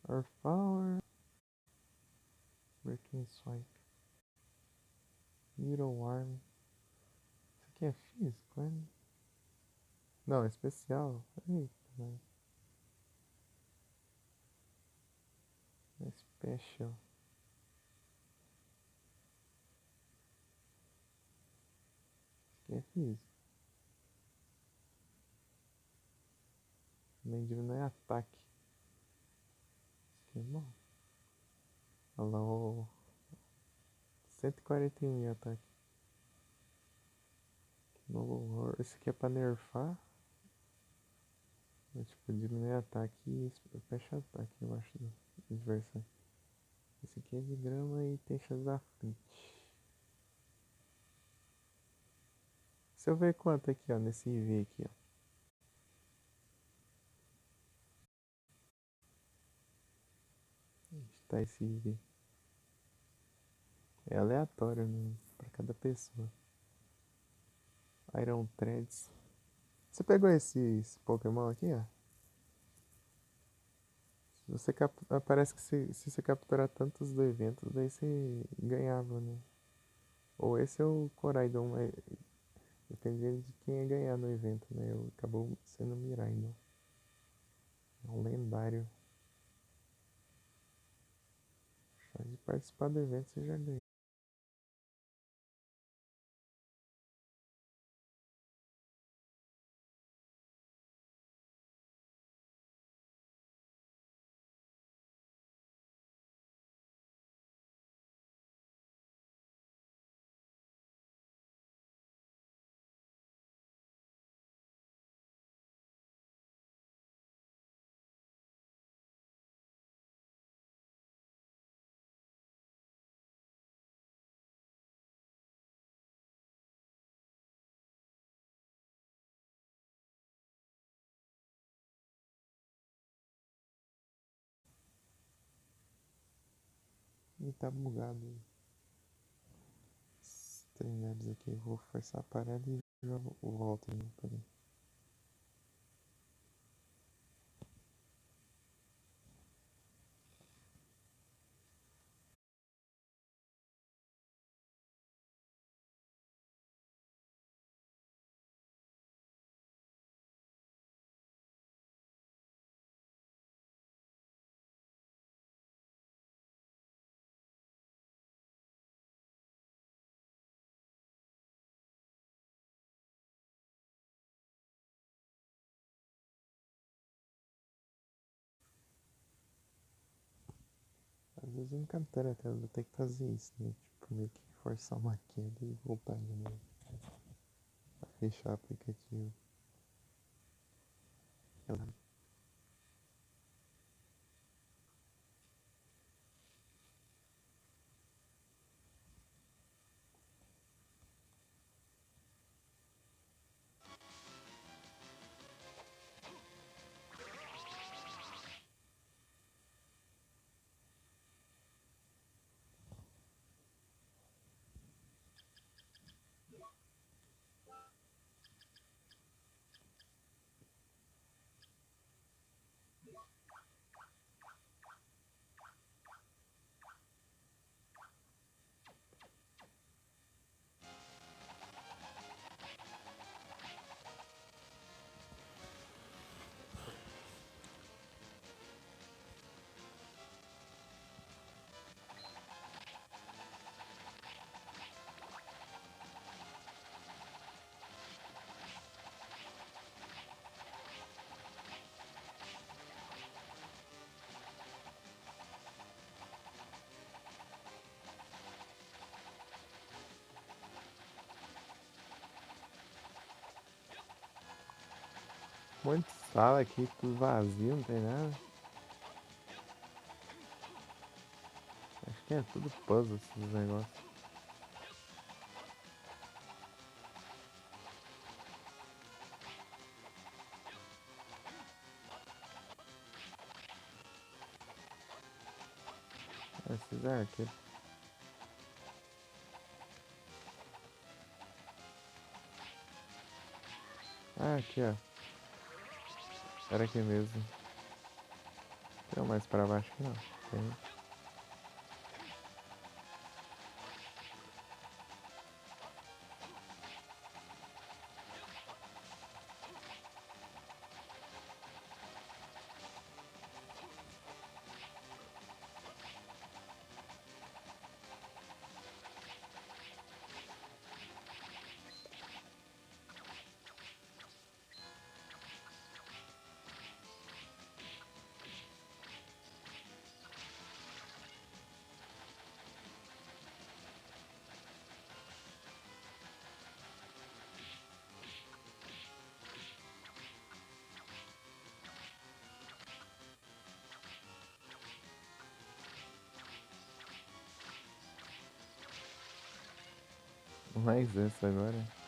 Earth Power. Breaking Swipe. Needle Arm. Isso aqui é físico, é? Não, é especial. Eita, mas é special. Isso aqui é físico. Também diminui ataque. Isso aqui é bom. Olha lá o 141 em ataque. Novo horror. Esse aqui é pra nerfar. É, tipo, diminui ataque e fecha ataque, eu acho, do adversário. Esse aqui é de grama e tem chance da frente. Se eu ver quanto aqui, ó, nesse IV aqui, ó. Onde tá esse IV? É aleatório, né? Pra cada pessoa. Iron Threads. Você pegou esse Pokémon aqui, ó? Se você parece que se você capturar tantos do evento, daí você ganhava, né? Ou esse é o Coraidon, mas dependendo de quem ia ganhar no evento, né? Eu acabou sendo Miraidon. É um lendário. Só de participar do evento você já ganhou. E tá bugado. Treinados aqui, eu vou forçar a parada e já volto, né? Peraí. Às vezes eu me captura até, eu vou ter que fazer isso, né? Tipo, meio que forçar uma queda e voltar de novo. Fechar o aplicativo. Um monte de sala aqui, tudo vazio, não tem nada. Acho que é tudo puzzle esses negócios. Esses arqueiros. Ah, aqui ó. Era aqui mesmo. Tem um mais pra baixo aqui não. Tem. Mais essa agora.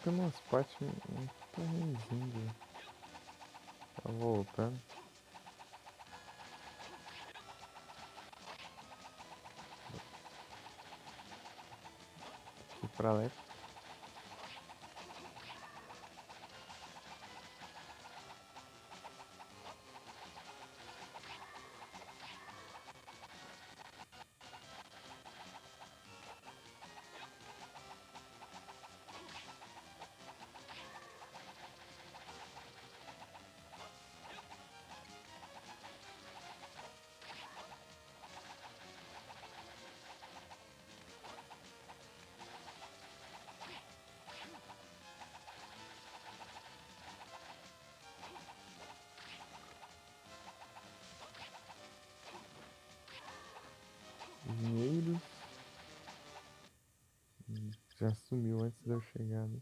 Fica umas partes muito ruimzinho. Tá voltando. Aqui pra lá. Já sumiu antes de eu chegar, né?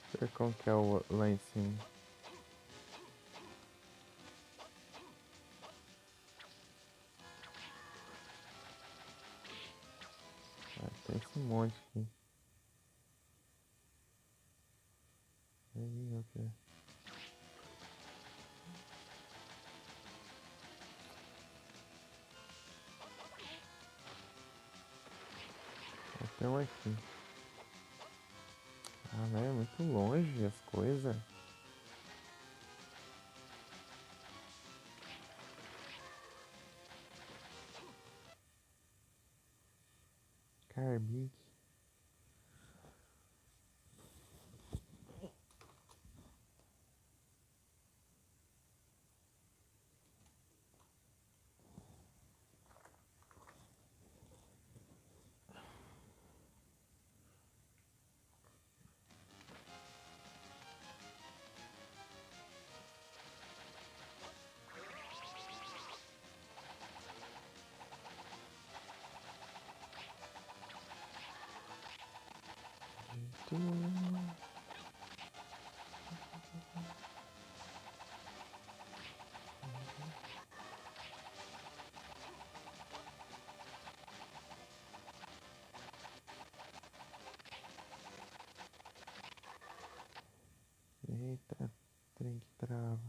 Deixa eu ver qual que é o lá em cima. Ah, tem esse monte aqui. Aí, ok. Tem um aqui. Ah, velho, é muito longe as coisas. Carbink. Eita, trem que trava.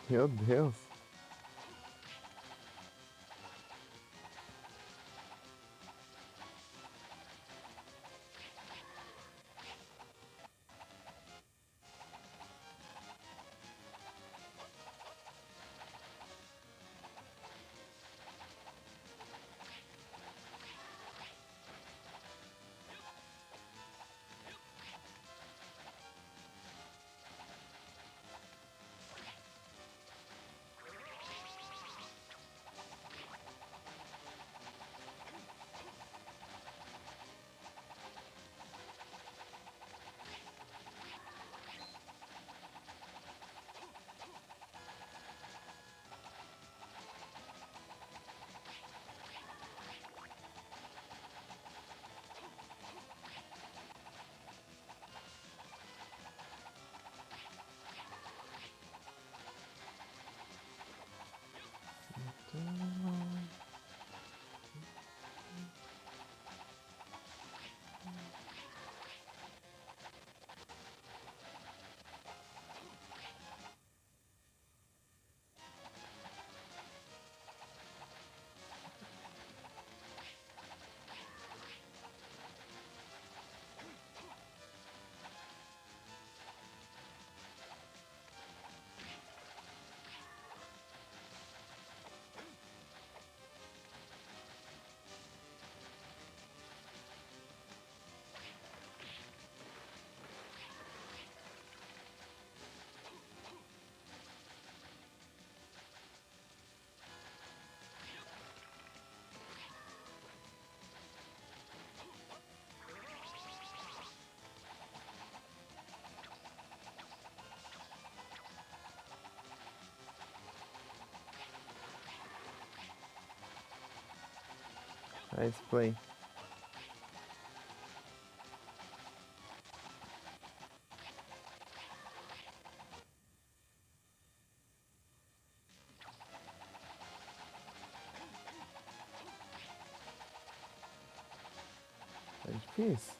Meu Deus. Nice play. É difícil.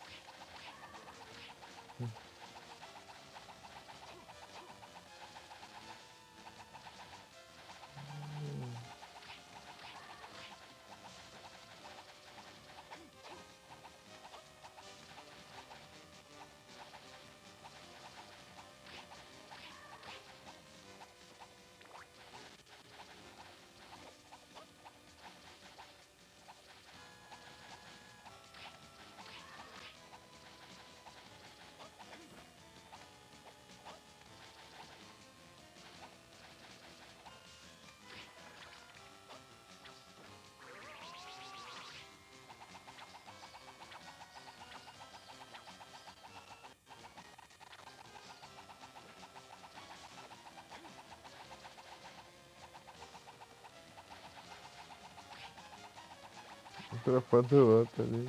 Dropando o outro ali.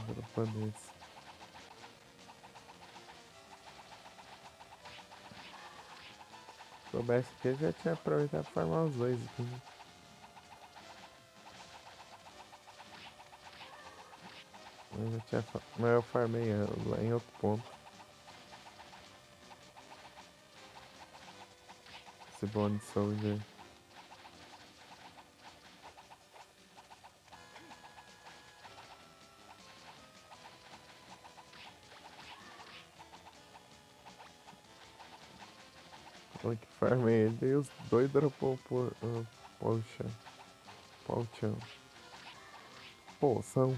Dropando esse. Se soubesse que eu já tinha aproveitado pra farmar os dois aqui, né? Mas eu farmei lá em outro ponto. Esse Bone Soldier. Olha que farmei ele e os dois dropou por potion. Potion. Poção.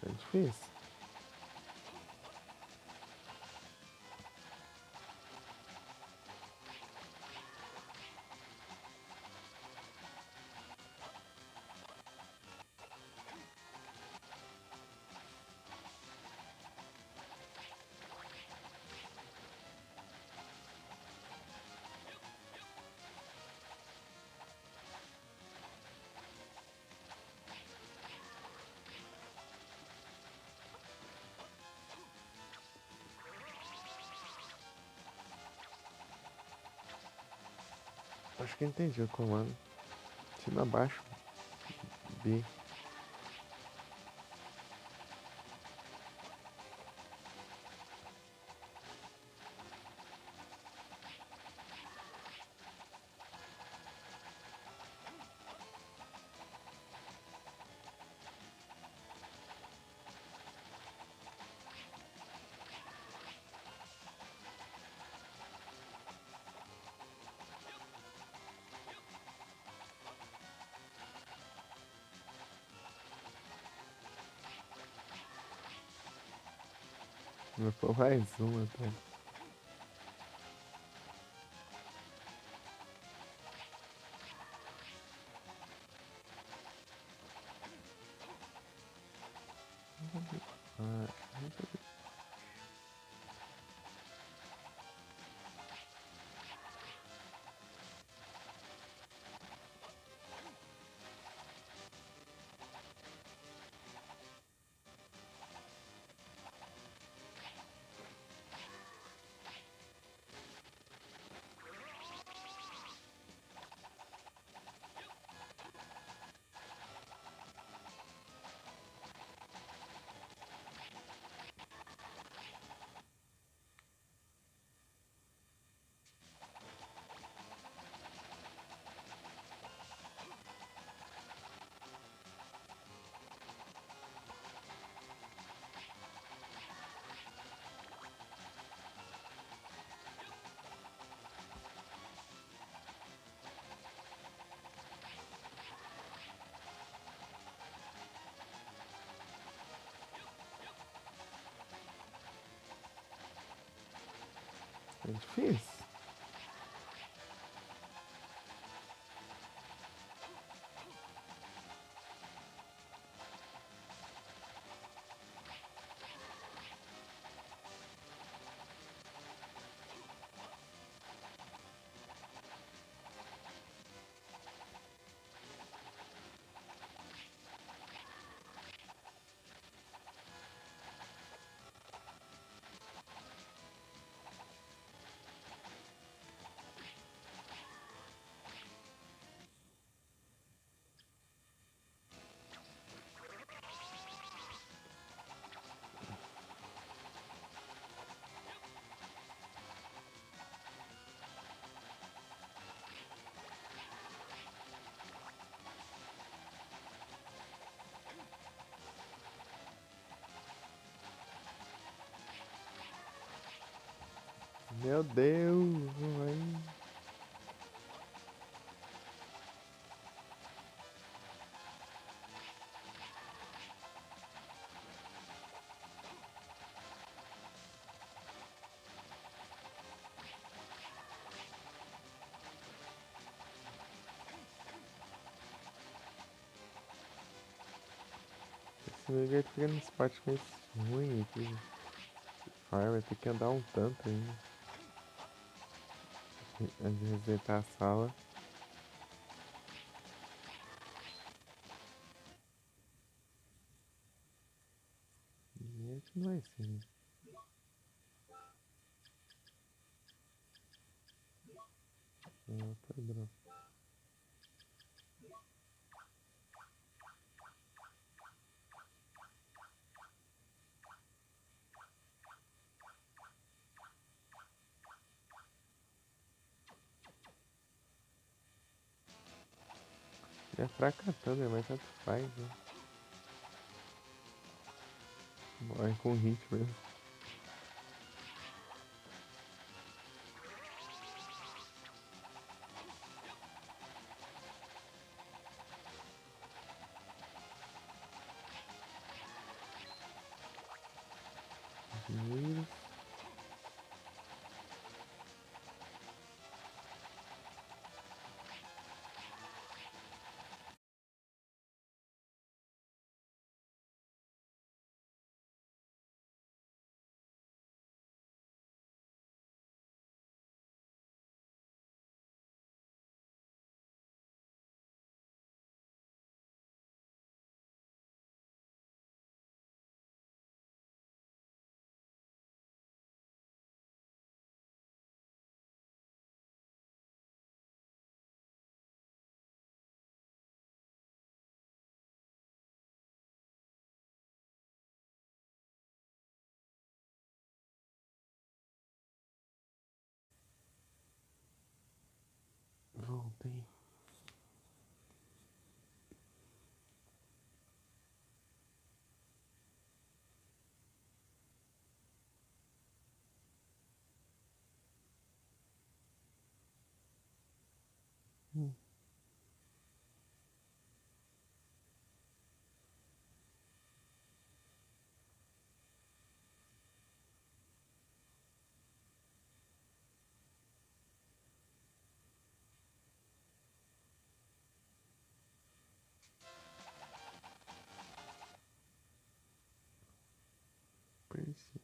É difícil. Acho que entendi o comando. Cima abaixo. B. Não foi mais uma, tá? Ah, É difícil. Meu Deus, mãe. Esse Miguel fica nesse parte mais ruim aqui. Vai ter que andar um tanto ainda. Antes de resetar a sala. E esse não vai ser, né? Ah, padrão. É fraca também, mas tanto faz, né? Morre com hit mesmo. Dinheiro. Voltei. Percy.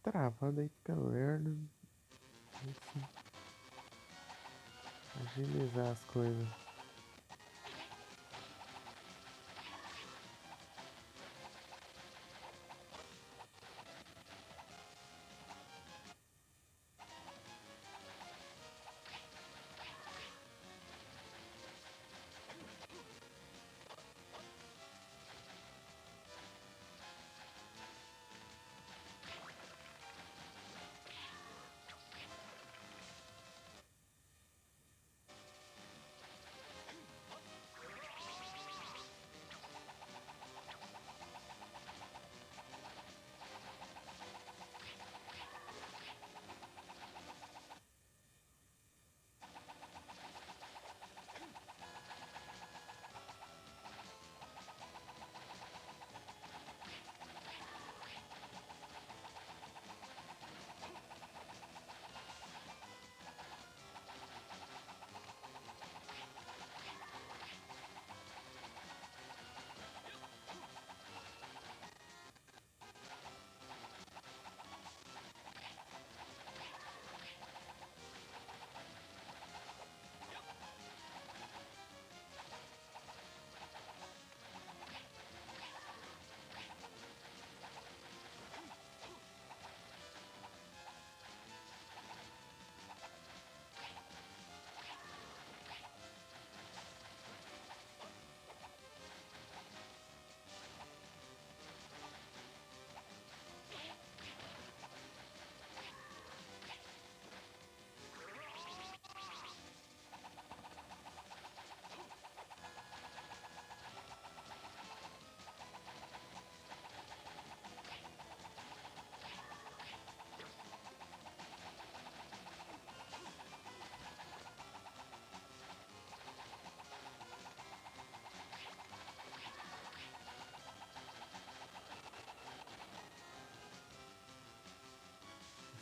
Travado aí fica lerdo. Assim, agilizar as coisas.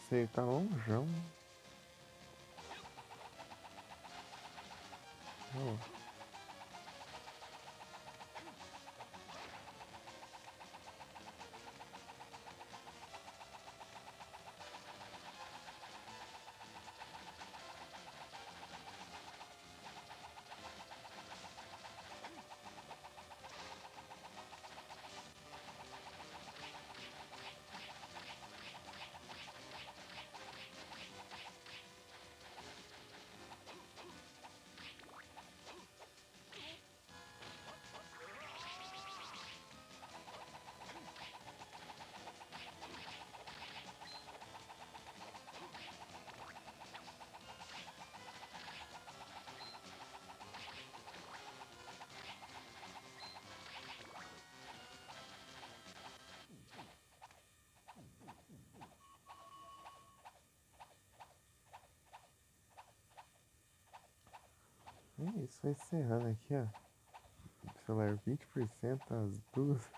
Você tá longeão. Oh. É isso, vai encerrando aqui, ó. Celular 20% as duas.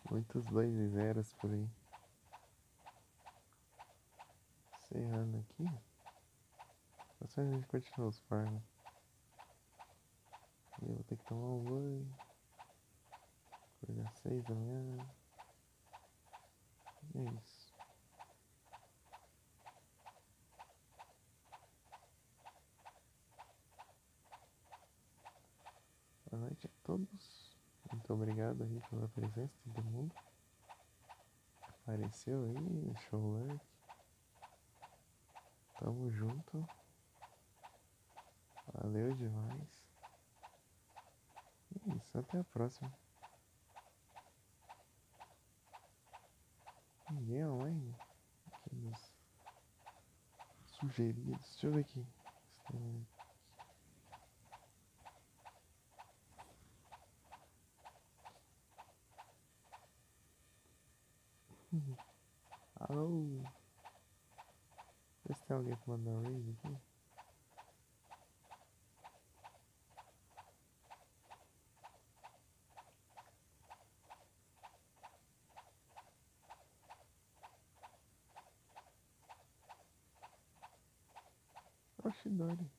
Muitos 2 e zeros por aí. Encerrando aqui. Depois a gente continua os farms. E eu vou ter que tomar um banho. Acordar 6 da manhã. E é isso. Boa noite a todos. Muito obrigado aí pela presença de todo mundo. Apareceu aí, deixou o like. Tamo junto. Valeu demais. É isso, até a próxima. Ninguém online aqui nos sugeridos. Deixa eu ver aqui. Alô? Vê se tem alguém pra mandar um raid aqui. Oxidori.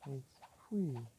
É isso. Fui.